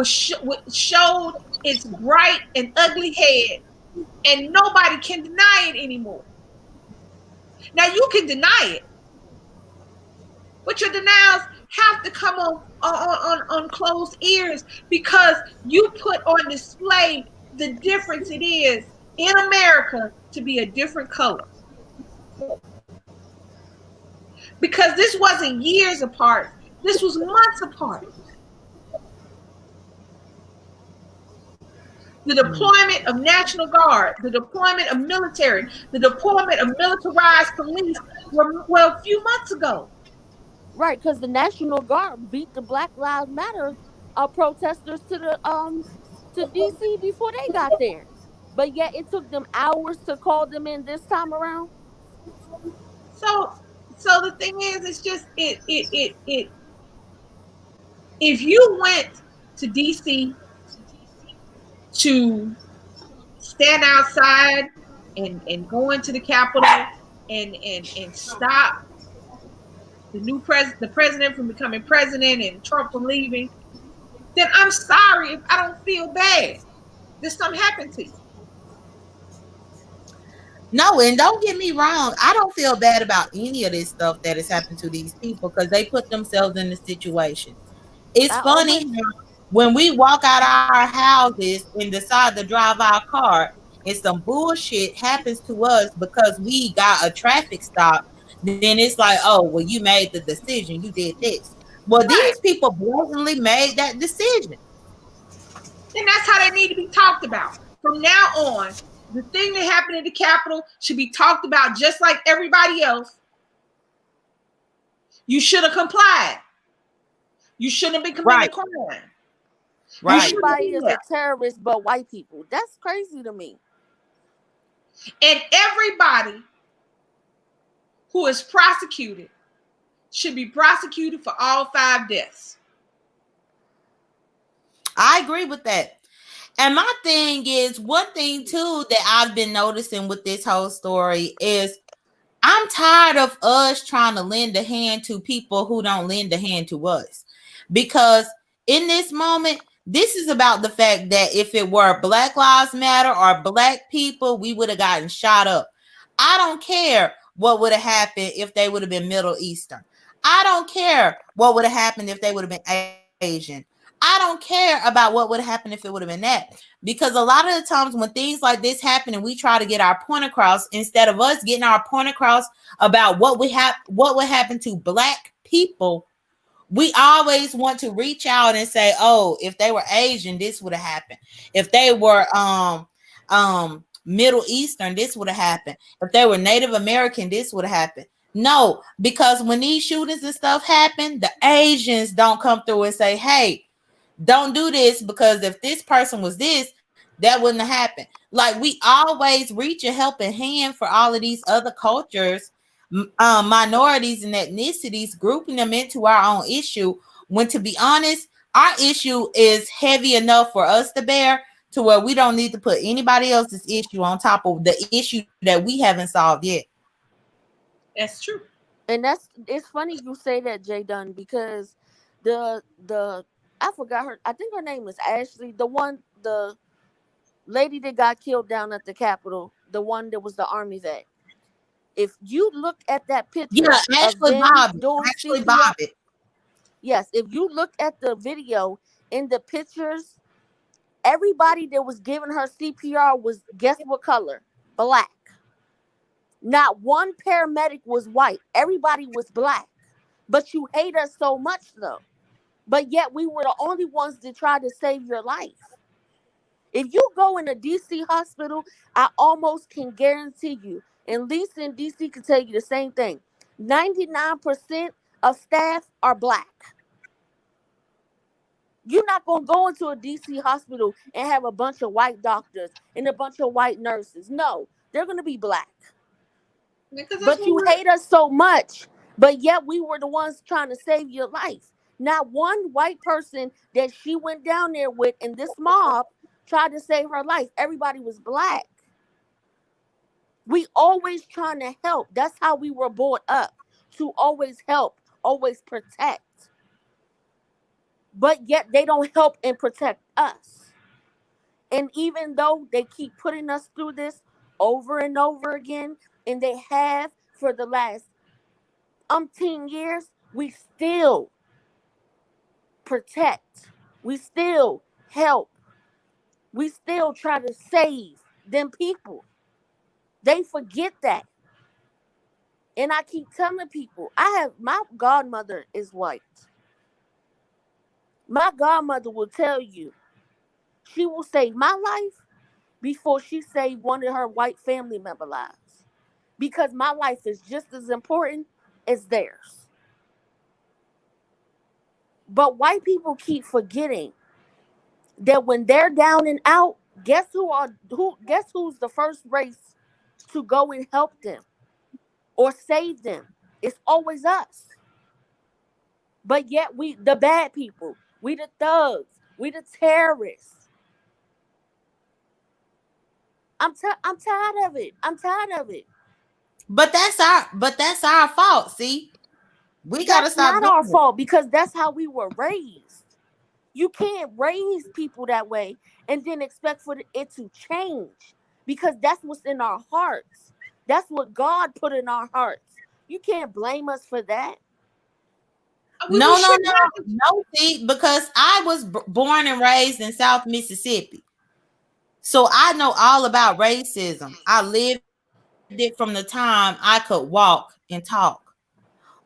showed its bright and ugly head, and nobody can deny it anymore. Now you can deny it, but your denials have to come on closed ears, because you put on display the difference it is in America to be a different color. Because this wasn't years apart, this was months apart. The deployment of National Guard, the deployment of military, the deployment of militarized police were a few months ago. Right, because the National Guard beat the Black Lives Matter protesters to DC before they got there. But yet it took them hours to call them in this time around. So so the thing is, it's just it if you went to DC to stand outside and go into the Capitol and stop the president from becoming president and Trump from leaving, then I'm sorry if I don't feel bad that something happened to you. No, and don't get me wrong. I don't feel bad about any of this stuff that has happened to these people because they put themselves in the situation. It's I funny always how when we walk out of our houses and decide to drive our car and some bullshit happens to us because we got a traffic stop, then it's like, oh, well, you made the decision. You did this. Well, these Right. people blatantly made that decision. Then that's how they need to be talked about. From now on, the thing that happened in the Capitol should be talked about just like everybody else. You should have complied. You shouldn't have been committing Right, a crime. You right. shouldn't have everybody been is a there. terrorist but white people. That's crazy to me. And everybody who is prosecuted should be prosecuted for all 5 deaths. I agree with that. And my thing is, one thing too that I've been noticing with this whole story is I'm tired of us trying to lend a hand to people who don't lend a hand to us. Because in this moment, this is about the fact that if it were Black Lives Matter or black people, we would have gotten shot up. I don't care what would have happened if they would have been Middle Eastern. I don't care what would have happened if they would have been Asian. I don't care about what would have happened if it would have been that. Because a lot of the times when things like this happen and we try to get our point across, instead of us getting our point across about what would happen to black people, we always want to reach out and say, oh, if they were Asian, this would have happened. If they were Middle Eastern, this would have happened. If they were Native American, this would have happened. No, because when these shootings and stuff happen, the Asians don't come through and say, hey, don't do this, because if this person was this, that wouldn't have happened. Like, we always reach a helping hand for all of these other cultures, minorities and ethnicities, grouping them into our own issue, when to be honest, our issue is heavy enough for us to bear, to where we don't need to put anybody else's issue on top of the issue that we haven't solved yet. That's true. And it's funny you say that, Jay Dunn, because the I forgot her. I think her name is Ashley. The lady that got killed down at the Capitol, the one that was the army vet. If you look at that Yeah, picture of Ashley them Bobbitt. doing Ashley CPR, Bobbitt. yes, if you look at the video in the pictures, everybody that was giving her CPR was, guess what color? Black. Not one paramedic was white. Everybody was black. But you hate us so much though. But yet we were the only ones that tried to save your life. If you go in a DC hospital, I almost can guarantee you And Lisa in DC can tell you the same thing. 99% of staff are black. You're not going to go into a DC hospital and have a bunch of white doctors and a bunch of white nurses. No, they're going to be black. Because that's But what you we're. hate us so much, but yet we were the ones trying to save your life. Not one white person that she went down there with in this mob tried to save her life. Everybody was black. We always trying to help. That's how we were brought up, to always help, always protect. But yet they don't help and protect us. And even though they keep putting us through this over and over again, and they have for the last umpteen years, we still protect. We still help. We still try to save them people. They forget that. And I keep telling people, my godmother is white. My godmother will tell you, she will save my life before she saved one of her white family member lives. Because my life is just as important as theirs. But white people keep forgetting that when they're down and out, guess who's the first race to go and help them or save them? It's always us. But yet we, the bad people, we the thugs, we the terrorists. I'm tired of it. I'm tired of it. But that's our fault. See, we gotta That's stop not our doing it. fault because that's how we were raised. You can't raise people that way and then expect for it to change because that's what's in our hearts. That's what God put in our hearts. You can't blame us for that. No, no, should no, not. no. See, because I was born and raised in South Mississippi, so I know all about racism. I lived it from the time I could walk and talk.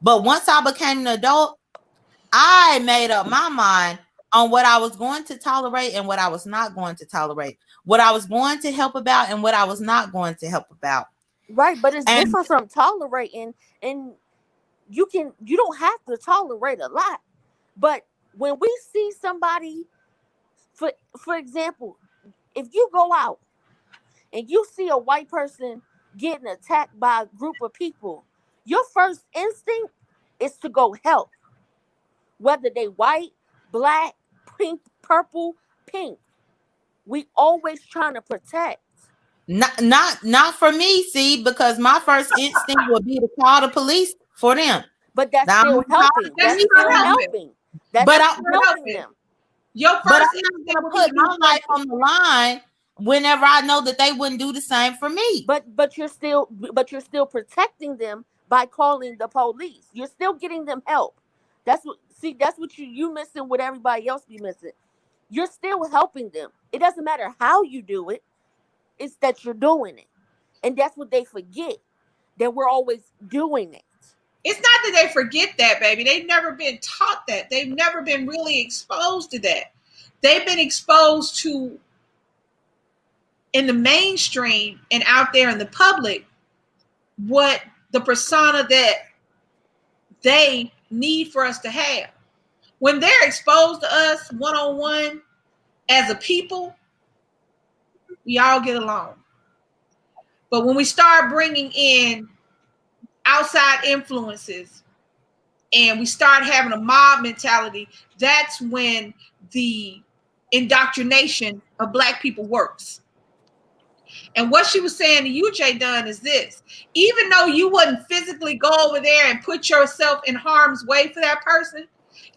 But once I became an adult, I made up my mind on what I was going to tolerate and what I was not going to tolerate, what I was going to help about and what I was not going to help about. Right, but it's And different from tolerating, and you don't have to tolerate a lot. But when we see somebody, for example, if you go out and you see a white person getting attacked by a group of people, your first instinct is to go help. Whether they white, black, pink, purple, pink. We always trying to protect. not for me, see, because my first instinct would be to call the police for them. But that's Now I'm still gonna call the helping. That's That's police not for still them, helping. helping. That's but That's I still not helping helping. them. Your but first I'm not instinct gonna would be put to do my life something. on the line whenever I know that they wouldn't do the same for me. But you're still protecting them by calling the police. You're still getting them help. That's what you missing what everybody else be missing. You're still helping them. It doesn't matter how you do it. It's that you're doing it. And that's what they forget. That we're always doing it. It's not that they forget that, baby. They've never been taught that. They've never been really exposed to that. They've been exposed to in the mainstream and out there in the public what the persona that they need for us to have. When they're exposed to us one on one as a people, we all get along. But when we start bringing in outside influences and we start having a mob mentality, that's when the indoctrination of black people works. And what she was saying to you, Jay Dunn, is this: even though you wouldn't physically go over there and put yourself in harm's way for that person,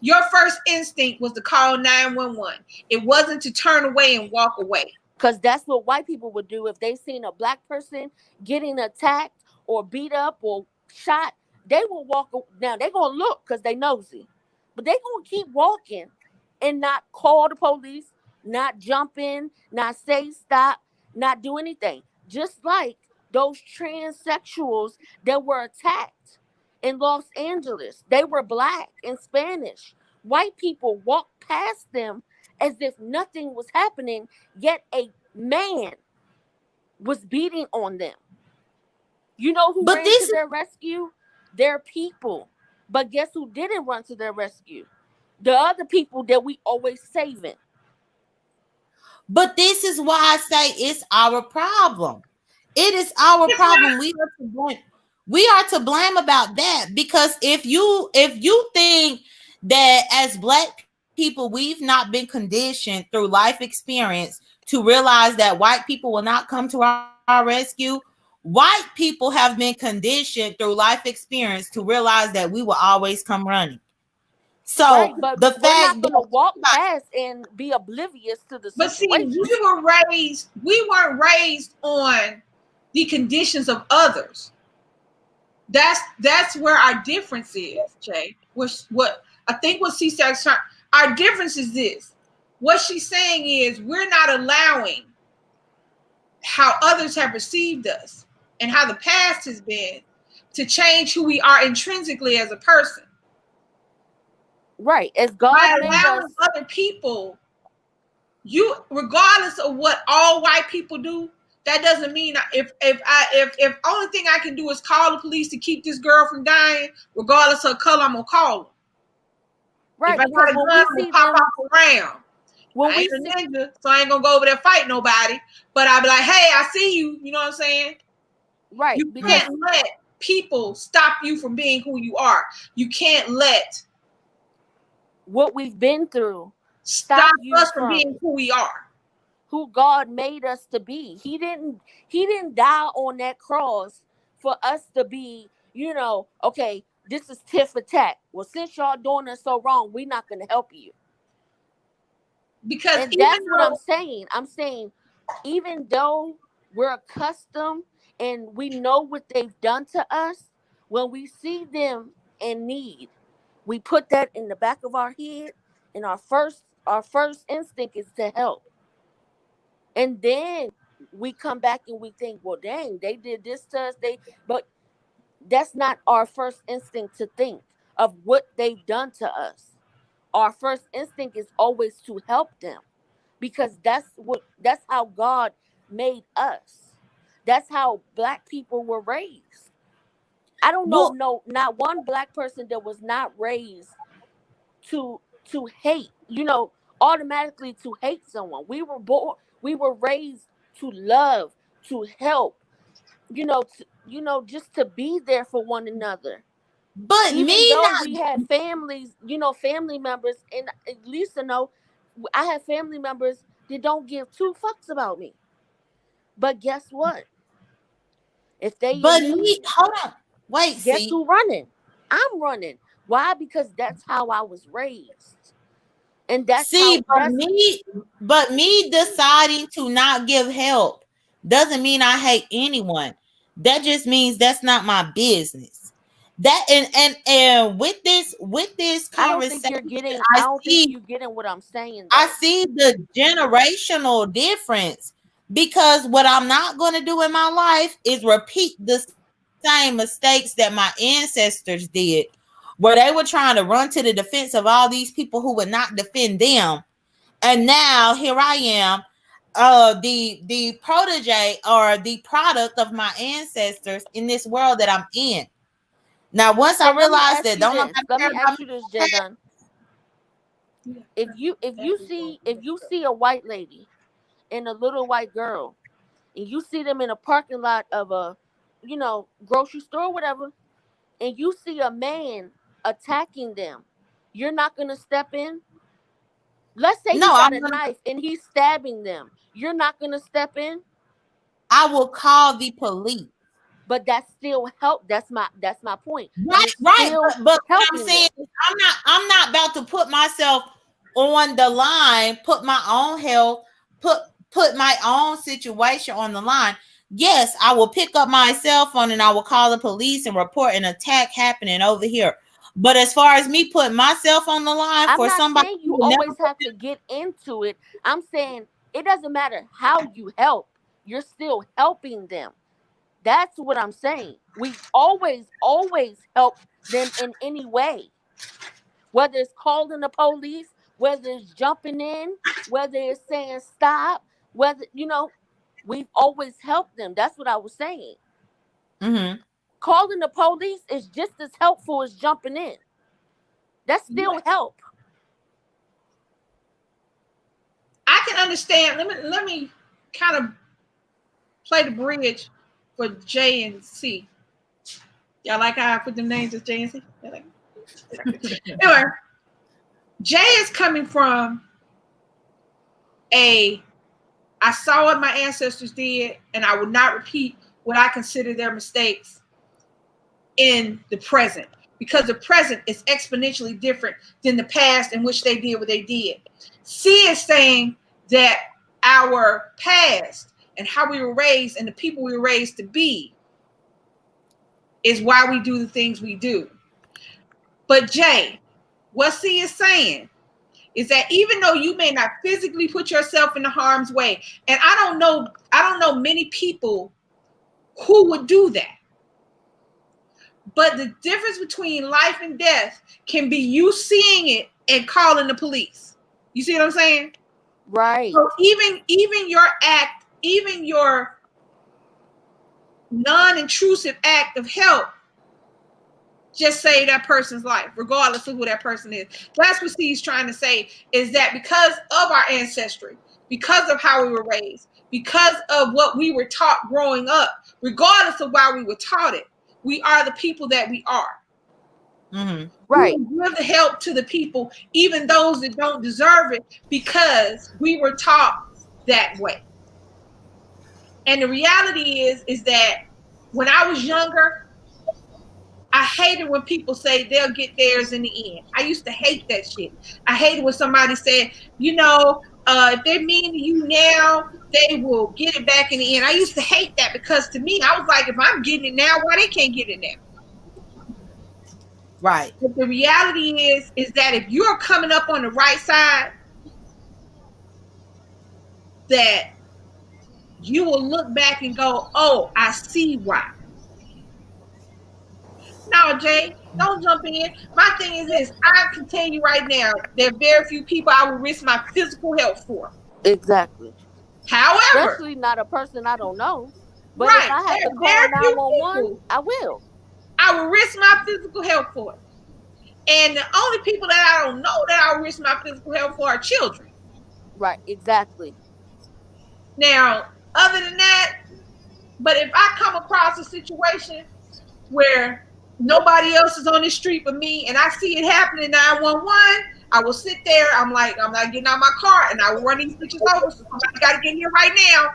your first instinct was to call 911. It wasn't to turn away and walk away. Because that's what white people would do if they seen a black person getting attacked or beat up or shot. They will walk. Now they're gonna look because they nosy, but they gonna keep walking and not call the police, not jump in, not say stop, not do anything. Just like those transsexuals that were attacked in Los Angeles, they were black and Spanish. White people walked past them as if nothing was happening, yet a man was beating on them. You know who But ran this to is their rescue? Their people. But guess who didn't run to their rescue? The other people that we always saving. But this is why I say it's our problem. It is our It's not. problem. We are to blame. We are to blame about that because if you think that as black people we've not been conditioned through life experience to realize that white people will not come to our rescue, white people have been conditioned through life experience to realize that we will always come running. So Right, but the we're fact not gonna that walk past and be oblivious to the But see, situation. we weren't raised on the conditions of others. That's where our difference is, Jay. What I think what CSAC's trying, our difference is this. What she's saying is we're not allowing how others have perceived us and how the past has been to change who we are intrinsically as a person. Right, as God By made us. allowing other people, you regardless of what all white people do, that doesn't mean if only thing I can do is call the police to keep this girl from dying, regardless of her color, I'm gonna call them. If Right, I got because a when gun, we I'm gonna see pop them, off around. when I we ain't see, a ninja, so I ain't gonna go over there fight nobody. But I'll be like, hey, I see you. You know what I'm saying? right, You because can't let people stop you from being who you are. You can't let what we've been through stop stop you us from from being who we are. who God made us to be. He didn't die on that cross for us to be, okay, this is tit for tat. Well, since y'all doing us so wrong, we're not gonna help you. Because And even that's what I'm though saying. I'm saying, even though we're accustomed and we know what they've done to us, when we see them in need, we put that in the back of our head, and our first instinct is to help. And then we come back and we think, well, dang, they did this to us. But that's not our first instinct to think of what they've done to us. Our first instinct is always to help them, because that's how God made us. That's how black people were raised. I don't know, well, no, not one black person that was not raised to hate, automatically to hate someone. We were raised to love, to help, just to be there for one another. but Even me though we not had families, family members, and at least I have family members that don't give two fucks about me. But guess what? If they in but me need, hold on. Wait, guess see. who running? I'm running. Why? Because that's how I was raised. And that's See, how but that's me deciding to not give help doesn't mean I hate anyone. That just means that's not my business. That and with this I don't think conversation, you're getting I I don't think see you're getting what I'm saying I though. see the generational difference because what I'm not going to do in my life is repeat the same mistakes that my ancestors did, where they were trying to run to the defense of all these people who would not defend them. And now here I am, the protege or the product of my ancestors in this world that I'm in. Now, once I So let me realized ask that you don't this. nobody Let care me about ask me, you this, Jadon. If you see a white lady and a little white girl, and you see them in a parking lot of a, grocery store, whatever, and you see a man attacking them, you're not gonna step in. Let's say he no, got a knife and he's stabbing them. You're not gonna step in. I will call the police. But that's still help. That's my point. Right, You're right. still But what I'm helping saying them. is I'm not about to put myself on the line, put my own health, put put my own situation on the line. Yes, I will pick up my cell phone and I will call the police and report an attack happening over here. But as far as me putting myself on the line I'm for not somebody saying who you will never always have to get into it. I'm saying it doesn't matter how you help. You're still helping them. That's what I'm saying. We always help them in any way. Whether it's calling the police, whether it's jumping in, whether it's saying stop, whether we've always helped them. That's what I was saying. Mm-hmm. Calling the police is just as helpful as jumping in. That's still help. I can understand. Let me kind of play the bridge for J and C. Y'all like how I put them names as J and C? Like, anyway, J is coming from I saw what my ancestors did, and I would not repeat what I consider their mistakes in the present, because the present is exponentially different than the past in which they did what they did. C is saying that our past and how we were raised and the people we were raised to be is why we do the things we do. But Jay, what C is saying is that even though you may not physically put yourself in harm's way, and I don't know many people who would do that. But the difference between life and death can be you seeing it and calling the police. You see what I'm saying? Right. So even your act, even your non-intrusive act of help just saved that person's life, regardless of who that person is. That's what Steve's trying to say, is that because of our ancestry, because of how we were raised, because of what we were taught growing up, regardless of why we were taught it, we are the people that we are. Mm-hmm. Right. We give the help to the people, even those that don't deserve it, because we were taught that way. And the reality is that when I was younger, I hated when people say they'll get theirs in the end. I used to hate that shit. I hated when somebody said, if they're mean to you now, they will get it back in the end. I used to hate that, because to me, I was like, if I'm getting it now, why they can't get it now? Right. But the reality is that if you're coming up on the right side, that you will look back and go, oh, I see why. No, Jay, don't jump in. My thing is this: I can tell you right now, there are very few people I will risk my physical health for. Exactly. However, especially not a person I don't know. But right, if I have to there call are few 911, people I will. I will risk my physical health for. And the only people that I don't know that I'll risk my physical health for are children. Right, exactly. Now, other than that, but if I come across a situation where nobody else is on the street but me, and I see it happening 911, I will sit there. I'm not getting out my car, and I will run these bitches over. So somebody got to get here right now.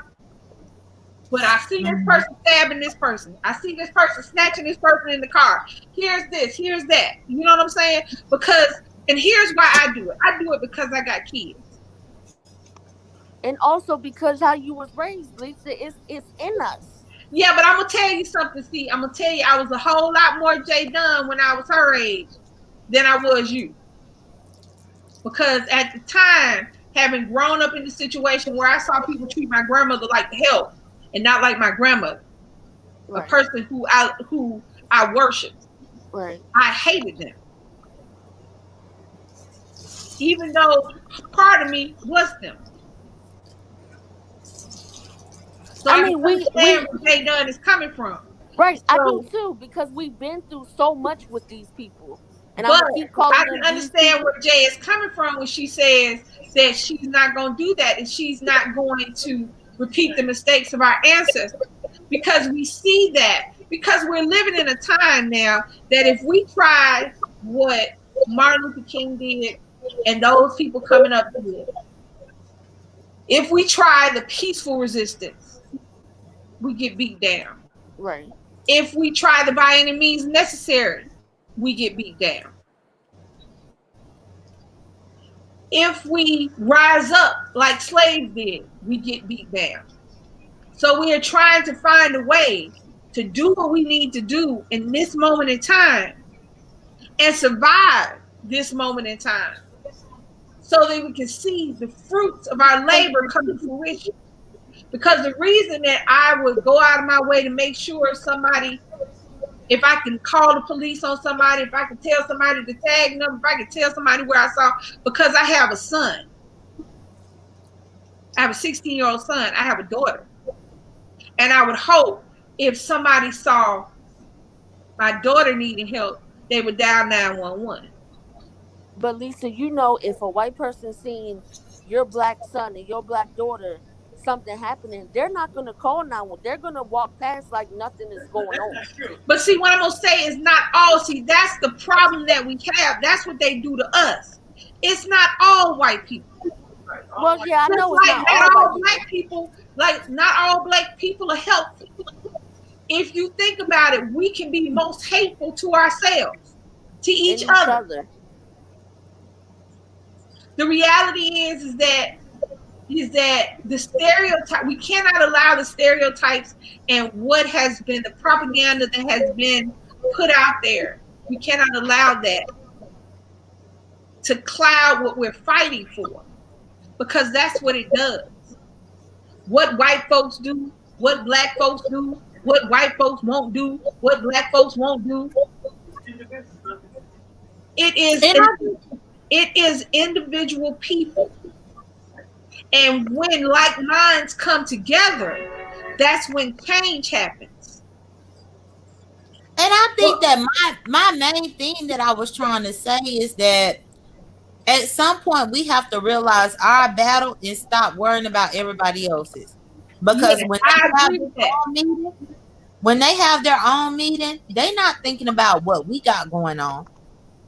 But I see this person stabbing this person. I see this person snatching this person in the car. Here's this, here's that. You know what I'm saying? And here's why I do it. I do it because I got kids. And also because how you was raised, Lisa, it's in us. Yeah, but I'm gonna tell you something. See, I'm gonna tell you, I was a whole lot more J Dunn when I was her age than I was you. Because at the time, having grown up in the situation where I saw people treat my grandmother like the help and not like my grandmother, right, a person who I worshipped, right, I hated them. Even though part of me was them. So I mean, we understand where J Dunn is coming from. Right, so, I do too, because we've been through so much with these people. And I'm gonna keep calling them. I can understand where Jay is coming from when she says that she's not going to do that, and she's not going to repeat the mistakes of our ancestors, because we see that, because we're living in a time now that if we try what Martin Luther King did and those people coming up did, if we try the peaceful resistance, we get beat down. Right. If we try the by any means necessary, we get beat down. If we rise up like slaves did, we get beat down. So we are trying to find a way to do what we need to do in this moment in time and survive this moment in time so that we can see the fruits of our labor come to fruition. Because the reason that I would go out of my way to make sure somebody, if I can call the police on somebody, if I can tell somebody the tag number, if I can tell somebody where I saw, because I have a son. I have a 16-year-old son. I have a daughter. And I would hope if somebody saw my daughter needing help, they would dial 911. But Lisa, you know, if a white person seeing your black son and your black daughter something happening, they're not gonna call 911. They're gonna walk past like nothing is going on. But see, what I'm gonna say is not all. See, that's the problem that we have. That's what they do to us. It's not all white people. Well, yeah, I Just know it's like not not all white all people. black people, like not all black people are helpful. If you think about it, we can be most hateful to ourselves, to each And each other. other. The reality is that the stereotype, we cannot allow the stereotypes and what has been the propaganda that has been put out there. We cannot allow that to cloud what we're fighting for, because that's what it does. What white folks do, what black folks do, what white folks won't do, what black folks won't do. It is it is individual people. And when like minds come together, that's when change happens. And I think that my main thing that I was trying to say is that at some point we have to realize our battle and stop worrying about everybody else's. Because Yes, I agree with that. when they have their own meeting, they're not thinking about what we got going on.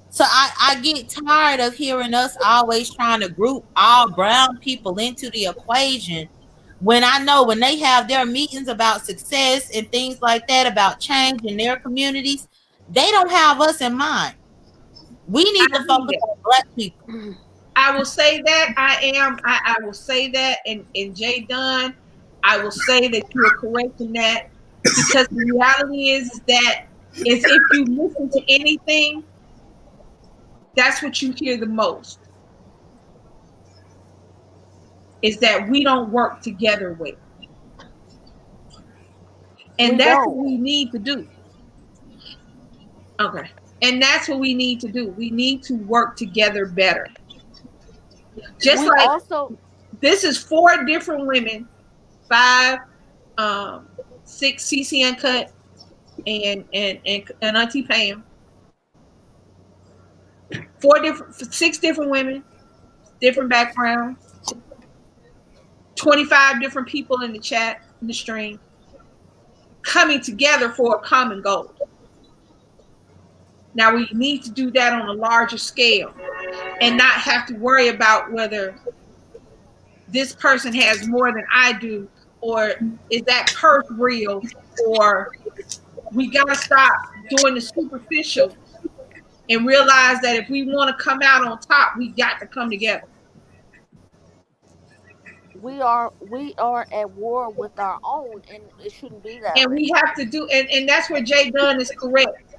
So I get tired of hearing us always trying to group all brown people into the equation, when I know when they have their meetings about success and things like that, about change in their communities, they don't have us in mind. We need to focus on black people. I will say that I will say that, and Jay Dunn, I will say that you are correct in that, because the reality is that if you listen to anything, that's what you hear the most, is that we don't work together well. And that's what we need to do. Okay. And that's what we need to do. We need to work together better. Just like this is 4 different women, 5, 6 CC Uncut and Auntie Pam. 6 different women, different backgrounds, 25 different people in the chat, in the stream, coming together for a common goal. Now we need to do that on a larger scale and not have to worry about whether this person has more than I do, or is that purse real, or we got to stop doing the superficial and realize that if we want to come out on top, we got to come together. We are at war with our own, and it shouldn't be that and way. We have to do, and that's where Jay Dunn is correct.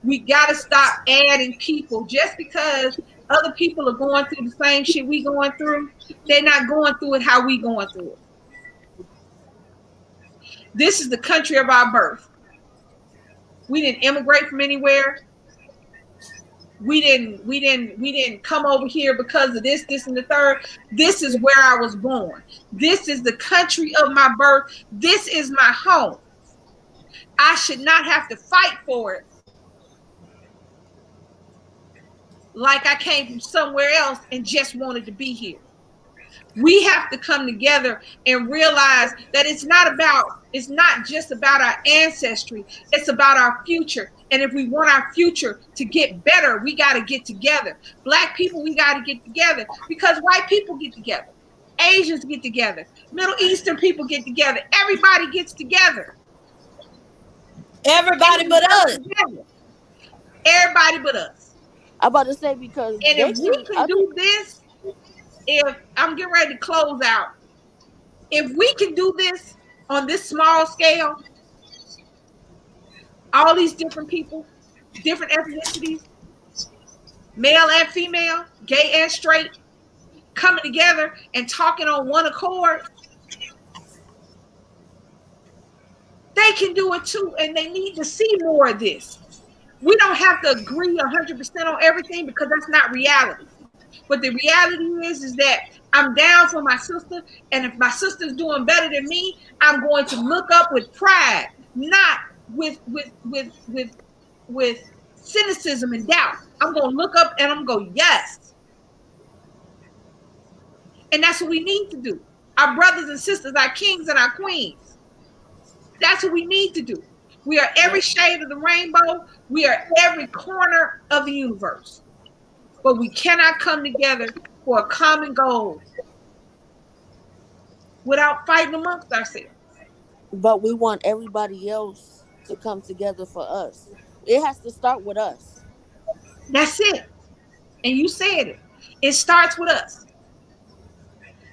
We got to stop adding people. Just because other people are going through the same shit we going through, they're not going through it how we going through it. This is the country of our birth. We didn't immigrate from anywhere. We didn't come over here because of this, and the third. This is where I was born. This is the country of my birth. This is my home. I should not have to fight for it like I came from somewhere else and just wanted to be here. We have to come together and realize that it's not just about our ancestry, it's about our future. And if we want our future to get better, we got to get together. Black people, we got to get together, because white people get together. Asians get together. Middle Eastern people get together. Everybody gets together. Everybody but us. Everybody but us. I'm about to say, because and if we can do this, if I'm getting ready to close out, if we can do this on this small scale, all these different people, different ethnicities, male and female, gay and straight, coming together and talking on one accord, they can do it too, and they need to see more of this. We don't have to agree 100% on everything, because that's not reality. But the reality is that I'm down for my sister, and if my sister's doing better than me, I'm going to look up with pride not with cynicism and doubt. I'm gonna look up and I'm gonna go, yes. And that's what we need to do. Our brothers and sisters, our kings and our queens. That's what we need to do. We are every shade of the rainbow. We are every corner of the universe. But we cannot come together for a common goal without fighting amongst ourselves. But we want everybody else to come together for us. It has to start with us. That's it. And you said it. It starts with us.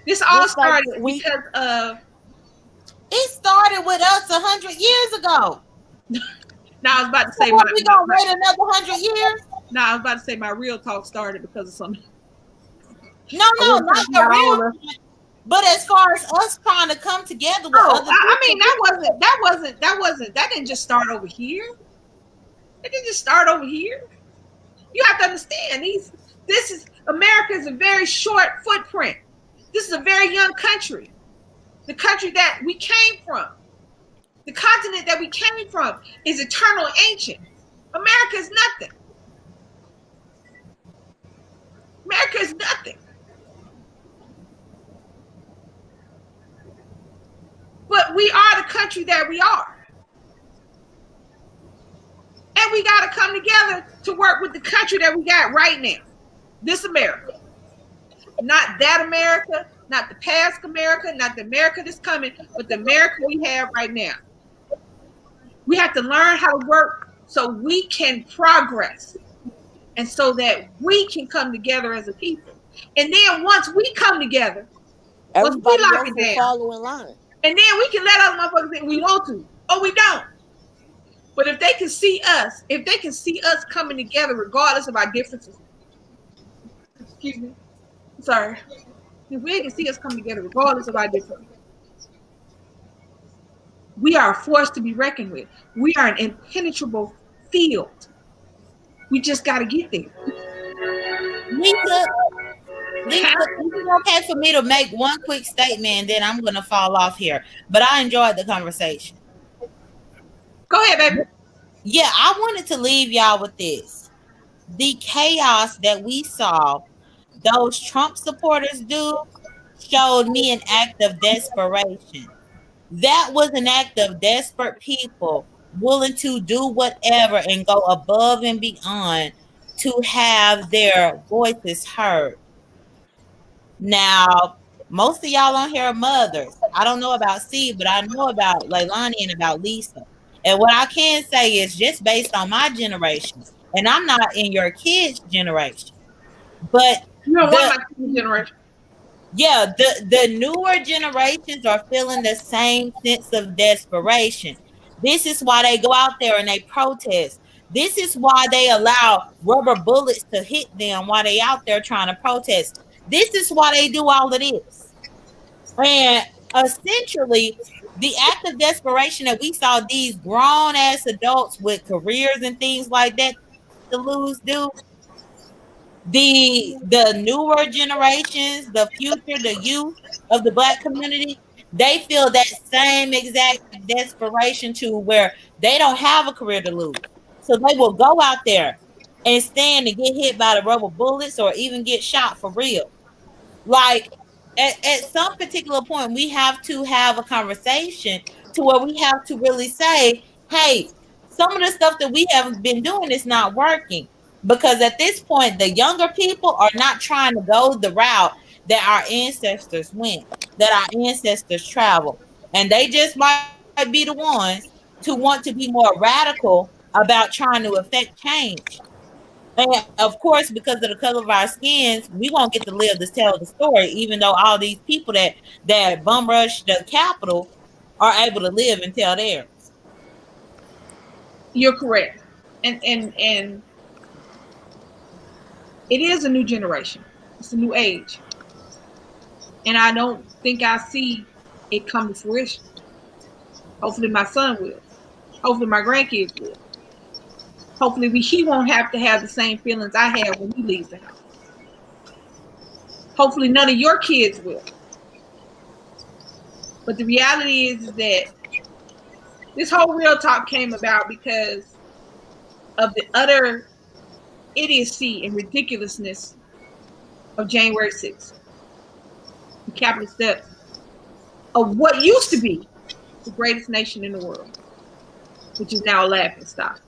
This all Just like started we because of. It started with us 100 years ago. Now I was about to So say what, we gonna wait another 100 years? Now I was about to say my real talk started because of something. No, I wasn't not talking the about all real. of. But as far as us trying to come together with Oh, other I people, mean that didn't just start over here. It didn't just start over here. You have to understand this is America is a very short footprint. This is a very young country. The country that we came from, the continent that we came from is eternal ancient. America is nothing. America is nothing. But we are the country that we are. And we got to come together to work with the country that we got right now. This America. Not that America, not the past America, not the America that's coming, but the America we have right now. We have to learn how to work so we can progress and so that we can come together as a people. And then once we come together, once we everybody lock else it will down, follow in line. and then we can let other motherfuckers think we want to, or we don't. But if they can see us, if they can see us coming together regardless of our differences, excuse me, sorry, if they can see us coming together regardless of our differences, we are a force to be reckoned with. We are an impenetrable field. We just got to get there. Lisa, is it okay for me to make one quick statement and then I'm gonna fall off here? But I enjoyed the conversation. Go ahead, baby. Yeah, I wanted to leave y'all with this. The chaos that we saw those Trump supporters do showed me an act of desperation. That was an act of desperate people willing to do whatever and go above and beyond to have their voices heard. Now, most of y'all on here are mothers. I don't know about Steve, but I know about Leilani and about Lisa. And what I can say is just based on my generation, and I'm not in your kids' generation, but You don't want the my generation. yeah, the newer generations are feeling the same sense of desperation. This is why they go out there and they protest. This is why they allow rubber bullets to hit them while they out there trying to protest. This is why they do all of this. And essentially, the act of desperation that we saw these grown ass adults with careers and things like that to lose do, the newer generations, the future, the youth of the Black community, they feel that same exact desperation to where they don't have a career to lose. So they will go out there and stand and get hit by the rubber bullets or even get shot for real. Like at some particular point, we have to have a conversation to where we have to really say, hey, some of the stuff that we have been doing is not working. Because at this point, the younger people are not trying to go the route that our ancestors went, that our ancestors traveled. And they just might be the ones to want to be more radical about trying to affect change. And of course, because of the color of our skins, we won't get to live to tell the story, even though all these people that bum rush the Capitol are able to live and tell theirs. You're correct. And it is a new generation. It's a new age. And I don't think I see it come to fruition. Hopefully my son will. Hopefully my grandkids will. Hopefully he won't have to have the same feelings I have when he leaves the house. Hopefully none of your kids will. But the reality is that This whole real talk came about because of the utter idiocy and ridiculousness of January 6th, the Capitol steps of what used to be the greatest nation in the world, which is now a laughing stock.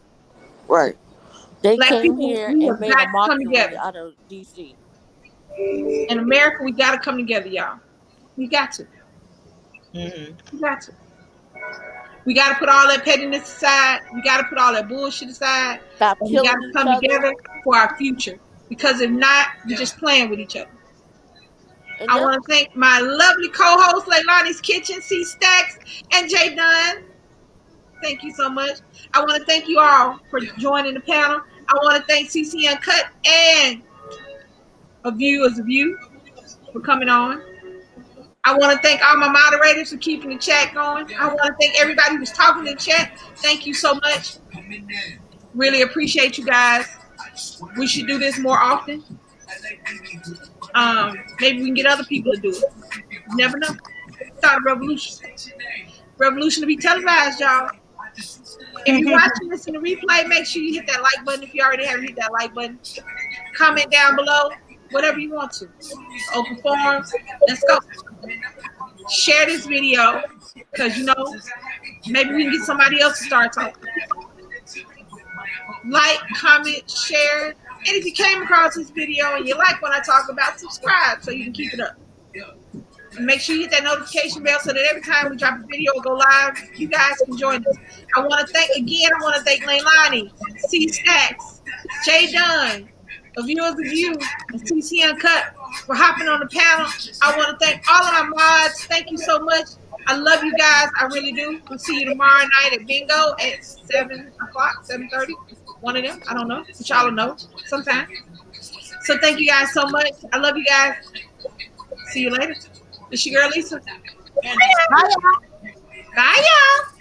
Right. They Black came people, here we and have made got a to come mockery together. out of DC. In America, we got to come together, y'all. We got to. We got to. We got to put all that pettiness aside. We got to put all that bullshit aside. Stop And we got killing to each come other. together for our future. Because if not, we're just playing with each other. And I want to thank my lovely co-hosts, Leilani's Kitchen, C Stacks, and Jay Dunn. Thank you so much. I want to thank you all for joining the panel. I want to thank CC Uncut and A View as a View for coming on. I want to thank all my moderators for keeping the chat going. I want to thank everybody who's talking in the chat. Thank you so much. Really appreciate you guys. We should do this more often. Maybe we can get other people to do it. You never know. Start a revolution. Revolution to be televised, y'all. If you're watching this in the replay, make sure you hit that like button. If you already haven't hit that like button, comment down below, whatever you want to. Open forum. Let's go. Share this video because, you know, maybe we can get somebody else to start talking. Like, comment, share. And if you came across this video and you like what I talk about, subscribe so you can keep it up. And make sure you hit that notification bell so that every time we drop a video or go live, you guys can join us. I want to thank Leilani, C Stacks, Jay Dunn, A View as a View, and CC Uncut for hopping on the panel. I want to thank all of our mods. Thank you so much. I love you guys. I really do. We'll see you tomorrow night at Bingo at 7 o'clock, 7:30. One of them. I don't know. But y'all will know sometime. So thank you guys so much. I love you guys. See you later. It's your girl Lisa. Bye, y'all. Bye, y'all.